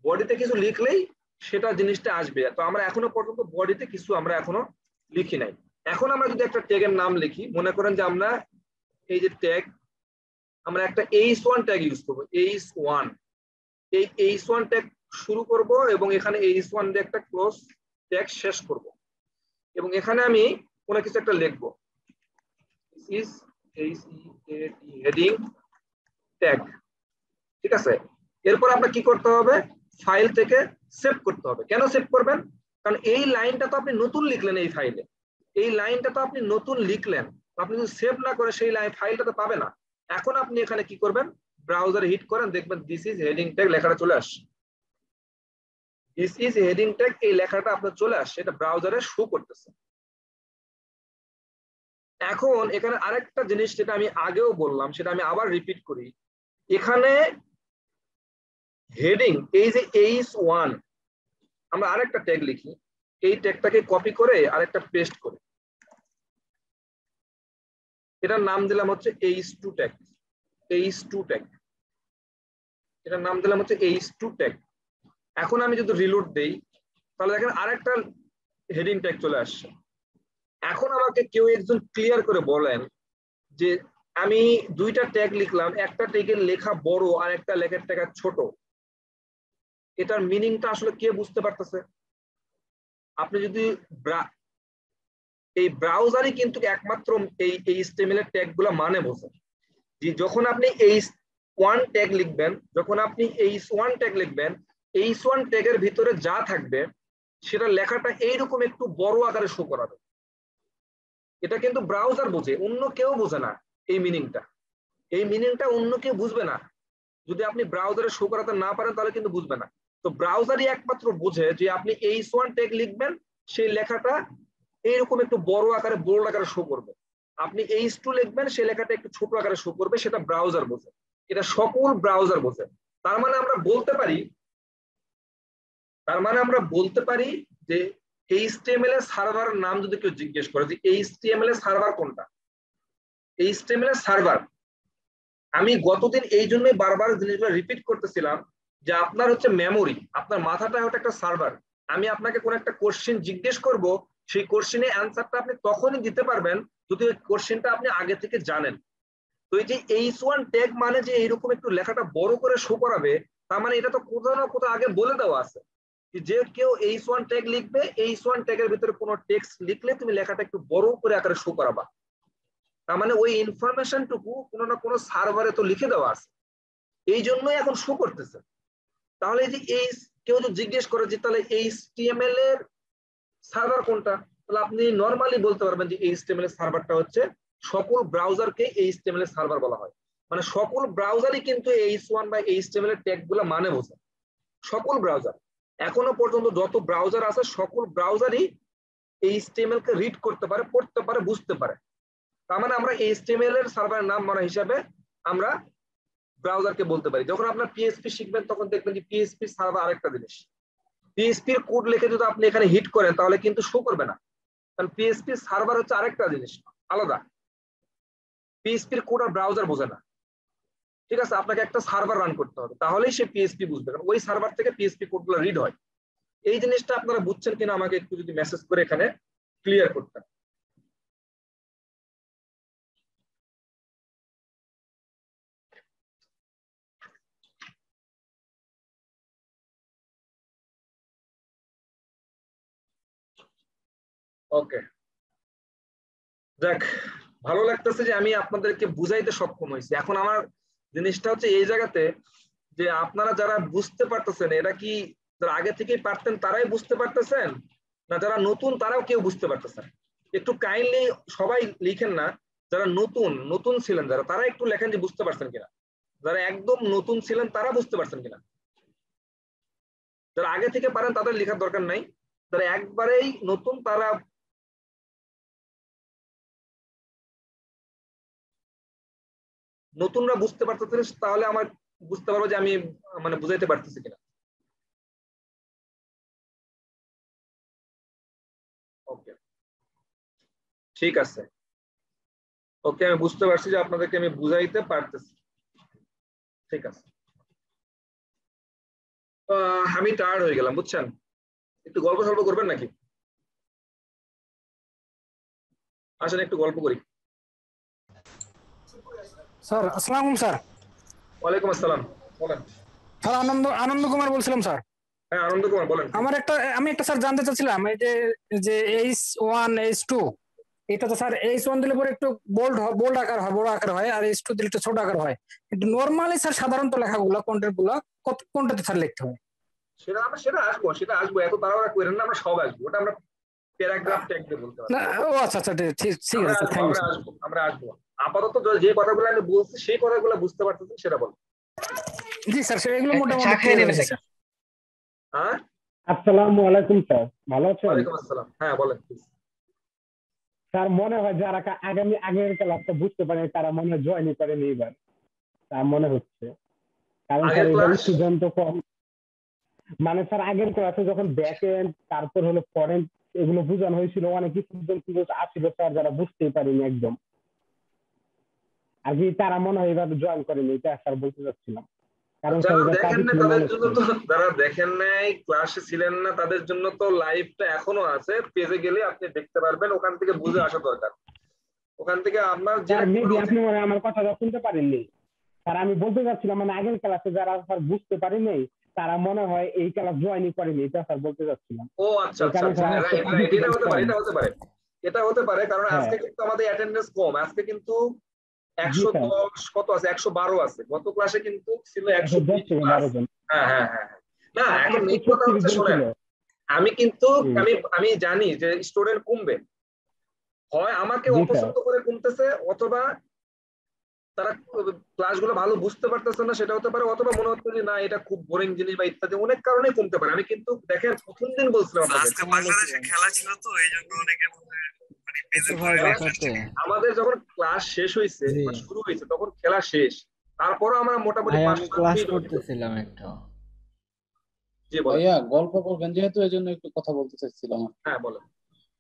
বডিতে কিছু লিখলেই সেটা জিনিসটা আসবে। তো আমরা এখনো পর্যন্ত বডিতে কিছু আমরা এখনো লিখি নাই। এখন আমরা যদি একটা ট্যাগের নাম লিখি, মনে করেন যে আমরা এই যে ট্যাগ, আমরা একটা h1 ট্যাগ ইউজ করবো, h1, এই h1 ট্যাগ শুরু করব এবং এখানে h1 দিয়ে একটা ক্লোজ ট্যাগ শেষ করব। এবং এখানে আমি কোনো কিছু একটা লিখবো, দিস ইজ হেডিং ট্যাগ, ঠিক আছে। এরপর আপনার কি করতে হবে, ফাইল থেকে সেভ করতে হবে। কেন সেভ করবেন, কারণ এই লাইনটা তো আপনি নতুন লিখলেন, এই ফাইলে এই লাইনটা তো আপনি নতুন লিখলেন, আপনি যদি সেভ না করে সেই লাইন ফাইলটা তো পাবে না। এখন আপনি এখানে কি করবেন, ব্রাউজারে হিট করেন, দেখবেন দিস ইজ হেডিং ট্যাগ লেখাটা চলে আসছে। দিস ইজ হেডিং ট্যাগ এই লেখাটা আপনার চলে আসছে, এটা ব্রাউজারে শো করতেছে। এখন এখানে আরেকটা জিনিস যেটা আমি আগেও বললাম সেটা আমি আবার রিপিট করি, এখানে হেডিং এই যে H1 আমরা আরেকটা ট্যাগ লিখি, এই ট্যাগটাকে কপি করে আরেকটা পেস্ট করি, এটার নাম দিলাম হচ্ছে H2 ট্যাগ, H2 ট্যাগ, এটার নাম দিলাম হচ্ছে H2 ট্যাগ। এখন আমি যদি রিলোড দেই তাহলে দেখেন আরেকটা হেডিং ট্যাগ চলে আসছে। এখন আমাকে কেউ একজন ক্লিয়ার করে বলেন যে আমি দুইটা ট্যাগ লিখলাম, একটা ট্যাগের লেখা বড় আর একটা লেখার ট্যাগ ছোট, এটার মিনিংটা আসলে কে বুঝতে পারতেছে? আপনি যদি এই ব্রাউজারই কিন্তু একমাত্র এই HTML এর ট্যাগ গুলা মানে বোঝে, যে যখন আপনি H1 ট্যাগ লিখবেন, যখন আপনি H1 ট্যাগ লিখবেন, H1 ট্যাগের ভিতরে যা থাকবে সেটা লেখাটা এইরকম একটু বড় আকারে শো করাবে। এটা কিন্তু ব্রাউজার বোঝে, অন্য কেউ বোঝে না। এই মিনিংটা অন্য কেউ বুঝবে না। যদি আপনি ব্রাউজারে শো করাতে না পারেন তাহলে কিন্তু বুঝবে না। তো ব্রাউজারই একমাত্র বোঝে যে আপনি H1 ট্যাগ লিখবেন, সেই লেখাটা এইরকম একটু বড় আকারে বোল্ড আকারে শো করবে। আপনি H2 লিখবেন, সেই লেখাটা একটু ছোট আকারে শো করবে, সেটা ব্রাউজার বোঝে। এটা সকল ব্রাউজার বোঝে। তার মানে আমরা বলতে পারি যে HTML এর সার্ভার নাম যদি কেউ জিজ্ঞেস করে যে HTML এর সার্ভার কোনটা, HTML এর সার্ভার, আমি গতদিন এই জন্যই বারবার জিনিসগুলো রিপিট করতেছিলাম যে আপনার হচ্ছে মেমোরি, আপনার মাথাটা হচ্ছে একটা সার্ভার। আমি আপনাকে কোন একটা কোশ্চেন জিজ্ঞেস করব, সেই কোশ্চেনের অ্যান্সারটা আপনি তখনই দিতে পারবেন যদি ওই কোশ্চেনটা আপনি আগে থেকে জানেন। তো এই যে H1 ট্যাগ মানে যে এইরকম একটু লেখাটা বড় করে শো করাবে, তার মানে এটা তো কোথাও না কোথাও আগে বলে দেওয়া আছে যে কেউ H1 ট্যাগ লিখবে, H1 ট্যাগের ভিতরে কোনো টেক্সট লিখলে তুমি লেখাটা একটু বড় করে আকারে শো করাবা। তার মানে ওই ইনফরমেশনটুকু কোনো না কোনো সার্ভারে তো লিখে দেওয়া আছে, এই জন্যই এখন শো করতেছে। তাহলে এই যে কেউ যদি জিজ্ঞেস করে যে তাহলে HTML এর সার্ভার কোনটা, তাহলে আপনি নরমালি বলতে পারবেন যে HTML এর সার্ভারটা হচ্ছে, সকল ব্রাউজারকে HTML এর সার্ভার বলা হয়। মানে সকল ব্রাউজারই কিন্তু H1 বা HTML এর ট্যাগ গুলো মানে বোঝে, সকল ব্রাউজার। এখনো পর্যন্ত যত ব্রাউজার আছে সকল ব্রাউজারই HTML কে রিড করতে পারে, পড়তে পারে, বুঝতে পারে। তার মানে আমরা HTML এর সার্ভারের নাম মানে হিসাবে আমরা ব্রাউজারকে বলতে পারি। যখন আপনার PHP শিখবেন তখন দেখবেন যে PHP সার্ভার আরেকটা জিনিস, PHP এর কোড লিখে যদি আপনি এখানে হিট করেন তাহলে কিন্তু শো করবে না, কারণ PHP সার্ভার হচ্ছে আরেকটা জিনিস আলাদা। PHP এর কোড আর ব্রাউজার বোঝে না, ঠিক আছে। আপনাকে একটা সার্ভার রান করতে হবে, তাহলেই সে PHP বুঝবে, কারণ ওই সার্ভার থেকে PHP কোডগুলো রিড হয়। এই জিনিসটা আপনারা বুঝছেন কিনা আমাকে একটু যদি মেসেজ করে এখানে ক্লিয়ার করতেন। ওকে, দেখ, ভালো লাগতেছে যে আমি আপনাদেরকে বুঝাইতে সক্ষম হয়েছি। এখন আমার জিনিসটা হচ্ছে এই জায়গাতে যে আপনারা যারা বুঝতে পারতেছেন, এটা কি যারা আগে থেকেই পারতেন তারাই বুঝতে পারতেছেন, না যারা নতুন তারাও কেউ বুঝতে পারতেছেন? একটু কাইন্ডলি সবাই লিখেন না, যারা নতুন ছিলেন যারা, তারা একটু লেখেন যে বুঝতে পারছেন কিনা। যারা একদম নতুন ছিলেন তারা বুঝতে পারছেন কিনা। যারা আগে থেকে পারেন তাদের লেখার দরকার নাই, যারা একবারেই নতুন তারা নতুনরা বুঝতে পারতেছেন, তাহলে আমার বুঝতে পারবো যে আমি মানে বুঝাইতে পারতেছি কিনা। ওকে, ঠিক আছে। ওকে, আমি বুঝতে পারছি যে আপনাদেরকে আমি বুঝাইতে পারতেছি, ঠিক আছে। আমি টায়ার্ড হয়ে গেলাম বুঝছেন, একটু গল্প সল্প করবেন নাকি? আসেন একটু গল্প করি। স্যার আসসালামু আলাইকুম স্যার। ওয়ালাইকুম আসসালাম, বলেন। স্যার আনন্দ কুমার বলছিলাম স্যার। হ্যাঁ আনন্দ কুমার বলেন। আমি একটা স্যার জানতে চাচ্ছিলাম, এই যে H1 H2 এটা তো স্যার H1 দিলে পরে একটু বোল্ড আকার হয়, বড় আকার হয়, আর H2 দিলে একটু ছোট আকার হয়। কিন্তু নরমালি স্যার সাধারণত লেখাগুলো কন্টেন্ট গুলো কোনটাতে স্যার লিখতে হয়? সেটা আসবো এত তাড়াহুড়া করেন না, আমরা সব আসবো, ওটা আমরা প্যারাগ্রাফ ট্যাগ দিয়ে বলতে না, পারবো। ও আচ্ছা আচ্ছা, ঠিক ঠিক আমরা আছে স্যার, আসবো থ্যাংক ইউ আমরা স্যার। আসবো আমরা আসবো আপাতত যে কথাগুলো আমি বলছি সেই কথাগুলো বুঝতে পারতেছেন সেটা বল। জি স্যার, এগুলো একটা চা মোটামুটি খেয়ে ক্লিয়ার নেবেন হয়েছে নাকি? স্যার। হ্যাঁ, আসসালামু আলাইকুম স্যার, ভালো আছেন? ওয়ালাইকুম আসসালাম। হ্যাঁ বলেন please। স্যার মনে হয় যারা আগামী আগের ক্লাসটা বুঝতে পারে তারা মনে হয় জয়েনই করেনি এবার, তা মনে হচ্ছে। কারণ আগের স্যার এবার ক্লাস স্টুডেন্ট তো কম। মানে স্যার আগের ক্লাসে যখন ব্যাক এন্ড তারপর হলো ফরেন এগুলো বোঝানো হয়েছিল, অনেক স্টুডেন্ট আসছিল স্যার যারা বুঝতেই পারেনি একদম, আর কি তারা মনে হয় এবার জয়েন করেনি, এটা স্যার বলতে চাচ্ছিলাম। কারণ স্যার যারা এবার দেখেন টপিক না ছিল তাদের জন্য ম্যানেজমেন্ট। তো, যারা দেখেন নাই ক্লাসে ছিলেন না তাদের জন্য তো লাইভটা এখনো আছে, পেজে গেলে আপনি দেখতে পারবেন, ওখান থেকে বুঝে আসা দরকার। ওখান থেকে আপনার যেটা স্যার মেবি করা উচিত। আপনি মনে হয় আমার কথাটা শুনতে পারেননি। স্যার আমি বলতে চাচ্ছিলাম মানে আগের ক্লাসে যারা স্যার বুঝতে পারেনি তারা মনে হয় এই ক্লাস জয়েনই করেনি, এটা স্যার বলতে চাচ্ছিলাম। ও আচ্ছা এই আচ্ছা কারণে আচ্ছা, স্যার হ্যাঁ আজকে রাইট রাইট, এটা পার্টিসিপেন্ট হতে পারে কম। এটা হতে পারে এটা হতে পারে কারণ হ্যাঁ আজকে কিন্তু আমাদের অ্যাটেন্ডেন্স কম, আজকে কিন্তু জি স্যার, 110 কত আছে, 112 আছে, গত ক্লাসে কিন্তু ছিল 110 120 থেকে প্লাস। 12 জন। হ্যাঁ হ্যাঁ হ্যাঁ হ্যাঁ। না এখন মেইন কথা 136 হচ্ছে জন শোনেন, ছিল। আমি কিন্তু হুম, আমি জানি যে স্টুডেন্ট কমবে, হয় আমাকে জি স্যার। অপছন্দ করে কমতেছে, অথবা তারা ক্লাসগুলো ভালো বুঝতে পারতেছে না সেটা হতে পারে, অথবা মনে হচ্ছে যে না এটা খুব বোরিং জিনিস বা ইত্যাদি, অনেক কারণেই কমতে পারে। আমি কিন্তু দেখেন প্রথম দিন বলছিলাম আপনাকে, আজকে বাংলাদেশে খেলা ছিল তো এই জন্য অনেকে মানে পেজে ভাই পড়ে বাসাতে আমাদের যখন ক্লাস শেষ হয়েছে জি বা শুরু হয়েছে তখন খেলা শেষ, তারপরও আমরা মোটামুটি ভাই, 5 আমি 6 ক্লাস মিনিট ওয়েট করি। করতেছিলাম একটু। জি বলেন। ভাইয়া গল্প করবেন যেহেতু এই জন্য একটু কথা বলতে চাচ্ছিলাম। হ্যাঁ বলেন।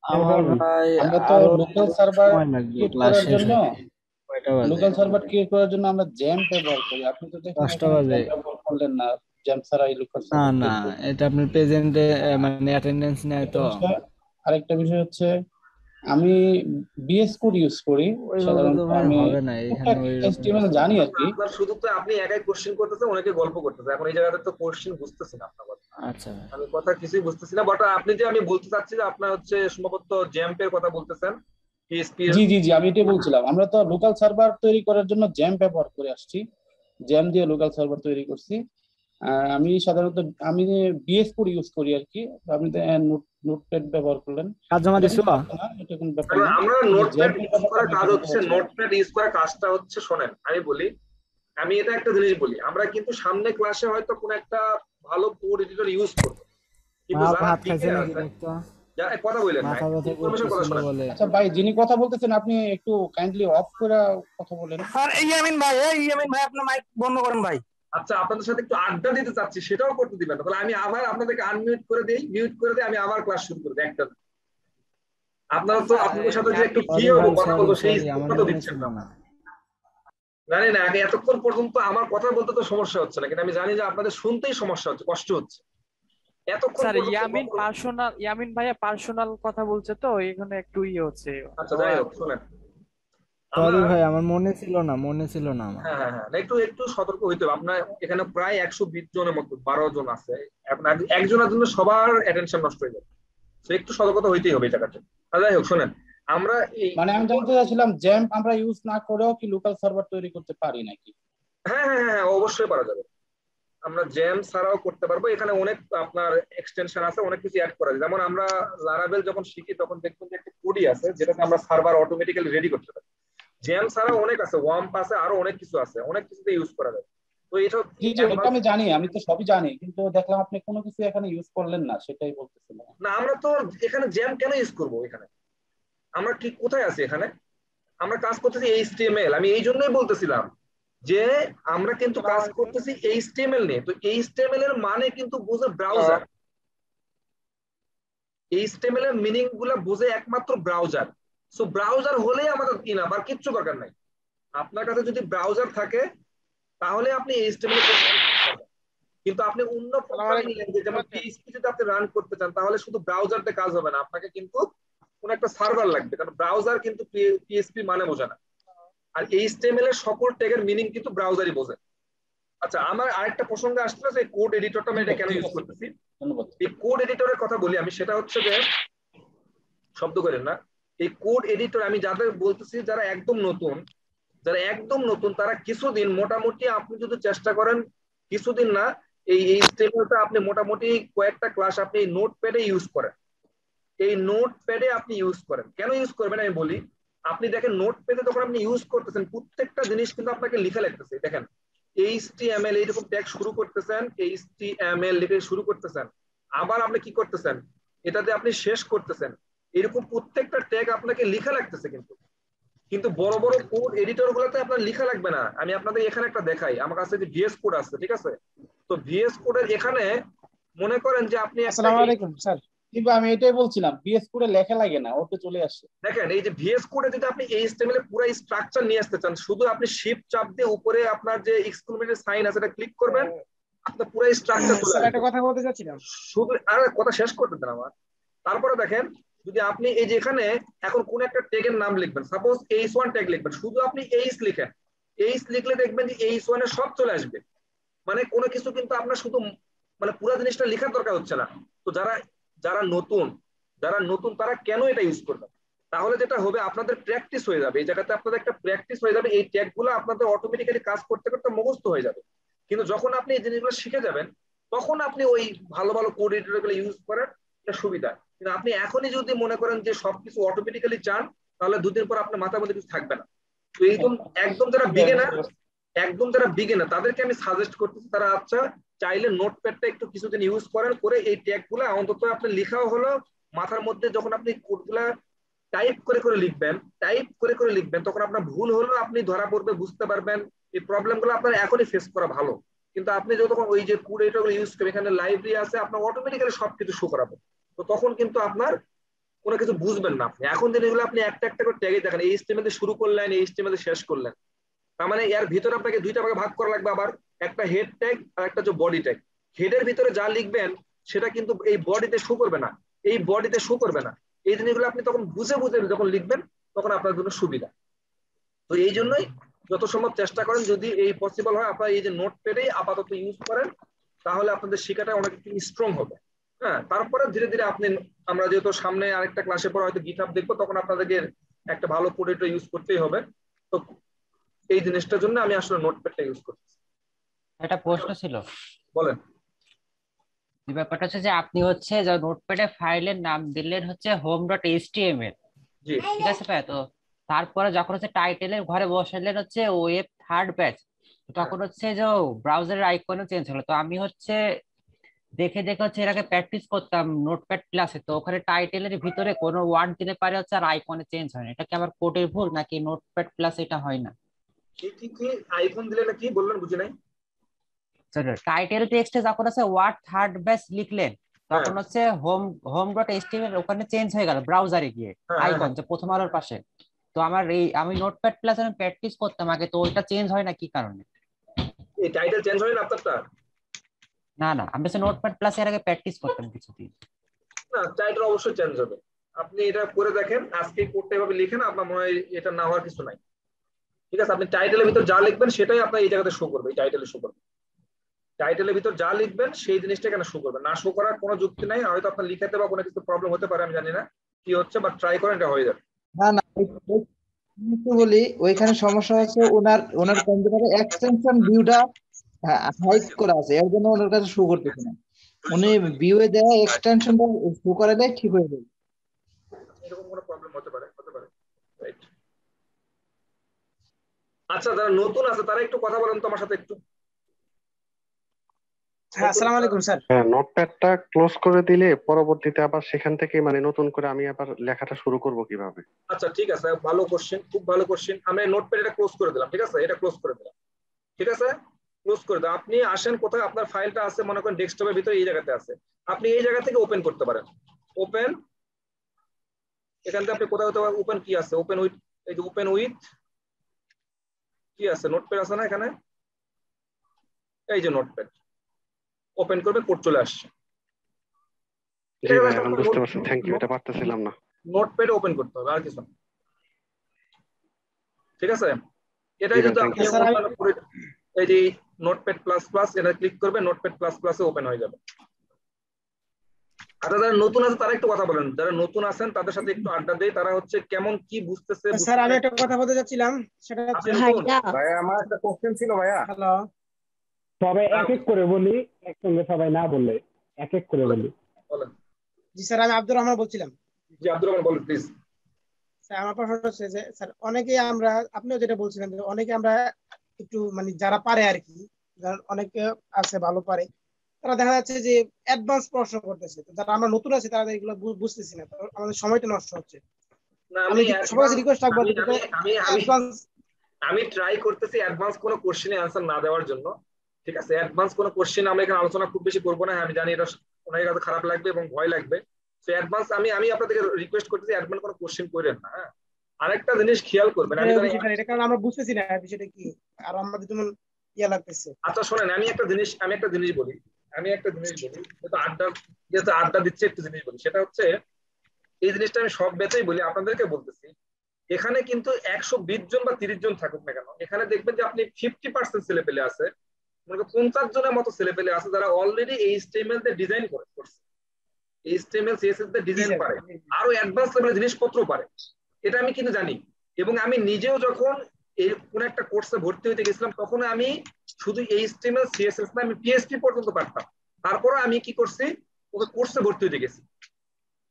আমার বলেন। ভাই আমরা তো আরো লোকাল সার্ভার সময় লাগবে ক্রিয়েট ক্লাস করার শেষ জন্য হইতে। কয়টা বাজে? আমরা জ্যাম ব্যবহার করি। আপনি তো দেখলাম 10টা এখানে বাজে। জ্যাম ব্যবহার করলেন না, জ্যাম ছাড়া এই লোকাল না সার্ভার না, ক্রিয়েট করবেন। এটা আপনার প্রেজেন্টে মানে অ্যাটেন্ডেন্স নেয় একটা তো। বিষয়, আরেকটা বিষয় হচ্ছে আমি বিএস কোড ইউজ করি ওইভাবে তো সাধারণত। ভাই আমি হবে না এখানে টুকটাক ওই রকম HTML কিছু। জানি আর কি। আপনার শুধু তো আপনি একাই কোশ্চেন করতেছেন, অনেকে গল্প করতেছে, এখন এই জায়গাতে তো কোশ্চেন বুঝতেছি না আপনার কথা, আচ্ছা ভাই। আমি কথা কিছুই বুঝতেছি না। বাট আপনি যে, আমি বলতে চাচ্ছি যে আপনার হচ্ছে সম্ভবত জ্যাম্পের কথা বলতেছেন, পিএসপি এর। জি জি জি, আমি এটাই বলছিলাম। আমরা তো লোকাল সার্ভার তৈরি করার জন্য জ্যাম ব্যবহার করে আসছি, জ্যাম দিয়ে লোকাল সার্ভার তৈরি করছি। আমি সাধারণত আমি বিএস কোড ইউজ করি আর কি। আপনি নোটপ্যাড ব্যবহার করলেন, কাজ জমা এটা দিছো? কোনো ব্যাপার না, এটা কোনো ব্যাপার কারণ না। আমরা কিন্তু নোটপ্যাড জ্যামের ইউজ ব্যাপারটা করার আমি কাজ এখানে হচ্ছে, বলছিলাম। নোটপ্যাড ইউজ করার কাজটা হচ্ছে, শোনেন আমি বলি, আমি এটা একটা জিনিস বলি, আমরা কিন্তু সামনে ক্লাসে হয়তো কোন একটা ভালো কোড এডিটর ইউজ করবো, কিন্তু যারা ভাত দিকে খাইছে নাকি আছে, দেখতো? যারা কথা বললেন না, মাথা ব্যথা ইনফরমেশন কথা করতেছিল শোনেন। বলে। আচ্ছা ভাই, যিনি কথা বলতেছেন আপনি একটু কাইন্ডলি অফ করে কথা বলেন। আর ইয়ামিন ভাই আপনার মাইক বন্ধ করেন ভাই। আচ্ছা, আপনাদের সাথে একটু আড্ডা দিতে চাচ্ছি, সেটাও করতে দিবেন না, তাহলে আমি আবার আপনাদেরকে আনমিউট করে দিই, মিউট করে দিই, আমি আবার ক্লাস শুরু করে দিই একটা। আপনারা তো আপনাদের সাথে যে একটু ফ্রি সরি হবো ভাই, কথা সরি বলবো সেই সরি, আমার স্কোপটা তো মনে দিচ্ছেন ছিল না। না। জানি না আগে এতক্ষণ পর্যন্ত আমার কথা বলতে তো সমস্যা হচ্ছে না, কিন্তু আমি জানি যে আপনাদের শুনতেই সমস্যা হচ্ছে, কষ্ট হচ্ছে এতক্ষণ স্যার পর্যন্ত। ইয়ামিন ভাইয়া পার্সোনাল কথা বলছে তো এখানে একটু হচ্ছে। আচ্ছা যাই হোক, শুনেন, সরি আমরা ভাই, আমার মনে ছিল না আমার। হ্যাঁ হ্যাঁ হ্যাঁ, একটু একটু সতর্ক হইতে হবে। আপনার এখানে প্রায় 120 জনের মতো 12 জন আছে, এখন একজনের জন্য সবার অ্যাটেনশন নষ্ট হয়ে যাবে, তো একটু সতর্কতা হইতেই হবে এই জায়গাটা। যাই হোক শুনেন, আমরা এই মানে আমি জানতে চাইছিলাম জ্যাম আমরা ইউজ না করেও কি লোকাল সার্ভার তৈরি করতে পারি নাকি? হ্যাঁ হ্যাঁ হ্যাঁ অবশ্যই পারা যাবে, আমরা জ্যাম ছাড়াও করতে পারবো। এখানে অনেক আপনার এক্সটেনশন আছে, অনেক কিছু অ্যাড করা যায়। যেমন আমরা লারাভেল যখন শিখি তখন দেখবেন যে একটা কোডি আছে যেটাতে আমরা সার্ভার অটোমেটিক্যালি রেডি করতে পারি। জ্যাম ছাড়াও অনেক আছে, ওয়াম্প আছে, আরো অনেক কিছু আছে, অনেক কিছুতে ইউজ করা যায়। তো এটা জি জি, ওটা আমি জানি, আমি তো সবই জানি, কিন্তু দেখলাম আপনি কোনো কিছু এখানে ইউজ করলেন না, সেটাই বলতেছিলাম। না, আমরা তো এখানে জ্যাম কেন ইউজ করবো? এখানে আমরা কি কোথায় আছি? এখানে আমরা কাজ করতেছি এইচটিএমএল। আমি এই জন্যই বলতেছিলাম যে আমরা কিন্তু কাজ করতেছি এইচটিএমএল নিয়ে। তো এইচটিএমএল এর মানে কিন্তু বুঝে ব্রাউজার, এইচটিএমএল এর মিনিং গুলা বুঝে একমাত্র ব্রাউজার। সো ব্রাউজার হলেই আমাদের ইনাফ, আর কিচ্ছু দরকার নাই। আপনার কাছে যদি ব্রাউজার থাকে তাহলে আপনি এইচটিএমএল এর, কিন্তু আপনি অন্য প্রোগ্রামিং ল্যাঙ্গুয়েজ যেমন পিএইচপি যদি আপনি রান করতে চান তাহলে শুধু ব্রাউজারতে কাজ হবে না, আপনাকে কিন্তু কোন একটা সার্ভার লাগবে, কারণ ব্রাউজার কিন্তু পিএইচপি মানে বোঝে না, আর এইচটিএমএল এর সকল ট্যাগের মিনিং কিন্তু ব্রাউজারই বোঝে। আচ্ছা, আমার আরেকটা প্রসঙ্গে আসছিল যে কোড এডিটরটা আমি এটা কেন ইউজ করতেছি। ধন্যবাদ। এই কোড এডিটরের কথা বলি আমি, সেটা হচ্ছে যে, শব্দ করেন না, এই কোড এডিটর আমি যাদের বলতেছি যারা একদম নতুন তারা কিছুদিন মোটামুটি আপনি যদি চেষ্টা করেন, কিছুদিন না, এই HTML-টা আপনি মোটামুটি কয়েকটা ক্লাস আপনি নোটপ্যাডে ইউজ করেন। এই নোটপ্যাডে আপনি ইউজ করেন, কেন ইউজ করবেন আমি বলি। আপনি দেখেন নোটপ্যাডে যখন আপনি ইউজ করতেছেন প্রত্যেকটা জিনিস কিন্তু আপনাকে লেখা লাগতেছে। দেখেন HTML এইরকম ট্যাগ শুরু করতেছেন, HTML লিখে শুরু করতেছেন, আবার আপনি কি করতেছেন এটাতে আপনি শেষ করতেছেন, এরকম প্রত্যেকটা ট্যাগ আপনাকে লেখা লাগতেছে। কিন্তু বড় বড় কোড এডিটর গুলোতে আপনার লেখা লাগবে না। আমি আপনাদের এখানে একটা দেখাই, আমার কাছে যে VS কোড আছে, ঠিক আছে? তো VS কোডের এখানে মনে করেন যে আপনি আসসালামু আলাইকুম স্যার, কিন্তু আমি এটাই বলছিলাম বিএস কোডে লেখা লাগে না, ওতে চলে আসে। দেখেন এই যে VS কোডে যদি আপনি HTML এর পুরো স্ট্রাকচার নিয়ে আসতে চান, শুধু আপনি শিফট চাপ দিয়ে উপরে আপনার যে এক্সক্লেমেটর সাইন আছে এটা ক্লিক করবেন, আপনার পুরো স্ট্রাকচার চলে আসবে। একটা কথা বলতে যাচ্ছিলাম, শুধু আর কথা শেষ করতে দেন আমার। তারপরে দেখেন যদি আপনি এই যে এখানে এখন কোন একটা ট্যাগের নাম লিখবেন, সাপোজ H1 ট্যাগ লিখবেন, শুধু আপনি H লিখেন, H লিখলে দেখবেন যে H1 এর সব চলে আসবে। মানে কোনো কিছু কিন্তু আপনার শুধু মানে পুরো জিনিসটা লেখার দরকার হচ্ছে না। তো যারা নতুন তারা কেন এটা ইউজ করবে? তাহলে যেটা হবে আপনাদের প্র্যাকটিস হয়ে যাবে, এই জায়গাতে আপনাদের একটা প্র্যাকটিস হয়ে যাবে, এই ট্যাগগুলো আপনাদের অটোমেটিক্যালি কাজ করতে করতে মুখস্থ হয়ে যাবে। কিন্তু যখন আপনি এই জিনিসগুলো শিখে যাবেন তখন আপনি ওই ভালো ভালো কোড এডিটরগুলো ইউজ করার এটা সুবিধা। কিন্তু আপনি এখনই যদি মনে করেন যে সবকিছু অটোমেটিক্যালি চান, তাহলে দুদিন পর আপনার মাথার মধ্যে কিছু থাকবে না। তো একদম যারা বিগিনার তাদেরকে আমি সাজেস্ট করতেছি তারা আচ্ছা চাইলে নোটপ্যাডটা একটু কিছুদিন ইউজ করেন, করে এই ট্যাগগুলো অন্তত আপনি লেখাও হলো মাথার মধ্যে। যখন আপনি কোডগুলা টাইপ করে লিখবেন তখন আপনার ভুল হলো আপনি ধরা পড়বে, বুঝতে পারবেন। এই প্রবলেমগুলো আপনার এখনই ফেস করা ভালো। কিন্তু আপনি যখন ওই যে কোড এডিটরগুলো ইউজ করবেন, এখানে লাইব্রেরি আছে, আপনার অটোমেটিক্যালি সবকিছু শো করাবে। তো তখন কিন্তু আপনার কোনো কিছু বুঝবেন না। আপনি এখন জিনিসগুলো আপনি একটা একটা করে ট্যাগে দেখেন, HTML দিয়ে শুরু করলেন, HTML দিয়ে শেষ করলেন, তার মানে এর ভিতরে আপনাকে দুইটা ভাগে ভাগ করা লাগবে। আবার একটা হেড ট্যাগ আর একটা যে বডি ট্যাগ। হেডের ভিতরে যা লিখবেন সেটা কিন্তু এই বডিতে শো করবে না, এই জিনিসগুলো আপনি তখন বুঝে যখন লিখবেন তখন আপনার জন্য সুবিধা। তো এই জন্যই যত সম্ভব চেষ্টা করেন যদি এই পসিবল হয় আপনারা এই যে নোটপ্যাডেই আপাতত ইউজ করেন, তাহলে আপনাদের শেখাটা অনেক স্ট্রং হবে। হ্যাঁ, তারপরে ধীরে ধীরে আমরা যেহেতু সামনে আরেকটা ক্লাসের পর হয়তো GitHub দেখবো, তখন আপনাদেরকে একটা ভালো কোড এডিটর ইউজ করতেই হবে। তো এই জিনিসটার জন্য আমি আসলে নোটপ্যাডটা ইউজ করতেছি। একটা প্রশ্ন ছিল, বলেন। যে ব্যাপারটা হচ্ছে যে আপনি হচ্ছে যে নোটপ্যাডে ফাইলের নাম দিলেন হচ্ছে home.html, জি ঠিক আছে ভাই? তো তারপরে যখন হচ্ছে টাইটেলের ঘরে বসালেন হচ্ছে ওয়েব থার্ড ব্যাচ, তখন হচ্ছে যে ব্রাউজারের আইকনও চেঞ্জ হলো। তো আমি হচ্ছে দেখে হচ্ছে এর আগে প্র্যাকটিস করতাম নোটপ্যাড প্লাসে, তো ওখানে টাইটেলের ভিতরে কোনো ওয়ার্ড দিলে পারে হচ্ছে আর আইকনে চেঞ্জ হয় না। এটা কি আমার কোডের ভুল নাকি নোটপ্যাড প্লাস এটা হয় না? কি আইকন দিলে না কি বললেন বুঝি নাই। টাইটেল টেক্সটে যখন আছে ওয়ার্ড থার্ড ব্যাচ লিখলেন তখন হচ্ছে home.html ওখানে চেঞ্জ হয়ে গেল ব্রাউজারে গিয়ে আইকন যে প্রথম আলোর পাশে। তো আমি নোটপ্যাড প্লাস আমি প্র্যাকটিস করতাম আগে, তো ওইটা চেঞ্জ হয় না কি কারণে? এই টাইটেল চেঞ্জ হয় না আপনারটা? না আমি হচ্ছে নোটপ্যাড প্লাস এর আগে প্র্যাকটিস করতাম কিছুদিন। না, টাইটেল অবশ্যই চেঞ্জ হবে। আপনি এটা করে দেখেন, আজকে কোডটা এভাবে লিখেন, আপনার মনে হয় এটা না হওয়ার কিছু নাই। ঠিক আছে, আপনি টাইটেলের ভিতর যা লিখবেন সেটাই আপনার এই জায়গাতে শো করবে, এই টাইটেলে শো করবে। টাইটেলের ভিতর যা লিখবেন সেই জিনিসটা কেন শো করবে না? শো করার কোনো যুক্তি নাই। হয়তো আপনার লিখাতে বা কোনো কিছু প্রবলেম হতে পারে, আমি জানি না কি হচ্ছে, বাট ট্রাই করেন, এটা হয়ে যাবে। না বলি ওইখানে সমস্যা হচ্ছে ওনার কম্পিউটারে এক্সটেনশন ভিউটা হাইড করা আছে, এর জন্য ওনার কাছে শো করতেছে না। উনি ভিউয়ে দেয় এক্সটেনশনটা শো করে দেয়, ঠিক হয়ে যাবে। এরকম কোনো প্রবলেম হতে পারে। রাইট। আচ্ছা, যারা নতুন আছে তারা একটু কথা বলেন তো আমার সাথে একটু। হ্যাঁ, আসসালামু আলাইকুম স্যার। হ্যাঁ, নোটপ্যাডটা ক্লোজ করে দিলে পরবর্তীতে আবার সেখান থেকে মানে নতুন করে আমি আবার লেখাটা শুরু করব কিভাবে? আচ্ছা ঠিক আছে, ভালো কোশ্চেন, খুব ভালো কোশ্চেন। আমি নোটপ্যাড এটা ক্লোজ করে দিলাম, ঠিক আছে? এটা ক্লোজ করে দিলাম, ঠিক আছে? ক্লোজ করে দাও। আপনি আসেন কোথায়, আপনার ফাইলটা আছে মনে করেন ডেস্কটপের ভিতরে এই জায়গাতে আছে, আপনি এই জায়গা থেকে ওপেন করতে পারেন। ওপেন, এখান থেকে আপনি কোথাও ওপেন কি আছে, ওপেন উইথ, এই যে ওপেন উইথ কি আছে, নোটপ্যাড আছে না এখানে, এই যে নোটপ্যাড ওপেন করবে, কোড চলে আসছে। জি ভাই, এখন বুঝতে পারছি, থ্যাংক ইউ। এটা পারতেছিলাম না। নোটপ্যাড ওপেন করতে হবে, আর কিছু না, ঠিক আছে? এটাই যদি আপনি এই যে নোটপ্যাড প্লাস প্লাস এটা ক্লিক করবে, নোটপ্যাড প্লাস প্লাসে ওপেন হয়ে যাবে। আচ্ছা যারা নতুন আছে তারা একটু কথা বলেন, যারা নতুন আছেন তাদের সাথে একটু আড্ডা দেই, তারা হচ্ছে কেমন কি বুঝতেছে। স্যার আমি একটা কথা বলতে যাচ্ছিলাম, সেটা হচ্ছে ভাইয়া আমার একটা কোশ্চেন ছিল ভাইয়া। হ্যালো, সবাই এক এক করে বলি, একসঙ্গে সবাই না বললে এক এক করে বলি। জি স্যার আমি আব্দুর রহমান বলছিলাম। জি আব্দুর রহমান বলেন প্লিজ। স্যার আমার প্রশ্ন হচ্ছে যে স্যার অনেকে আমরা, আপনিও যেটা বলছিলেন যে অনেকে আমরা একটু মানে যারা পারে আর কি, অনেকে আছে ভালো পারে, তারা দেখা যাচ্ছে যে অ্যাডভান্স প্রশ্ন করতেছে, যারা আমরা নতুন আছি তারা এগুলো বুঝতেছি না, আমাদের সময়টা নষ্ট হচ্ছে। আমি সবাই রিকোয়েস্ট রাখবো আমি ট্রাই করতেছি অ্যাডভান্স কোনো কোশ্চেনে অ্যানসার না দেওয়ার জন্য, ঠিক আছে? অ্যাডভান্স কোনো কোশ্চেন আমরা এখানে আলোচনা খুব বেশি করবো না, আমি জানি এটা অনেক কাছে খারাপ লাগবে এবং ভয় লাগবে। তো অ্যাডভান্স আমি আপনাদেরকে রিকোয়েস্ট করতেছি অ্যাডভান্স কোনো কোশ্চেন করেন না। হ্যাঁ, আরেকটা জিনিস খেয়াল করবেন, এটা কারণ আমরা বুঝতেছি না বিষয়টা কি, আর আমাদের যেমন ইয়া লাগতেছে। আচ্ছা শোনেন, আমি একটা জিনিস বলি, যেহেতু আড্ডা দিচ্ছে একটা জিনিস বলি, সেটা হচ্ছে এই জিনিসটা আমি সব ব্যাচেই বলি, আপনাদেরকে বলতেছি, এখানে কিন্তু 120 জন বা 30 জন থাকুক না কেন, এখানে দেখবেন যে আপনি 50% ছেলে পেলে আছে, 50 জনের মতো ছেলে পেলে আছে যারা অলরেডি HTML তে ডিজাইন করছে, HTML CSS তে ডিজাইন পারে, আরো অ্যাডভান্স লেভেলের জিনিসপত্র পারে। এটা আমি কিন্তু জানি, এবং আমি নিজেও যখন এই কোন একটা কোর্সে ভর্তি হতে গেছিলাম তখন আমি শুধু HTML CSS না, আমি PHP পর্যন্ত পারতাম। তারপরে আমি কি করছি, ওকে কোর্সে ভর্তি হতে গেছি।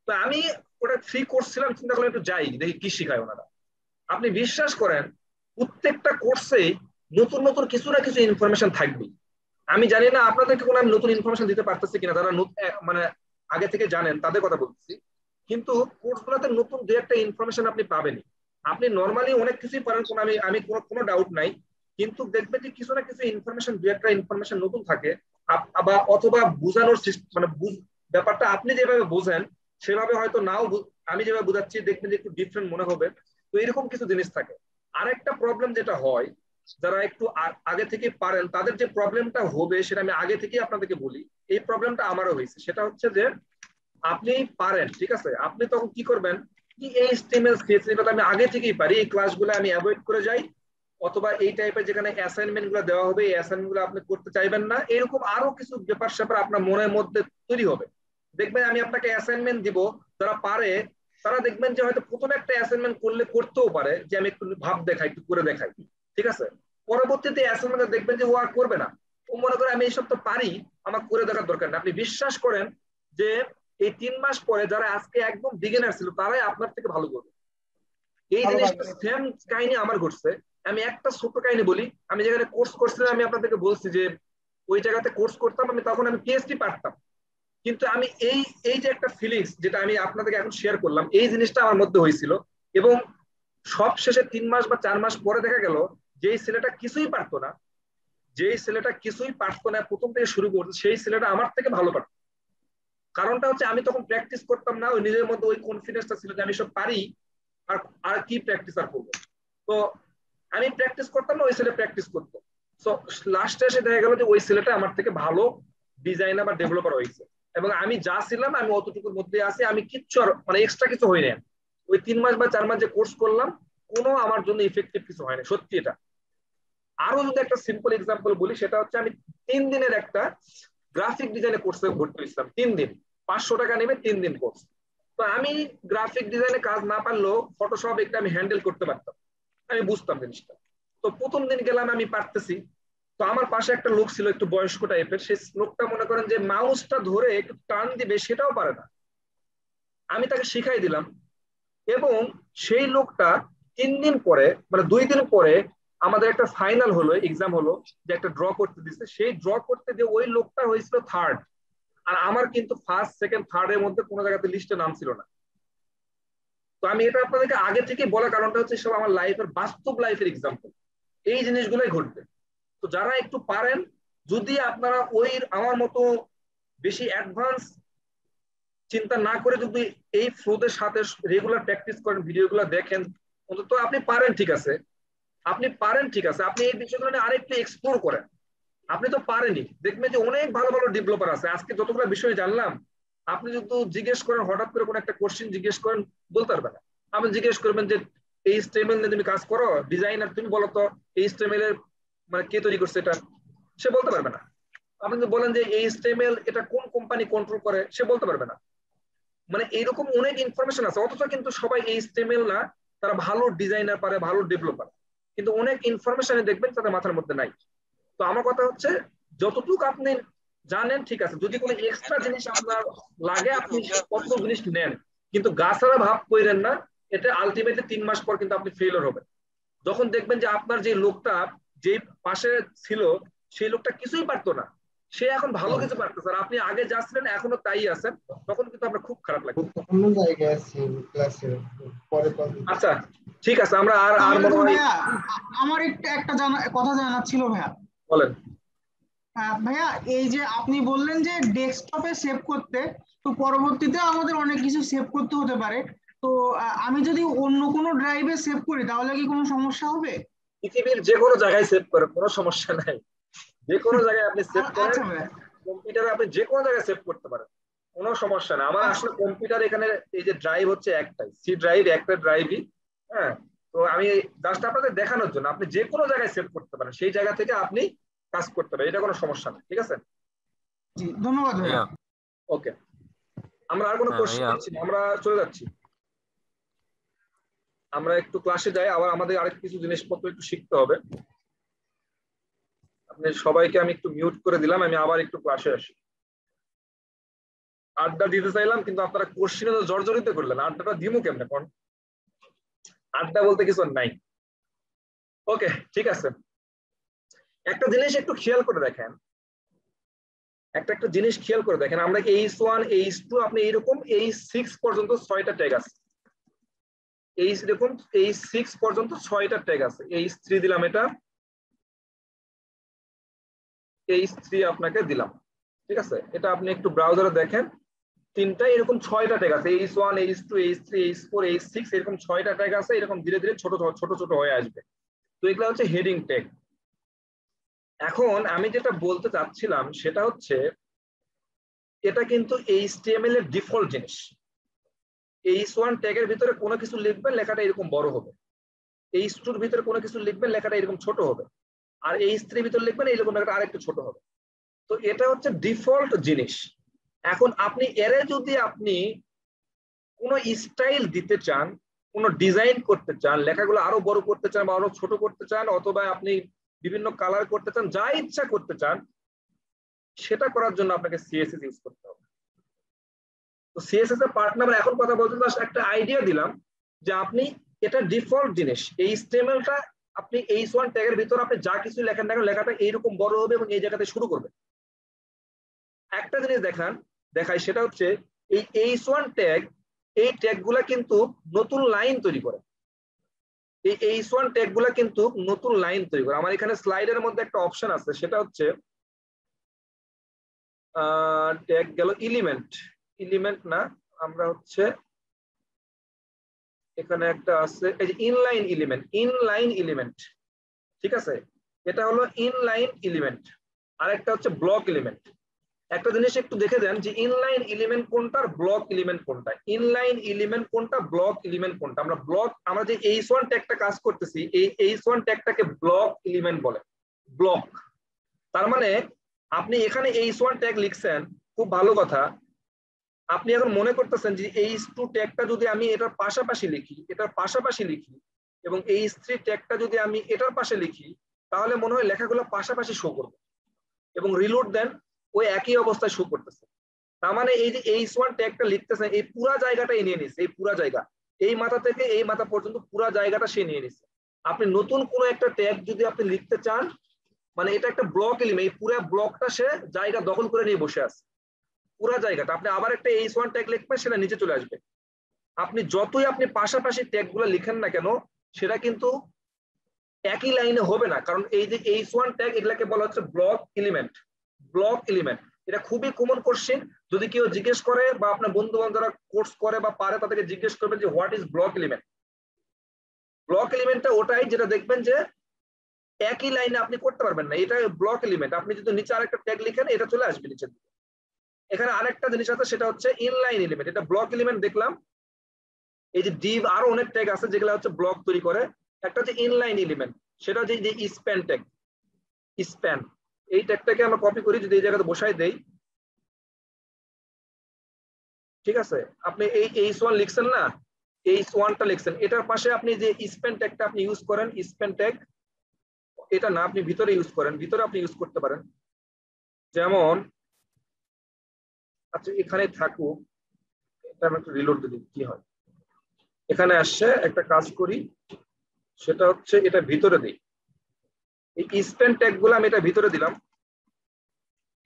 তো আমি ওটা ফ্রি কোর্স ছিলাম, চিন্তা করলাম একটু যাই দেখি কি শিখায় ওনারা। আপনি বিশ্বাস করেন প্রত্যেকটা কোর্সে নতুন নতুন কিছু না কিছু ইনফরমেশন থাকবে। আমি জানি না আপনাদেরকে কোনো আমি নতুন ইনফরমেশন দিতে পারতেছি কিনা, যারা মানে আগে থেকে জানেন তাদের কথা বলতেছি, কিন্তু কোর্সগুলোতে নতুন দু একটা ইনফরমেশন আপনি পাবেনই। আপনি নর্মালি অনেক কিছুই পারেন, আমি কোনো ডাউট নাই, কিন্তু দেখবেন যে কিছু না কিছু ইনফরমেশন, দু একটা ইনফরমেশন নতুন থাকে, অথবা বোঝানোর মানে ব্যাপারটা আপনি যেভাবে বোঝেন সেভাবে হয়তো নাও, আমি যেভাবে বোঝাচ্ছি দেখবেন যে একটু ডিফারেন্ট মনে হবে। তো এরকম কিছু জিনিস থাকে। আরেকটা প্রবলেম যেটা হয়, যারা একটু আগে থেকে পারেন তাদের যে প্রবলেমটা হবে সেটা আমি আগে থেকেই আপনাদেরকে বলি, এই প্রবলেমটা আমারও হয়েছে। সেটা হচ্ছে যে আপনি পারেন, ঠিক আছে, আপনি তখন কি করবেন, কি HTML CSS আমি আগে থেকেই পারি, এই ক্লাসগুলো আমি অ্যাভয়েড করে যাই, অথবা এই টাইপের যেখানে অ্যাসাইনমেন্ট গুলো দেওয়া হবে এই অ্যাসাইনমেন্ট গুলো আপনি করতে চাইবেন না, এরকম আরো কিছু ব্যাপার স্যাপার আপনার মনের মধ্যে তৈরি হবে। দেখবেন আমি আপনাকে অ্যাসাইনমেন্ট দিব, যারা পারে তারা দেখবেন যে হয়তো প্রথমে একটা অ্যাসাইনমেন্ট করতেও পারে যে আমি একটু ভাব দেখাই, একটু করে দেখাই, ঠিক আছে, পরবর্তীতে অ্যাসাইনমেন্ট দেখবেন যে ও আর করবে না, ও মনে করে আমি এইসব তো পারি, আমার করে দেখার দরকার নেই। আপনি বিশ্বাস করেন যে এই 3 মাস পরে যারা আজকে একদম বিগিনার ছিল তারাই আপনার থেকে ভালো করবে। এই জিনিসটা সেম কাহিনী আমার ঘটছে। আমি একটা ছোট কাহিনী বলি, আমি যেখানে কোর্স করছিলাম আমি আপনাদেরকে বলছি যে ওই জায়গাতে কোর্স করতাম, তখন আমি PHP পারতাম, কিন্তু আমি এই যে একটা ফিলিংস যেটা আমি আপনাদেরকে এখন শেয়ার করলাম, এই জিনিসটা আমার মধ্যে হয়েছিল, এবং সব শেষে 3 মাস বা 4 মাস পরে দেখা গেল যেই ছেলেটা কিছুই পারতো না, প্রথম থেকে শুরু করতো, সেই ছেলেটা আমার থেকে ভালো পারতো। কারণটা হচ্ছে আমি তখন প্র্যাকটিস করতাম না, ওই নিজের মধ্যে ওই কনফিডেন্সটা ছিল যে আমি সব পারি, আর কি প্র্যাকটিস আর করবো। তো আমি প্র্যাকটিস করতাম না, ওই ছেলে প্র্যাকটিস করতো। সো লাস্টে এসে দেখা গেল যে ওই ছেলেটা আমার থেকে ভালো ডিজাইনার বা ডেভেলপার হয়েছে, এবং আমি যা ছিলাম আমি অতটুকুর মধ্যে আছি, আমি কিচ্ছু আর মানে এক্সট্রা কিছু হই না। ওই 3 মাস বা 4 মাস যে কোর্স করলাম কোনো আমার জন্য ইফেক্টিভ কিছু হয়নি, সত্যি এটা। আরো যদি একটা সিম্পল এক্সাম্পল বলি, সেটা হচ্ছে আমি 3 দিনের একটা গ্রাফিক ডিজাইনের কোর্সে ভর্তি হয়েছিলাম। 3 দিন 500 টাকা নেবে, 3 দিন কোর্স। তো আমি গ্রাফিক ডিজাইনে কাজ না পারলেও ফটোশপ একটা আমি হ্যান্ডেল করতে পারতাম, আমি বুঝতাম জিনিসটা। তো প্রথম দিন গেলাম, আমি পারতেছি। তো আমার পাশে একটা লোক ছিল একটু বয়স্ক টাইপের, সেই লোকটা মনে করেন যে মাউসটা ধরে একটু টান দিবে সেটাও পারে না, আমি তাকে শিখাই দিলাম। এবং সেই লোকটা 3 দিন পরে, মানে 2 দিন পরে আমাদের একটা ফাইনাল হলো, এক্সাম হলো, যে একটা ড্র করতে দিচ্ছে, সেই ড্র করতে যে ওই লোকটা হয়েছিল 3rd, আর আমার কিন্তু 1st, 2nd, 3rd এর মধ্যে কোনো জায়গাতে লিস্টে নাম ছিল না। তো আমি এটা আপনাদেরকে আগে থেকে বলার কারণটা হচ্ছে সব আমার লাইফের বাস্তব লাইফের এক্সাম্পল, এই জিনিসগুলোই ঘটবে। তো যারা একটু পারেন, যদি আপনারা ওই আমার মতো বেশি অ্যাডভান্স চিন্তা না করে যদি এই ফ্লোদের সাথে রেগুলার প্র্যাকটিস করেন, ভিডিওগুলো দেখেন, অন্তত আপনি পারেন, ঠিক আছে, আপনি পারেন, ঠিক আছে, আপনি এই বিষয়গুলো নিয়ে আরেকটু এক্সপ্লোর করেন। আপনি তো পারেনই, দেখবেন যে অনেক ভালো ভালো ডেভেলপার আছে। আজকে যতগুলো বিষয় জানলাম, আপনি যদি জিজ্ঞেস করেন, হঠাৎ করে কোনো একটা কোশ্চেন জিজ্ঞেস করেন, বলতে পারবে না। আপনি জিজ্ঞেস করবেন যে HTML নিয়ে তুমি কাজ করো, ডিজাইনার, তুমি বলো তো HTML এর মানে কে তৈরি করছে এটা, সে বলতে পারবে না। আপনি যদি বলেন যে HTML এটা কোন কোম্পানি কন্ট্রোল করে, সে বলতে পারবে না। মানে এইরকম অনেক ইনফরমেশন আছে, অথচ কিন্তু সবাই HTML না, তারা ভালো ডিজাইনার পারে, ভালো ডেভেলপার, কিন্তু অনেক ইনফরমেশন দেখবেন তাদের মাথার মধ্যে নাই। তো আমার কথা হচ্ছে যতটুকু আপনি জানেন ঠিক আছে, যদি কোনো এক্সট্রা জিনিস আপনার লাগে আপনি কত জিনিস নেন, কিন্তু গাছারা ভাব করেন না, এটা আলটিমেটলি 3 মাস পর কিন্তু আপনি ফেলিওর হবেন। যখন দেখবেন যে আপনার যে লোকটা যে পাশে ছিল সেই লোকটা কিছুই পারতো না, সে এখন ভালো কিছু পারতেছে, আর আপনি আগে যা ছিলেন এখনো তাই আছেন, তখন কিন্তু আপনার খুব খারাপ লাগবে। অন্য জায়গায় আছি ক্লাসে পরে আচ্ছা ঠিক আছে, আমরা আর মনে হয় আমার একটা কথা জানার ছিল ভাইয়া। বলেন। ভাইয়া এই যে আপনি বললেন যে ডেস্কটপে সেভ করতে, তো পরবর্তীতে আমাদের অনেক কিছু সেভ করতে হতে পারে, তো আমি যদি অন্য কোনো ড্রাইভে সেভ করি তাহলে কি কোনো সমস্যা হবে? পৃথিবীর যে কোনো জায়গায় সেভ করেন, কোনো সমস্যা নাই, যে কোনো জায়গায় আপনি সেভ করেন, কম্পিউটারে আপনি যে কোনো জায়গায় সেভ করতে পারেন, কোনো সমস্যা না। আমার আসলে কম্পিউটার এখানে এই যে ড্রাইভ হচ্ছে একটাই, সি ড্রাইভ, একটা ড্রাইভই। হ্যাঁ, তো আমি জাস্ট আপনাদের দেখানোর জন্য আপনি যে কোনো জায়গায় সেভ করতে পারেন, সেই জায়গা থেকে আপনি কাজ করতে পারেন, এটা কোনো সমস্যা না। ঠিক আছে, জি ধন্যবাদ ভাইয়া। ওকে, আমরা আর কোনো কোশ্চেন নিচ্ছি না, আমরা চলে যাচ্ছি, আমরা একটু ক্লাসে যাই, আবার আমাদের আরেক কিছু জিনিসপত্র একটু শিখতে হবে। আপনি সবাইকে আমি একটু মিউট করে দিলাম, আমি আবার একটু ক্লাসে আসি। আড্ডা দিতে চাইলাম কিন্তু আপনারা কোশ্চেনে তো জর্জরিত করলেন, আড্ডাটা দিমু কেমনে কোন? আড্ডা বলতে কিছু নাই। ওকে ঠিক আছে, একটা জিনিস একটু খেয়াল করে দেখেন, একটা জিনিস খেয়াল করে দেখেন, আমরা কি H1 H2 আপনি এরকম H6 পর্যন্ত 6টা ট্যাগ আছে, এরকম H6 পর্যন্ত 6টা ট্যাগ আছে। H3 দিলাম, এটা H3 আপনাকে দিলাম, ঠিক আছে, এটা আপনি একটু ব্রাউজারে দেখেন, তিনটা এরকম 6টা ট্যাগ আছে, H1 H2 H3 H4 H6 এরকম 6টা ট্যাগ আছে, এরকম ধীরে ধীরে ছোট ছোট হয়ে আসবে। তো এগুলো হচ্ছে হেডিং ট্যাগ। এখন আমি যেটা বলতে চাচ্ছিলাম সেটা হচ্ছে এটা কিন্তু HTML এর ডিফল্ট জিনিস। H1 ট্যাগের ভিতরে কোনো কিছু লিখবেন, লেখাটা এরকম বড় হবে, H2 এর ভিতরে কোনো কিছু লিখবেন, লেখাটা এরকম ছোট হবে, আর H3 এর ভিতরে লিখবেন এরকম লেখাটা আরেকটু ছোট হবে। তো এটা হচ্ছে ডিফল্ট জিনিস। এখন আপনি এরে যদি আপনি কোনো স্টাইল দিতে চান, কোনো ডিজাইন করতে চান, লেখাগুলো আরো বড় করতে চান বা আরো ছোট করতে চান, অথবা আপনি বিভিন্ন কালার করতে চান, যা ইচ্ছা করতে চান, সেটা করার জন্য আপনাকে CSS ইউজ করতে হবে। তো CSS এর পার্ট নাম্বার এখন কথা বলতে একটা আইডিয়া দিলাম যে আপনি এটা ডিফল্ট জিনিস, এই HTML-টা আপনি H1 ট্যাগের ভিতর আপনি যা কিছু লেখেন না, লেখাটা এইরকম বড় হবে এবং এই জায়গাতে শুরু করবে। একটা জিনিস দেখাই, সেটা হচ্ছে এই H1 ট্যাগ, এই ট্যাগগুলা কিন্তু নতুন লাইন তৈরি করে, এই H1 ট্যাগগুলা কিন্তু নতুন লাইন তৈরি করে। আমার এখানে স্লাইডের মধ্যে একটা অপশন আছে, সেটা হচ্ছে ট্যাগ গেল এলিমেন্ট না, আমরা হচ্ছে এখানে একটা আছে এই যে ইনলাইন এলিমেন্ট, ঠিক আছে, এটা হলো ইনলাইন এলিমেন্ট, আর একটা হচ্ছে ব্লক এলিমেন্ট। একটা জিনিস একটু দেখে দেন যে ইনলাইন এলিমেন্ট কোনটা আর ব্লক এলিমেন্ট কোনটা, ইনলাইন এলিমেন্ট কোনটা, ব্লক এলিমেন্ট কোনটা। আমরা যে H1 ট্যাগটা কাজ করতেছি, এই H1 ট্যাগটাকে ব্লক এলিমেন্ট বলে, ব্লক। তার মানে আপনি এখানে H1 ট্যাগ লিখছেন, খুব ভালো কথা, আপনি এখন মনে করতেছেন যে H2 ট্যাগটা যদি আমি এটার পাশাপাশি লিখি এবং H3 ট্যাগটা যদি আমি এটার পাশে লিখি, তাহলে মনে হয় লেখাগুলো পাশাপাশি শো করবে, এবং রিলোড দেন ওই একই অবস্থায় শো করতেছে। তার মানে এই যে H1 ট্যাগটা লিখতেছেন, এই পুরা জায়গাটাই নিয়ে নিছে, এই পুরা জায়গা, এই মাথা থেকে এই মাথা পর্যন্ত পুরা জায়গাটা সে নিয়ে নিছে। আপনি নতুন কোনো একটা ট্যাগ যদি আপনি লিখতে চান, মানে এটা একটা ব্লক এলিমেন্ট, এই পুরো ব্লকটা সে জায়গা দখল করে নিয়ে বসে আছে, পুরা জায়গাটা। আপনি আবার একটা H1 ট্যাগ লিখবেন, সেটা নিচে চলে আসবে। আপনি যতই আপনি পাশাপাশি ট্যাগগুলো লিখেন না কেন, সেটা কিন্তু একই লাইনে হবে না, কারণ এই যে H1 ট্যাগ এগুলাকে বলা হচ্ছে ব্লক এলিমেন্ট। এটা খুবই কমন কোশ্চেন, যদি কেউ জিজ্ঞেস করে বা আপনার বন্ধু বান্ধবরা কোর্স করে বা পারে, তাদেরকে জিজ্ঞেস করবেন যে what is block element. Block এলিমেন্টটা ওটাই যেটা দেখবেন যে একই লাইনে আপনি করতে পারবেন না, এটা ব্লক এলিমেন্ট। আপনি যদি নিচে আরেকটা ট্যাগ লিখেন, এটা চলে আসবে নিচের দিকে। এখানে আরেকটা জিনিস আছে, সেটা হচ্ছে ইনলাইন এলিমেন্ট। এটা ব্লক এলিমেন্ট দেখলাম, এই যে ডিভ আরো অনেক ট্যাগ আছে যেগুলো হচ্ছে ব্লক তৈরি করে। একটা হচ্ছে ইনলাইন এলিমেন্ট, সেটা হচ্ছে যে স্প্যান ট্যাগ। স্প্যান এই ট্যাগটাকে আমরা কপি করি, যদি এই জায়গাতে বসাই দেই, ঠিক আছে, আপনি এই H1 লিখছেন না, H1টা লিখছেন, এটার পাশে আপনি যে স্পেন ট্যাগটা আপনি ইউজ করেন, স্পেন ট্যাগ এটা না আপনি ভিতরে ইউজ করেন, ভিতরে আপনি ইউজ করতে পারেন। যেমন আচ্ছা এখানে থাকুক, এটা আমি একটু রিলোড দিই কি হয়। এখানে আসছে, একটা কাজ করি, সেটা হচ্ছে এটা ভিতরে দিই, এই স্পেন ট্যাগ গুলো আমি এটা ভিতরে দিলাম,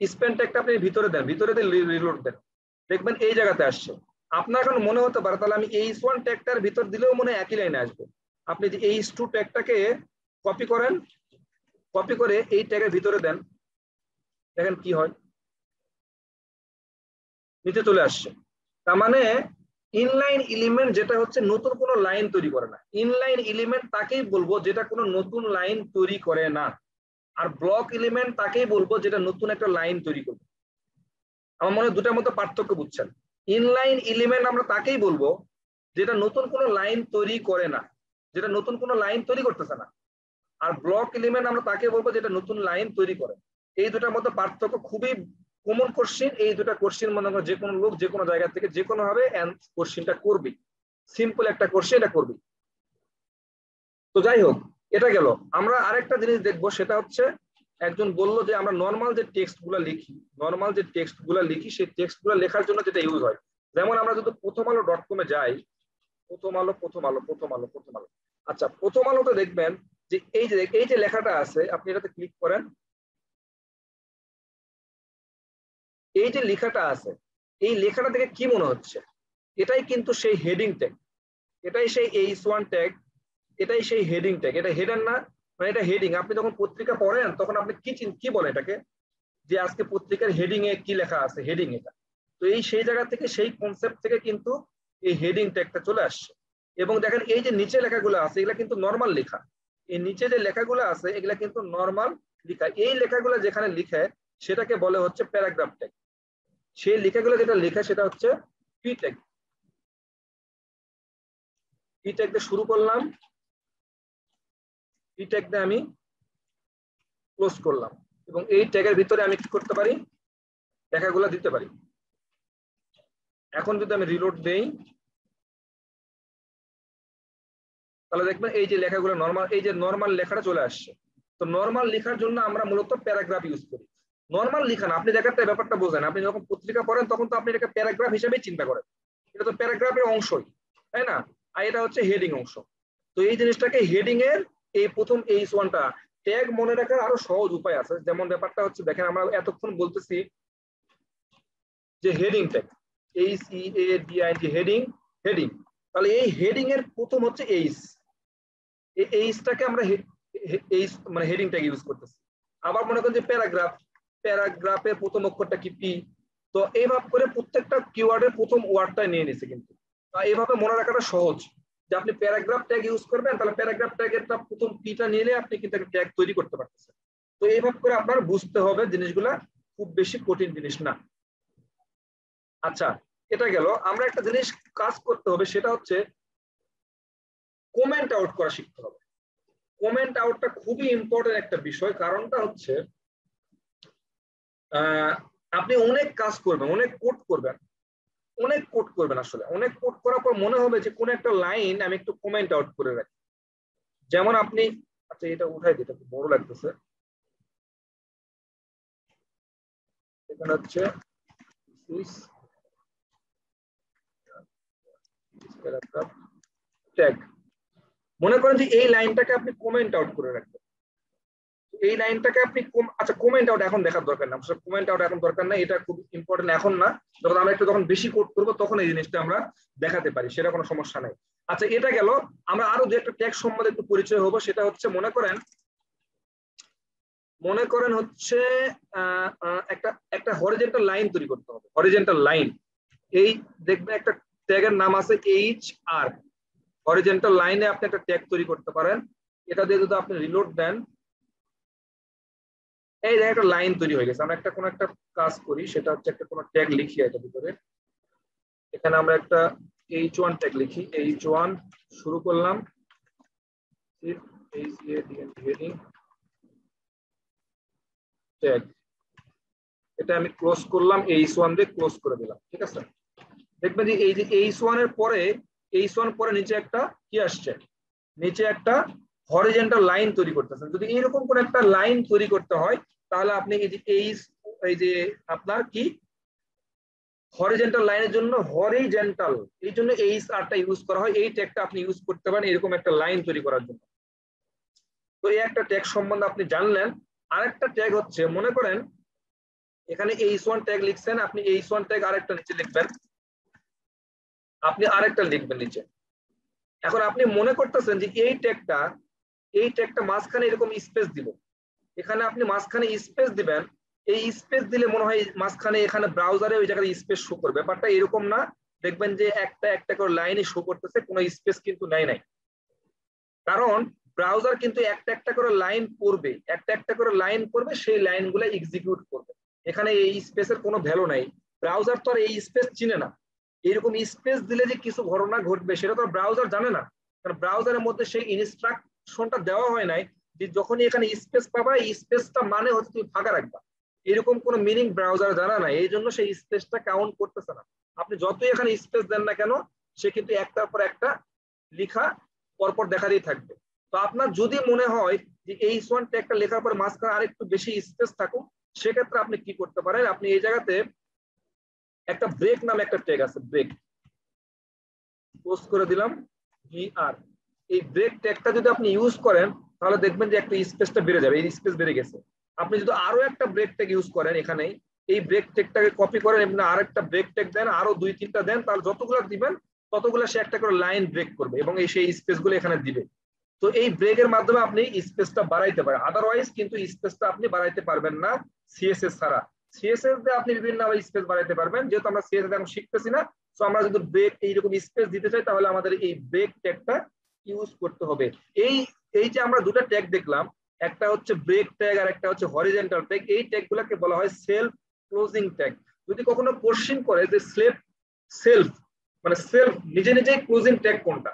স্পেন ট্যাগটা আপনি ভিতরে দেন, ভিতরে দিয়ে রিলোড দেন, দেখবেন এই জায়গাতে আসছে। আপনার এখন মনে হতে পারে তাহলে আমি H1 ট্যাগটার ভিতর দিলেও মনে হয় একই লাইনে আসবে। আপনি যে H2 ট্যাগটাকে কপি করেন, কপি করে এই ট্যাগের ভিতরে দেন, দেখেন কি হয়, নিচে চলে আসছে। তার মানে ইনলাইন এলিমেন্ট যেটা হচ্ছে নতুন কোনো লাইন তৈরি করে না, ইনলাইন এলিমেন্ট তাকেই বলবো যেটা কোনো নতুন লাইন তৈরি করে না, আর ব্লক এলিমেন্ট তাকেই বলবো যেটা নতুন একটা লাইন তৈরি করবে। আমার মনে হয় দুটার মধ্যে পার্থক্য বুঝছেন। ইনলাইন এলিমেন্ট আমরা তাকেই বলবো যেটা নতুন কোনো লাইন তৈরি করে না, যেটা নতুন কোনো লাইন তৈরি করতেছে না, আর ব্লক এলিমেন্ট আমরা তাকে বলবো যেটা নতুন লাইন তৈরি করে। এই দুটার মধ্যে পার্থক্য খুবই কমন কোশ্চিন, এই দুটা কোশ্চিন মনে করো যে কোনো লোক যে কোনো জায়গা থেকে যে কোনো ভাবে কোশ্চিনটা করবি, সিম্পল একটা কোশ্চিন এটা করবি। তো যাই হোক, এটা গেল। আমরা আরেকটা জিনিস দেখবো, সেটা হচ্ছে একজন বললো যে আমরা নর্মাল যে টেক্সট গুলা লিখি, নর্মাল যে টেক্সট গুলা লিখি সেই টেক্সট গুলা লেখার জন্য যেটা ইউজ হয়, যেমন আমরা যদি prothomalo.com এ যাই, প্রথম আলো, আচ্ছা প্রথম আলোতে দেখবেন যে এই যে লেখাটা আছে, আপনি এটাতে ক্লিক করেন, এই যে লেখাটা আছে, এই লেখাটা থেকে কি মনে হচ্ছে, এটাই কিন্তু সেই হেডিং ট্যাগ, এটাই সেই H1 ট্যাগ, এটাই সেই হেডিং ট্যাগ। এটা হেডার না, মানে এটা হেডিং। আপনি যখন পত্রিকা পড়েন তখন আপনি কি বলেন এটাকে, যে আজকে পত্রিকার হেডিং এ কি লেখা আছে, হেডিং এটা। তো এই সেই জায়গা থেকে, সেই কনসেপ্ট থেকে কিন্তু এই হেডিং ট্যাগটা চলে আসছে। এবং দেখেন এই যে নিচে লেখাগুলো আছে এগুলা কিন্তু নর্মাল লেখা, এই নিচে যে লেখাগুলো আছে এগুলা কিন্তু নর্মাল লেখা। এই লেখাগুলো যেখানে লিখে সেটাকে বলে হচ্ছে প্যারাগ্রাফ ট্যাগ। সেই লেখাগুলো যেটা লেখা সেটা হচ্ছে পি ট্যাগ। পি ট্যাগ দিয়ে শুরু করলাম, পি ট্যাগ দিয়ে আমি ক্লোজ করলাম, এবং এই ট্যাগের ভিতরে আমি কি করতে পারি, লেখাগুলো দিতে পারি। এখন যদি আমি রিলোড দেই তাহলে দেখবেন এই যে লেখাগুলো নর্মাল, এই যে নর্মাল লেখাটা চলে আসছে। তো নর্মাল লেখার জন্য আমরা মূলত প্যারাগ্রাফ ইউজ করি। নর্মাল লেখা না, আপনি ব্যাপারটা বোঝেন, আপনি যখন পত্রিকা পড়েন তখন তো আপনি এটাকে প্যারাগ্রাফ হিসেবেই চিন্তা করেন, এটা তো প্যারাগ্রাফের অংশই, তাই না? আর এটা হচ্ছে হেডিং অংশ। তো এই জিনিসটাকে হেডিং এর এই প্রথম H1টা ট্যাগ মনে রাখার আরো সহজ উপায় আছে। যেমন ব্যাপারটা হচ্ছে দেখেন, আমরা এতক্ষণ বলতেছি যে heading tag, HEADING, heading, heading. তাহলে এই হেডিং এর প্রথম হচ্ছে H, এই Hটাকে আমরা মানে হেডিং ট্যাগ ইউজ করতেছি। আবার মনে করেন যে প্যারাগ্রাফ, প্যারাগ্রাফের প্রথম অক্ষরটা কি পি। তো এইভাবে করে প্রত্যেকটা কিওয়ার্ডের প্রথম ওয়ার্ডটা নিয়ে নিছে। কিন্তু এইভাবে মনে রাখাটা সহজ, যে আপনি প্যারাগ্রাফ ট্যাগ ইউজ করবেন, তাহলে প্যারাগ্রাফ ট্যাগেরটা প্রথম পিটা নিলে আপনি কিন্তু একটা ট্যাগ তৈরি করতে পারতেছেন। তো এইভাবে করে আপনার বুঝতে হবে, জিনিসগুলা খুব বেশি কঠিন জিনিস না। আচ্ছা এটা গেল। আমরা একটা জিনিস কাজ করতে হবে, সেটা হচ্ছে কমেন্ট আউট করা শিখতে হবে। কমেন্ট আউটটা খুবই ইম্পর্টেন্ট একটা বিষয়। কারণটা হচ্ছে আপনি অনেক কাজ করবেন, অনেক কোড করবেন, আসলে অনেক কোড করার পর মনে হবে যে কোন একটা লাইন আমি একটু কমেন্ট আউট করে রাখি। যেমন আপনি, আচ্ছা এটা উঠাই দিতে খুব বড় লাগতেছে, এখানে হচ্ছে ট্যাগ। মনে করেন যে এই লাইনটাকে আপনি কমেন্ট আউট করে রাখবেন, এই লাইনটাকে আপনি আচ্ছা কমেন্ট আউট এখন দেখার দরকার না, কমেন্ট আউট এখন দরকার নাই, এটা খুব ইম্পর্টেন্ট এখন না। যখন আমরা একটু যখন বেশি কোড করবো তখন এই জিনিসটা আমরা দেখাতে পারি, সেটা কোনো সমস্যা নাই। আচ্ছা এটা গেল। আমরা আরো যে একটা ট্যাগ সম্বন্ধে একটু পরিচয় হবো, সেটা হচ্ছে মনে করেন হচ্ছে একটা হরিজন্টাল লাইন তৈরি করতে হবে। হরিজন্টাল লাইন, এই দেখবে একটা ট্যাগের নাম আছে HR। হরিজন্টাল লাইনে আপনি একটা ট্যাগ তৈরি করতে পারেন। এটা দিয়ে যদি আপনি রিলোড দেন, এই যে একটা লাইন তৈরি হয়ে গেছে। আমরা একটা কোনো একটা কাজ করি, সেটা হচ্ছে একটা কোনো ট্যাগ লিখি এটার ভিতরে। এখানে আমরা একটা H1 ট্যাগ লিখি, H1 শুরু করলাম, হেডিং ট্যাগ, এটা আমি ক্লোজ করলাম, H1 দিয়ে ক্লোজ করে দিলাম। ঠিক আছে, দেখবেন যে এই যে H1 এর পরে H1 পরে নিচে একটা কি আসছে, নিচে একটা হরিজন্টাল লাইন তৈরি করতেছেন। যদি এরকম করে একটা লাইন তৈরি করতে হয় তাহলে আপনি এই যে আপনার কি হরিজন্টাল লাইনের জন্য হরিজন্টাল, এই জন্য HR-টা ইউজ করা হয়। এই ট্যাগটা আপনি ইউজ করতে পারেন এরকম একটা লাইন তৈরি করার জন্য। তো এই একটা ট্যাগ সম্বন্ধে আপনি জানলেন। আরেকটা ট্যাগ হচ্ছে, মনে করেন এখানে H1 ট্যাগ লিখছেন, আপনি H1 ট্যাগ আরেকটা নিচে লিখবেন, আপনি আরেকটা লিখবেন নিচে। এখন আপনি মনে করতেছেন যে এই ট্যাগটা মাঝখানে এরকম স্পেস দিব, এখানে আপনি মাঝখানে স্পেস দিবেন। এই স্পেস দিলে মনে হয় মাঝখানে এখানে ব্রাউজারে ওই জায়গায় স্পেস শো করবে, ব্যাপারটা এরকম না। দেখবেন যে একটা একটা করে লাইনে শো করতেছে, কোনো স্পেস কিন্তু নাই। কারণ ব্রাউজার কিন্তু একটা একটা করে লাইন পড়বে, একটা একটা করে লাইন পড়বে, সেই লাইনগুলো এক্সিকিউট করবে। এখানে এই স্পেসের কোনো ভ্যালু নাই। ব্রাউজার তো আর এই স্পেস চিনে না। এরকম স্পেস দিলে যে কিছু ঘটনা ঘটবে সেটা তো ব্রাউজার জানে না, কারণ ব্রাউজারের মধ্যে সেই ইনস্ট্রাকশনটা দেওয়া হয় নাই যে যখনই এখানে স্পেস পাবা এই স্পেসটা মানে হচ্ছে তুমি ফাঁকা রাখবা, এরকম কোনো মিনিং ব্রাউজার জানা না। এই জন্য সেই স্পেসটা কাউন্ট করতেছে না। আপনি যতই এখানে স্পেস দেন না কেন, সে কিন্তু একটার পর একটা লেখা পরপর দেখা দিয়ে থাকবে। তো আপনার যদি মনে হয় যে H1 ট্যাগটা লেখার পর মাঝখানে আরেকটু বেশি স্পেস থাকুক, সেক্ষেত্রে আপনি কি করতে পারেন, আপনি এই জায়গাতে একটা ব্রেক নামে একটা ট্যাগ আছে, ব্রেক পোস্ট করে দিলাম BR। এই ব্রেক ট্যাগটা যদি আপনি ইউজ করেন তাহলে দেখবেন যে একটা স্পেসটা বেড়ে যাবে, এই স্পেস বেড়ে গেছে। আপনি যদি আরো একটা ব্রেক ট্যাগ ইউজ করেন, এখানে এই ব্রেক ট্যাগটাকে কপি করেন, এমনি আরেকটা ব্রেক ট্যাগ দেন, আরো 2-3টা দেন, তাহলে যতগুলো দিবেন ততগুলো সে একটা করে লাইন ব্রেক করবে এবং সেই স্পেসগুলো এখানে দিবে। তো এই ব্রেকের মাধ্যমে আপনি স্পেসটা বাড়াইতে পারেন, আদারওয়াইজ কিন্তু স্পেসটা আপনি বাড়াইতে পারবেন না CSS ছাড়া। CSS দিয়ে আপনি বিভিন্ন স্পেস বাড়াইতে পারবেন, যেহেতু আমরা CSS এখন শিখতেছি না। তো আমরা যদি ব্রেক এইরকম স্পেস দিতে চাই তাহলে আমাদের এই ব্রেক ট্যাগটা ইউজ করতে হবে। এই যে আমরা দুটো ট্যাগ দেখলাম, একটা হচ্ছে ব্রেক ট্যাগ আর একটা হচ্ছে হরিজন্টাল ট্যাগ। এই ট্যাগগুলোকে বলা হয় সেলফ ক্লোজিং ট্যাগ। যদি কখনো কোশ্চেন করে যে সেলফ নিজেই ক্লোজিং ট্যাগ কোনটা,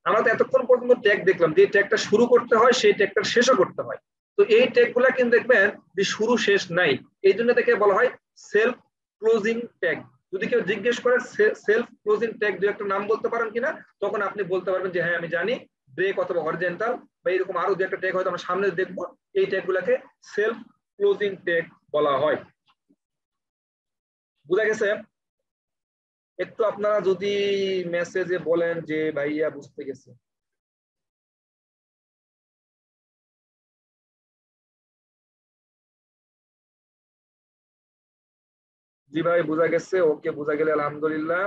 আমরা তো এতক্ষণ পর্যন্ত ট্যাগ দেখলাম যে ট্যাগটা শুরু করতে হয় সেই ট্যাগটা শেষও করতে হয়। তো এই ট্যাগগুলো কিন্তু দেখবেন যে শুরু শেষ নাই, এই জন্য তাকে বলা হয় সেলফ ক্লোজিং ট্যাগ। যদি কেউ জিজ্ঞেস করে সেলফ ক্লোজিং ট্যাগ দুই একটা নাম বলতে পারেন কিনা, তখন আপনি বলতে পারবেন যে হ্যাঁ আমি জানি, ব্রেক অথবা হরিজন্টাল বা এরকম আরো দু একটা ট্যাগ হয়তো আমরা সামনে দেখবো, এই ট্যাগগুলোকে সেলফ ক্লোজিং ট্যাগ বলা হয়। বুঝা গেছে? একটু আপনারা যদি মেসেজে বলেন যে ভাইয়া বুঝতে গেছে। জি ভাই বুঝা গেছে, ওকে বুঝা গেলে আলহামদুলিল্লাহ।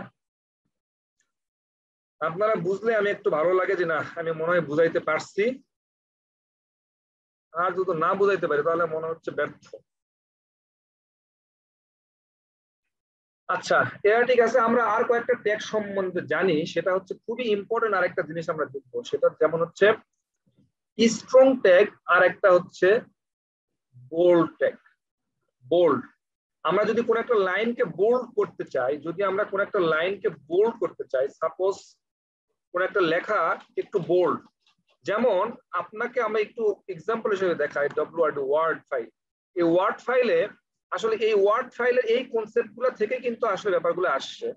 আপনারা বুঝলে আমি একটু ভালো লাগে যে না আমি মনে হয় বুঝাইতে পারছি, আর যদি না বুঝাইতে পারি তাহলে মনে হচ্ছে ব্যর্থ। আচ্ছা এটা ঠিক আছে, আমরা আর কয়েকটা ট্যাগ সম্বন্ধে জানি, সেটা হচ্ছে খুবই ইম্পর্টেন্ট আরেকটা জিনিস আমরা দেখবো, সেটা যেমন হচ্ছে স্ট্রং ট্যাগ আর একটা হচ্ছে বোল্ড ট্যাগ। বোল্ড, আমরা যদি কোন একটা লাইনকে বোল্ড করতে চাই, সাপোজ কোন একটা লেখা একটু বোল্ড, যেমন আপনাকে আমরা একটু এক্সাম্পল হিসেবে দেখাই WRD ওয়ার্ড ফাইল। এই ওয়ার্ড ফাইলে আসলে এই ওয়ার্ড ফাইলের এই কনসেপ্ট গুলো থেকে কিন্তু আসলে ব্যাপারগুলো আসছে।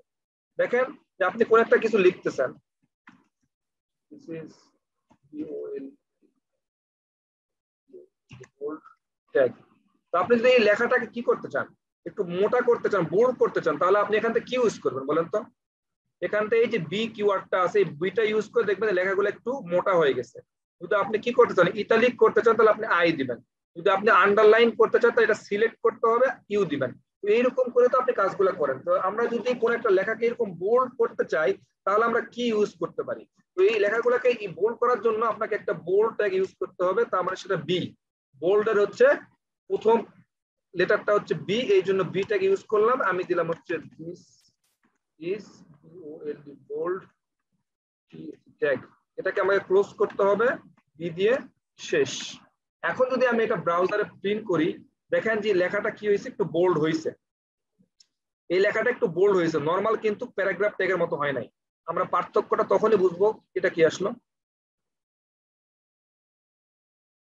দেখেন যে আপনি কোন একটা কিছু লিখতেছেন, তো আপনি যদি এই লেখাটাকে কি করতে চান, একটু মোটা করতে চান, বোল্ড করতে চান, তাহলে আপনি এখান থেকে কি ইউজ করবেন বলেন তো? এখান থেকে এই যে বি কিওয়ার্ডটা আছে, এই বিটা ইউজ করে দেখবেন লেখাগুলো একটু মোটা হয়ে গেছে। যদি আপনি কি করতে চান, ইটালিক করতে চান, তাহলে আপনি আই দিবেন। যদি আপনি আন্ডারলাইন করতে চান তাহলে এটা সিলেক্ট করতে হবে, ইউ দিবেন। তো এইরকম করে তো আপনি কাজগুলো করেন। তো আমরা যদি কোন একটা লেখাকে এরকম বোল্ড করতে চাই তাহলে আমরা কি ইউজ করতে পারি? তো এই লেখাগুলোকে বোল্ড করার জন্য আপনাকে একটা বোল্ড ট্যাগ ইউজ করতে হবে, তার মানে সেটা বি। বোল্ডের হচ্ছে প্রথম লেটারটা হচ্ছে বি, এই জন্য বি ট্যাগ ইউজ করলাম। আমি দিলাম হচ্ছে দিস ইজ বোল্ড ট্যাগ, এটাকে আমাকে ক্লোজ করতে হবে বি দিয়ে, শেষ। এখন যদি আমি এটা ব্রাউজারে প্রিন্ট করি, দেখেন যে লেখাটা কি হয়েছে, একটু বোল্ড হয়েছে। এই লেখাটা একটু বোল্ড হয়েছে, নরমাল কিন্তু প্যারাগ্রাফ ট্যাগের মতো হয় নাই। আমরা পার্থক্যটা তখনই বুঝবো এটা কি আসলো।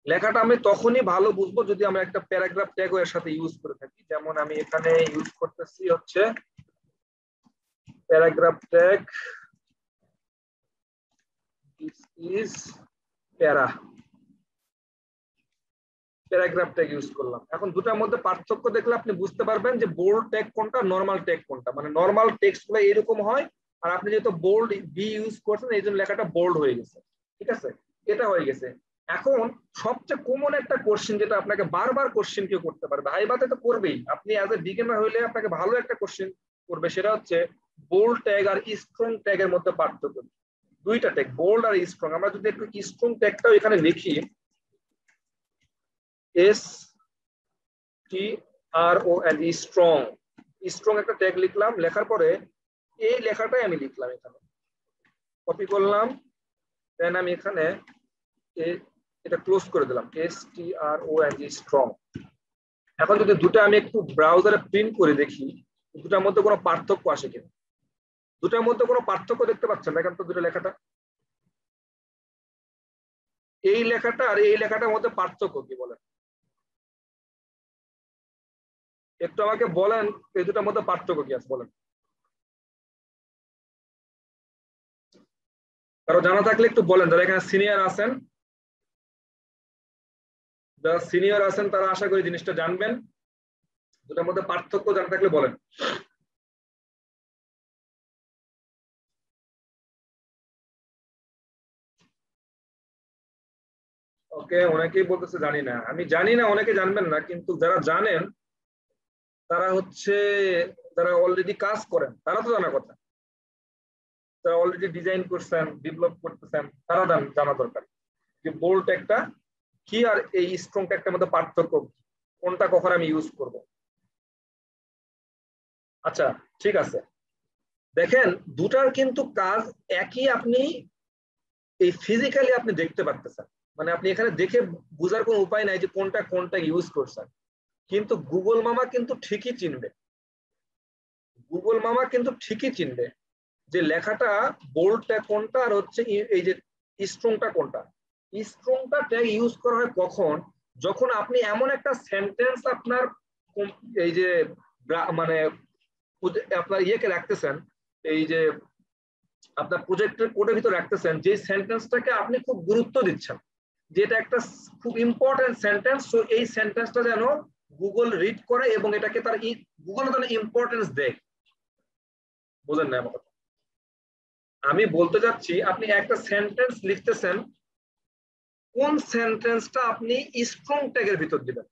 লেখাটা আমি তখনই ভালো বুঝবো যদি আমরা একটা প্যারাগ্রাফ ট্যাগও এর সাথে ইউজ করে থাকি। যেমন আমি এখানে ইউজ করতেছি হচ্ছে paragraph tag, this is paragraph tag use করলাম। এখন দুটার মধ্যে পার্থক্য দেখলে আপনি বুঝতে পারবেন যে বোল্ড ট্যাগ কোনটা, নরমাল ট্যাগ কোনটা। মানে নরমাল টেক্সট গুলো এরকম হয়, আর আপনি যেহেতু বোল্ড বি ইউজ করছেন এই জন্য লেখাটা বোল্ড হয়ে গেছে। ঠিক আছে, এটা হয়ে গেছে। এখন সবচেয়ে কমন একটা কোশ্চেন যেটা আপনাকে বারবার কোশ্চেন কেউ করতে পারবে, ভাইভাতে তো করবেই, আপনি অ্যাজ এ বিগিনার হইলে আপনাকে ভালো একটা কোশ্চেন করবে, সেটা হচ্ছে বোল্ড ট্যাগ আর স্ট্রং ট্যাগের মধ্যে পার্থক্য। দুইটা ট্যাগ বোল্ড আর স্ট্রং। আমরা যদি একটু স্ট্রং ট্যাগটাও এখানে লিখি, STRONG, স্ট্রং, স্ট্রং একটা ট্যাগ লিখলাম, লেখার পরে এই লেখাটাই আমি লিখলাম এখানে, কপি করলাম, দেন আমি এখানে এটা ক্লোজ করে দিলাম, STRONG, স্ট্রং। এখন যদি দুটো আমি একটু ব্রাউজারে প্রিন্ট করে দেখি দুটার মধ্যে কোনো পার্থক্য আসে কিনা। দুটার মধ্যে কোনো পার্থক্য দেখতে পাচ্ছেন? দেখেন তো দুটো লেখাটা, এই লেখাটা আর এই লেখাটার মধ্যে পার্থক্য কি বলেন? একটু আমাকে বলেন এই দুটার মধ্যে পার্থক্য কি আছে বলেন। কারো জানা থাকলে একটু বলেন, যারা এখানে সিনিয়র আছেন, যারা সিনিয়র আছেন তারা আশা করি জিনিসটা জানবেন। দুটার মধ্যে পার্থক্য জানা থাকলে বলেন। ওকে, অনেকেই বলতেছে জানি না। আমি জানি না, অনেকে জানবেন না, কিন্তু যারা জানেন তারা হচ্ছে যারা অলরেডি কাজ করেন তারা তো জানা কথা, যারা অলরেডি ডিজাইন করছেন, ডেভেলপ করতেছেন, তারা জানা দরকার যে বোল্ড ট্যাগটা কি আর এই স্ট্রং ট্যাগটার মধ্যে পার্থক্য কোনটা, কখন আমি ইউজ করব। আচ্ছা ঠিক আছে, দেখেন দুটার কিন্তু কাজ একই, আপনি এই ফিজিক্যালি আপনি দেখতে পারতেছেন, মানে আপনি এখানে দেখে বোঝার কোনো উপায় নাই যে কোনটা কোনটা ইউজ করছেন। কিন্তু গুগল মামা কিন্তু ঠিকই চিনবে, গুগল মামা কিন্তু ঠিকই চিনবে যে লেখাটা বোল্ডটা কোনটা আর হচ্ছে এই যে স্ট্রংটা কোনটা। স্ট্রংটা ট্যাগ ইউজ করা হয় কখন, যখন আপনি এমন একটা সেন্টেন্স আপনার এই যে মানে আপনার ইয়েকে রাখতেছেন, এই যে আপনার প্রজেক্টের কোডের ভিতরে রাখতেছেন, যে সেন্টেন্সটাকে আপনি খুব গুরুত্ব দিচ্ছেন, যেটা একটা খুব ইম্পর্টেন্ট সেন্টেন্স, তো এই সেন্টেন্সটা যেন গুগল রিড করে এবং এটাকে তার গুগল যেন ইম্পর্টেন্স দেয়। বুঝেন না আমার কথা? আমি বলতে যাচ্ছি আপনি একটা সেন্টেন্স লিখতেছেন, কোন সেন্টেন্সটা আপনি স্ট্রং ট্যাগের ভিতর দিবেন।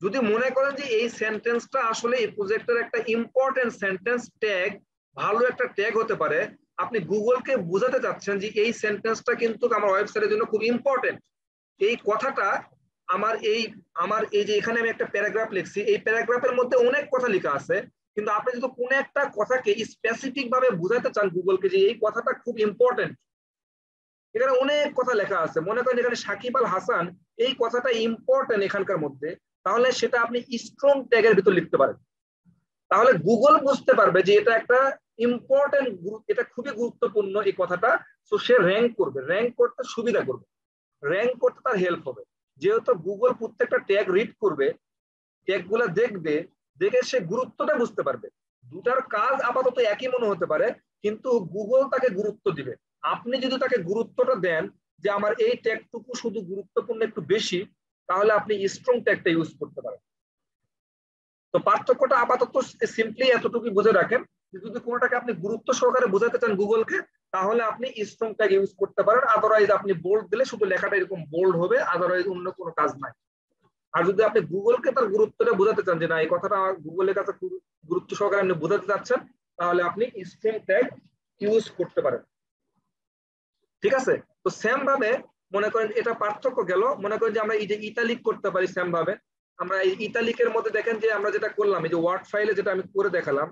যদি মনে করেন যে এই সেন্টেন্সটা আসলে এই প্রজেক্টের একটা ইম্পর্টেন্ট সেন্টেন্স, ট্যাগ ভালো একটা ট্যাগ হতে পারে, আপনি গুগলকে বোঝাতে চাচ্ছেন যে এই সেন্টেন্সটা কিন্তু আমার ওয়েবসাইটের জন্য খুব ইম্পর্টেন্ট, এই কথাটা আমার এই যে এখানে আমি একটা প্যারাগ্রাফ লিখছি, এই প্যারাগ্রাফের মধ্যে অনেক কথা লেখা আছে, কিন্তু আপনি যদি কোনো একটা কথাকে স্পেসিফিক ভাবে বোঝাতে চান গুগলকে যে এই কথাটা খুব ইম্পর্টেন্ট, এখানে অনেক কথা লেখা আছে, মনে করেন এখানে সাকিব আল হাসান এই কথাটা ইম্পর্টেন্ট এখানকার মধ্যে, তাহলে সেটা আপনি স্ট্রং ট্যাগের ভিতর লিখতে পারেন। তাহলে গুগল বুঝতে পারবে যে এটা একটা ইম্পর্টেন্ট, এটা খুবই গুরুত্বপূর্ণ এই কথাটা, তো সে র্যাঙ্ক করবে, র্যাঙ্ক করতে সুবিধা করবে, র্যাঙ্ক করতে তার হেল্প হবে। যেহেতু গুগল প্রত্যেকটা ট্যাগ রিড করবে, ট্যাগ গুলা দেখবে, দেখে সে গুরুত্বটা বুঝতে পারবে। দুটার কাজ আপাতত একই মনে হতে পারে, কিন্তু গুগল তাকে গুরুত্ব দিবে। আপনি যদি তাকে গুরুত্বটা দেন যে আমার এই ট্যাগটুকু শুধু গুরুত্বপূর্ণ একটু বেশি, তাহলে আপনি স্ট্রং ট্যাগটা ইউজ করতে পারেন। তো পার্থক্যটা আপাতত সিম্পলি এতটুকুই বুঝে রাখেন, যদি কোনোটাকে আপনি গুরুত্ব সহকারে বোঝাতে চান গুগলকে, তাহলে আপনি স্ট্রং ট্যাগ ইউজ করতে পারেন। আদারওয়াইজ আপনি বোল্ড দিলে শুধু লেখাটা এরকম বোল্ড হবে, আদারওয়াইজ অন্য কোনো কাজ নাই। আর যদি আপনি গুগলকে তার গুরুত্বটা বোঝাতে চান যে না এই কথাটা গুগলের কাছে গুরুত্ব সহকারে আপনি বোঝাতে চাচ্ছেন, তাহলে আপনি স্ট্রং ট্যাগ ইউজ করতে পারেন। ঠিক আছে, তো সেম ভাবে মনে করেন এটা পার্থক্য গেল, মনে করেন যে আমরা এই যে ইটালিক করতে পারি, সেম ভাবে আমরা এই ইটালিকের মধ্যে দেখেন যে আমরা যেটা করলাম, এই যে ওয়ার্ড ফাইলে যেটা আমি করে দেখালাম,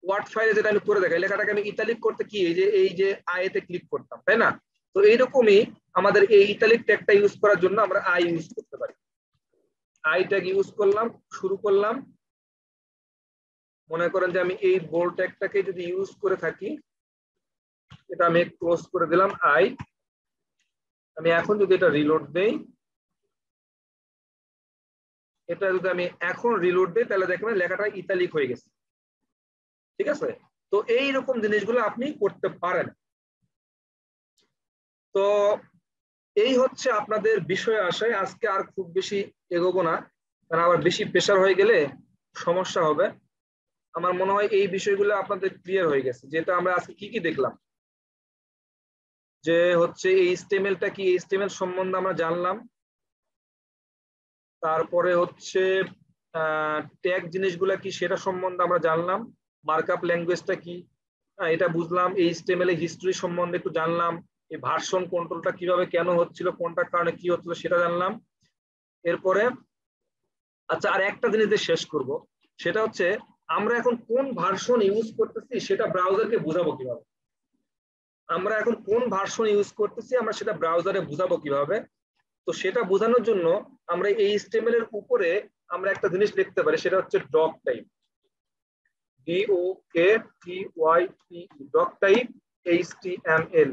ওয়ার্ড ফাইলে যেটা আমি করে দেখাই, লেখাটাকে আমি ইটালিক করতে কি এই যে আইতে ক্লিক করতাম, তাই না? তো এইরকমই আমাদের এই ইটালিক ট্যাগটা ইউজ করার জন্য আমরা আই ইউজ করতে পারি। আই ট্যাগ ইউজ করলাম, শুরু করলাম, মনে করেন যে আমি এই বোল্ড ট্যাগটাকে যদি ইউজ করে থাকি, এটা আমি ক্লোজ করে দিলাম আই। আমি এখন যদি এটা রিলোড দেই, এটা যদি আমি এখন রিলোড দিই, তাহলে দেখবেন লেখাটা ইটালিক হয়ে গেছে। ঠিক আছে? তো এই রকম জিনিসগুলো আপনি করতে পারেন। তো এই হচ্ছে আপনাদের বিষয় আশায়। আজকে আর খুব বেশি এগোবো না, কারণ আবার বেশি প্রেশার হয়ে গেলে সমস্যা হবে। আমার মনে হয় এই বিষয়গুলো আপনাদের ক্লিয়ার হয়ে গেছে, যেটা আমরা আজকে কি কি দেখলাম, যে হচ্ছে এই HTML-টা কি, HTML সম্বন্ধে আমরা জানলাম। তারপরে হচ্ছে ট্যাগ জিনিসগুলা কি সেটা সম্বন্ধে আমরা জানলাম। মার্কআপ ল্যাঙ্গুয়েজটা কি এটা বুঝলাম। এই HTML এর হিস্ট্রি সম্বন্ধে একটু জানলাম। এই ভার্সন কন্ট্রোলটা কিভাবে কেন হচ্ছিল, কোনটার কারণে কি হচ্ছিল সেটা জানলাম। এরপরে আচ্ছা আর একটা জিনিস দিয়ে শেষ করব, সেটা হচ্ছে আমরা এখন কোন ভার্সন ইউজ করতেছি সেটা ব্রাউজারকে বোঝাবো কিভাবে। আমরা এখন কোন ভার্সন ইউজ করতেছি আমরা সেটা ব্রাউজারে বোঝাবো কিভাবে। তো সেটা বোঝানোর জন্য আমরা এই HTML এর উপরে আমরা একটা জিনিস লিখতে পারি, সেটা হচ্ছে doc type, DOKTYPE, doc type HTML।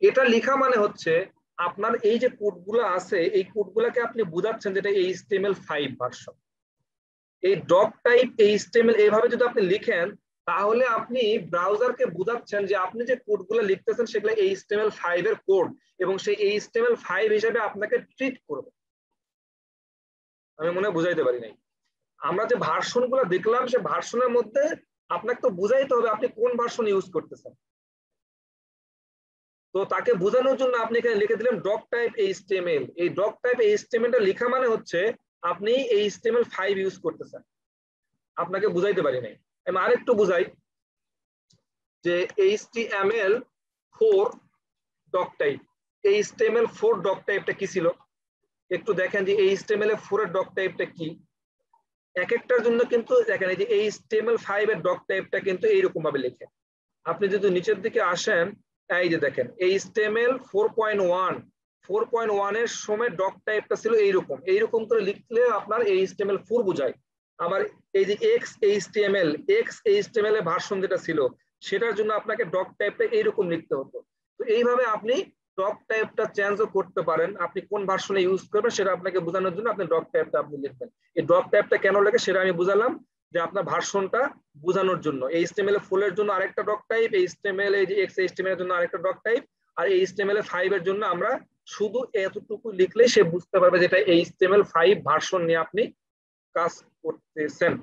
এটা লেখা মানে হচ্ছে আপনার এই যে কোডগুলো আছে এই কোডগুলোকে আপনি বোঝাচ্ছেন যেটা HTML5 ভার্সন। এই ডক টাইপ HTML এইভাবে যদি আপনি লিখেন তাহলে আপনি ব্রাউজারকে বোঝাচ্ছেন যে আপনি যে কোডগুলো লিখতেছেন সেগুলো HTML5 এর কোড এবং সেই HTML5 হিসেবে আপনাকে ট্রিট করবে। আমি মনে হয় বুঝাইতে পারি নাই। আমরা যে ভার্সনগুলো দেখলাম সে ভার্সনের মধ্যে আপনাকে তো বুঝাইতে হবে আপনি কোন ভার্সন ইউজ করতেছেন। তো তাকে বোঝানোর জন্য আপনি এখানে লিখে দিলেন ডক টাইপ HTML। এই ডক টাইপ HTML-টা লেখা মানে হচ্ছে আপনি HTML5 ইউজ করতেছেন। আপনাকে বুঝাইতে পারি নাই। আমি আরেকটু বুঝাই যে HTML4 doc type, HTML4 doc টাইপটা কি ছিল একটু দেখেন যে HTML4 এর ডক টাইপটা কি। এক একটার জন্য কিন্তু দেখেন এই যে HTML5 এর ডক টাইপটা কিন্তু এইরকম ভাবে লেখে। আপনি যদি নিচের দিকে আসেন এই যে দেখেন HTML 4.1 এর সময় ডক টাইপটা ছিল এইরকম করে লিখলে আপনার HTML4 বোঝায়। আবার এই যে XHTML এর ভার্সন যেটা ছিল সেটার জন্য আপনাকে ডক টাইপটা এইরকম লিখতে হতো। তো এইভাবে আপনি ডক টাইপটা চেঞ্জও করতে পারেন। আপনি কোন ভার্সনে ইউজ করবেন সেটা আপনাকে বোঝানোর জন্য আপনি ডক টাইপটা আপনি লিখবেন। এই ডক টাইপটা কেন লাগে সেটা আমি বুঝালাম যে আপনার ভার্সনটা বোঝানোর জন্য। HTML4 এর জন্য আরেকটা ডক টাইপ, HTML এই যে XHTML এর জন্য আরেকটা ডক টাইপ, আর HTML5 এর জন্য আমরা শুধু এতটুকু লিখলেই সে বুঝতে পারবে যেটা HTML5 ভার্সন নিয়ে আপনি কাজ করতেছেন।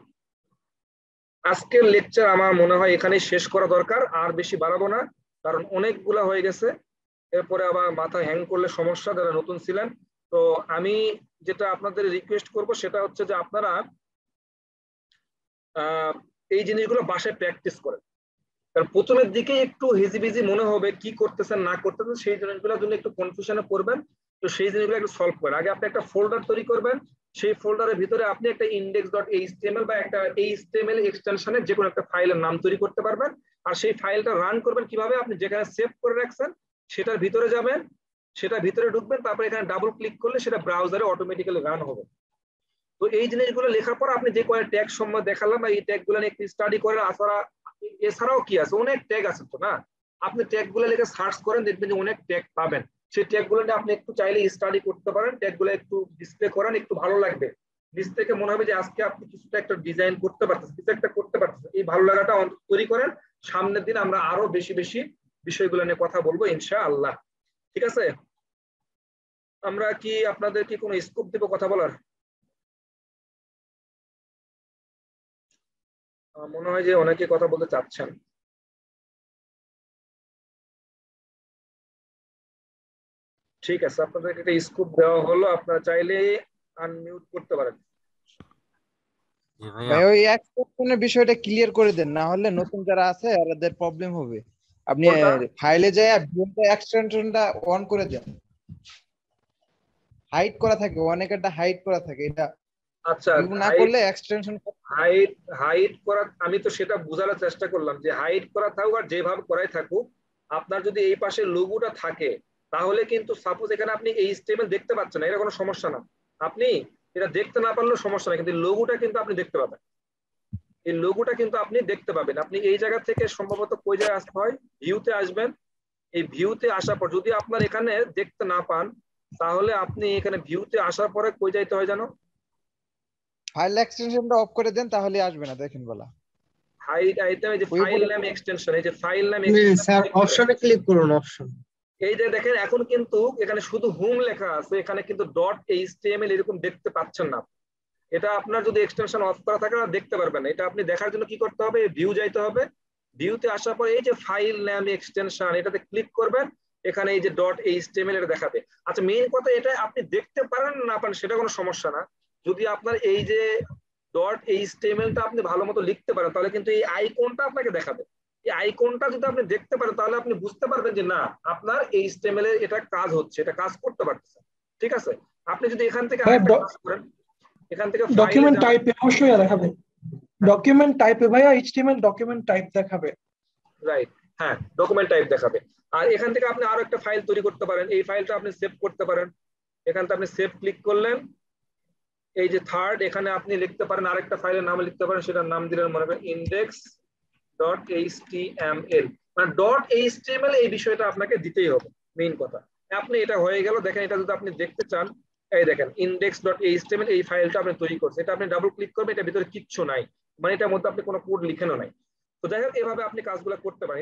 আজকের লেকচার আমার মনে হয় এখানেই শেষ করা দরকার, আর বেশি বাড়াবো না কারণ অনেকগুলা হয়ে গেছে। এরপরে আবার মাথা হ্যাং করলে সমস্যা, যারা নতুন ছিলেন। তো আমি যেটা আপনাদের রিকোয়েস্ট করব সেটা হচ্ছে যে আপনারা এই জিনিসগুলো বাসায় প্র্যাকটিস করেন। কারণ প্রথমের দিকে একটু হিজিবিজি মনে হবে কি করতেছেন না করতেছেন, সেই জিনিসগুলোর জন্য একটু কনফিউশনে পড়বেন। তো সেই জিনিসগুলো একটু সলভ করেন। আগে আপনি একটা ফোল্ডার তৈরি করবেন, সেই ফোল্ডারের ভিতরে আপনি একটা index.html বা একটা HTML এক্সটেনশনের যে কোনো একটা ফাইলের নাম তৈরি করতে পারবেন। আর সেই ফাইলটা রান করবেন কিভাবে, আপনি যেখানে সেভ করে রাখছেন সেটার ভিতরে যাবেন, সেটার ভিতরে ঢুকবেন, তারপরে এখানে ডাবল ক্লিক করলে সেটা ব্রাউজারে অটোমেটিক্যালি রান হবে। তো এই জিনিসগুলো লেখার পর আপনি যে কয়েক ট্যাগ সম্বন্ধে দেখালাম এই ট্যাগগুলো নিয়ে একটু স্টাডি করেন। এছাড়াও কি আছে, অনেক ট্যাগ আছে তো না, আপনি ট্যাগগুলো লিখে সার্চ করেন, দেখবেন যে অনেক ট্যাগ পাবেন। সেই ট্যাগগুলো নিয়ে আপনি একটু চাইলে স্টাডি করতে পারেন। ট্যাগগুলো একটু ডিসপ্লে করেন, একটু ভালো লাগবে। নিচ থেকে মনে হবে যে আজকে আপনি কিছুটা একটা ডিজাইন করতে পারতেছেন, কিছু একটা করতে পারতেছেন। এই ভালো লাগাটা তৈরি করেন। সামনের দিন আমরা আরো বেশি বেশি বিষয়গুলো নিয়ে কথা বলবো ইনশাআল্লাহ। ঠিক আছে, আমরা কি আপনাদের কি কোনো স্কোপ দিব কথা বলার? মনে হয় যে অনেকে কথা বলতে চাচ্ছেন। ঠিক আছে, আপনাদেরকে একটা স্কোপ দেওয়া হলো, আপনারা চাইলে আনমিউট করতে পারেন। ভাই ওই এক্সটেনশনের বিষয়টা ক্লিয়ার করে দেন, না হলে নতুন যারা আছে ওদের প্রবলেম হবে। আপনি ফাইলে যায় ভিউতে এক্সটেনশনটা অন করে দেন, হাইড করা থাকে, অনেকেরটা হাইড করা থাকে। এটা আচ্ছা, না করলে এক্সটেনশন হাইড করা আমি তো সেটা বোঝানোর চেষ্টা করলাম যে হাইড করা থাকুক আর যেভাবে করাই থাকুক, আপনার যদি এই পাশে লোগোটা থাকে তাহলে কিন্তু সাপোজ এখানে আপনি HTML দেখতে পাচ্ছেন না, এটা কোনো সমস্যা না। আপনি এটা দেখতে না পারলেও সমস্যা না, কিন্তু লোগোটা কিন্তু আপনি দেখতে পাবেন। এই লোগোটা কিন্তু আপনি দেখতে পাবেন। আপনি এই জায়গা থেকে সম্ভবত কই জায়গায় আসতে হয়, ভিউতে আসবেন। এই ভিউতে আসার পর যদি আপনার এখানে দেখতে না পান তাহলে আপনি এখানে ভিউতে আসার পরে কই যাইতে হয় জানো, ফাইল এক্সটেনশনটা অফ করে দেন, তাহলে আসবে না। দেখেন বলা হাইড আইটেম, এই যে ফাইল নাম এক্সটেনশন, এই যে ফাইল নাম স্যার অপশনে ক্লিক করুন, অপশন। এই যে দেখেন এখন কিন্তু এখানে শুধু হোম লেখা আছে, এখানে কিন্তু ডট এইচটিএমএল এরকম দেখতে পাচ্ছেন না। এটা আপনার যদি এক্সটেনশন অফ করা থাকে দেখতে পারবেন না। এটা আপনি দেখার জন্য কি করতে হবে, ভিউ যাইতে হবে, ভিউতে আসার পর এই যে ফাইল নাম এক্সটেনশন এটাতে ক্লিক করবেন, এখানে এই যে ডট এইচটিএমএল এটা দেখাবে। আচ্ছা মেইন কথা এটা আপনি দেখতে পারেন না পারেন সেটা কোনো সমস্যা না, যদি আপনার এই যে ডট এইচটিএমএলটা আপনি ভালো মতো লিখতে পারেন তাহলে কিন্তু এই আইকনটা আপনাকে দেখাবে। এই আইকনটা যদি আপনি দেখতে পারেন তাহলে আপনি বুঝতে পারবেন যে না আপনার এইচটিএমএল এর এটা কাজ হচ্ছে, এটা কাজ করতে পারতেছে। ঠিক আছে, আপনি যদি এখান থেকে কাজ করেন, এখান থেকে ডকুমেন্ট টাইপে অবশ্যই দেখাবে, ডকুমেন্ট টাইপে ভাইয়া এইচটিএমএল ডকুমেন্ট টাইপ দেখাবে, রাইট, হ্যাঁ ডকুমেন্ট টাইপ দেখাবে। আর এখান থেকে আপনি আরো একটা ফাইল তৈরি করতে পারেন, এই ফাইলটা আপনি সেভ করতে পারেন। এখান থেকে আপনি সেভ ক্লিক করলেন, এই যে থার্ড এখানে আপনি লিখতে পারেন আরেকটা ফাইলের নাম লিখতে পারেন, সেটার নাম দিলেন মনে করেন index.html, মানে .html এই বিষয়টা আপনাকে দিতেই হবে মেইন কথা। আপনি এটা হয়ে গেল, দেখেন এটা যদি আপনি দেখতে চান এই দেখেন index.html এই ফাইলটা আপনি তৈরি করছেন, এটা আপনি ডাবল ক্লিক করবেন, এটা ভিতরে কিচ্ছু নাই, মানে এটার মধ্যে আপনি কোনো কোড লিখেনও নাই। তো যাই হোক এভাবে আপনি কাজগুলো করতে পারেন।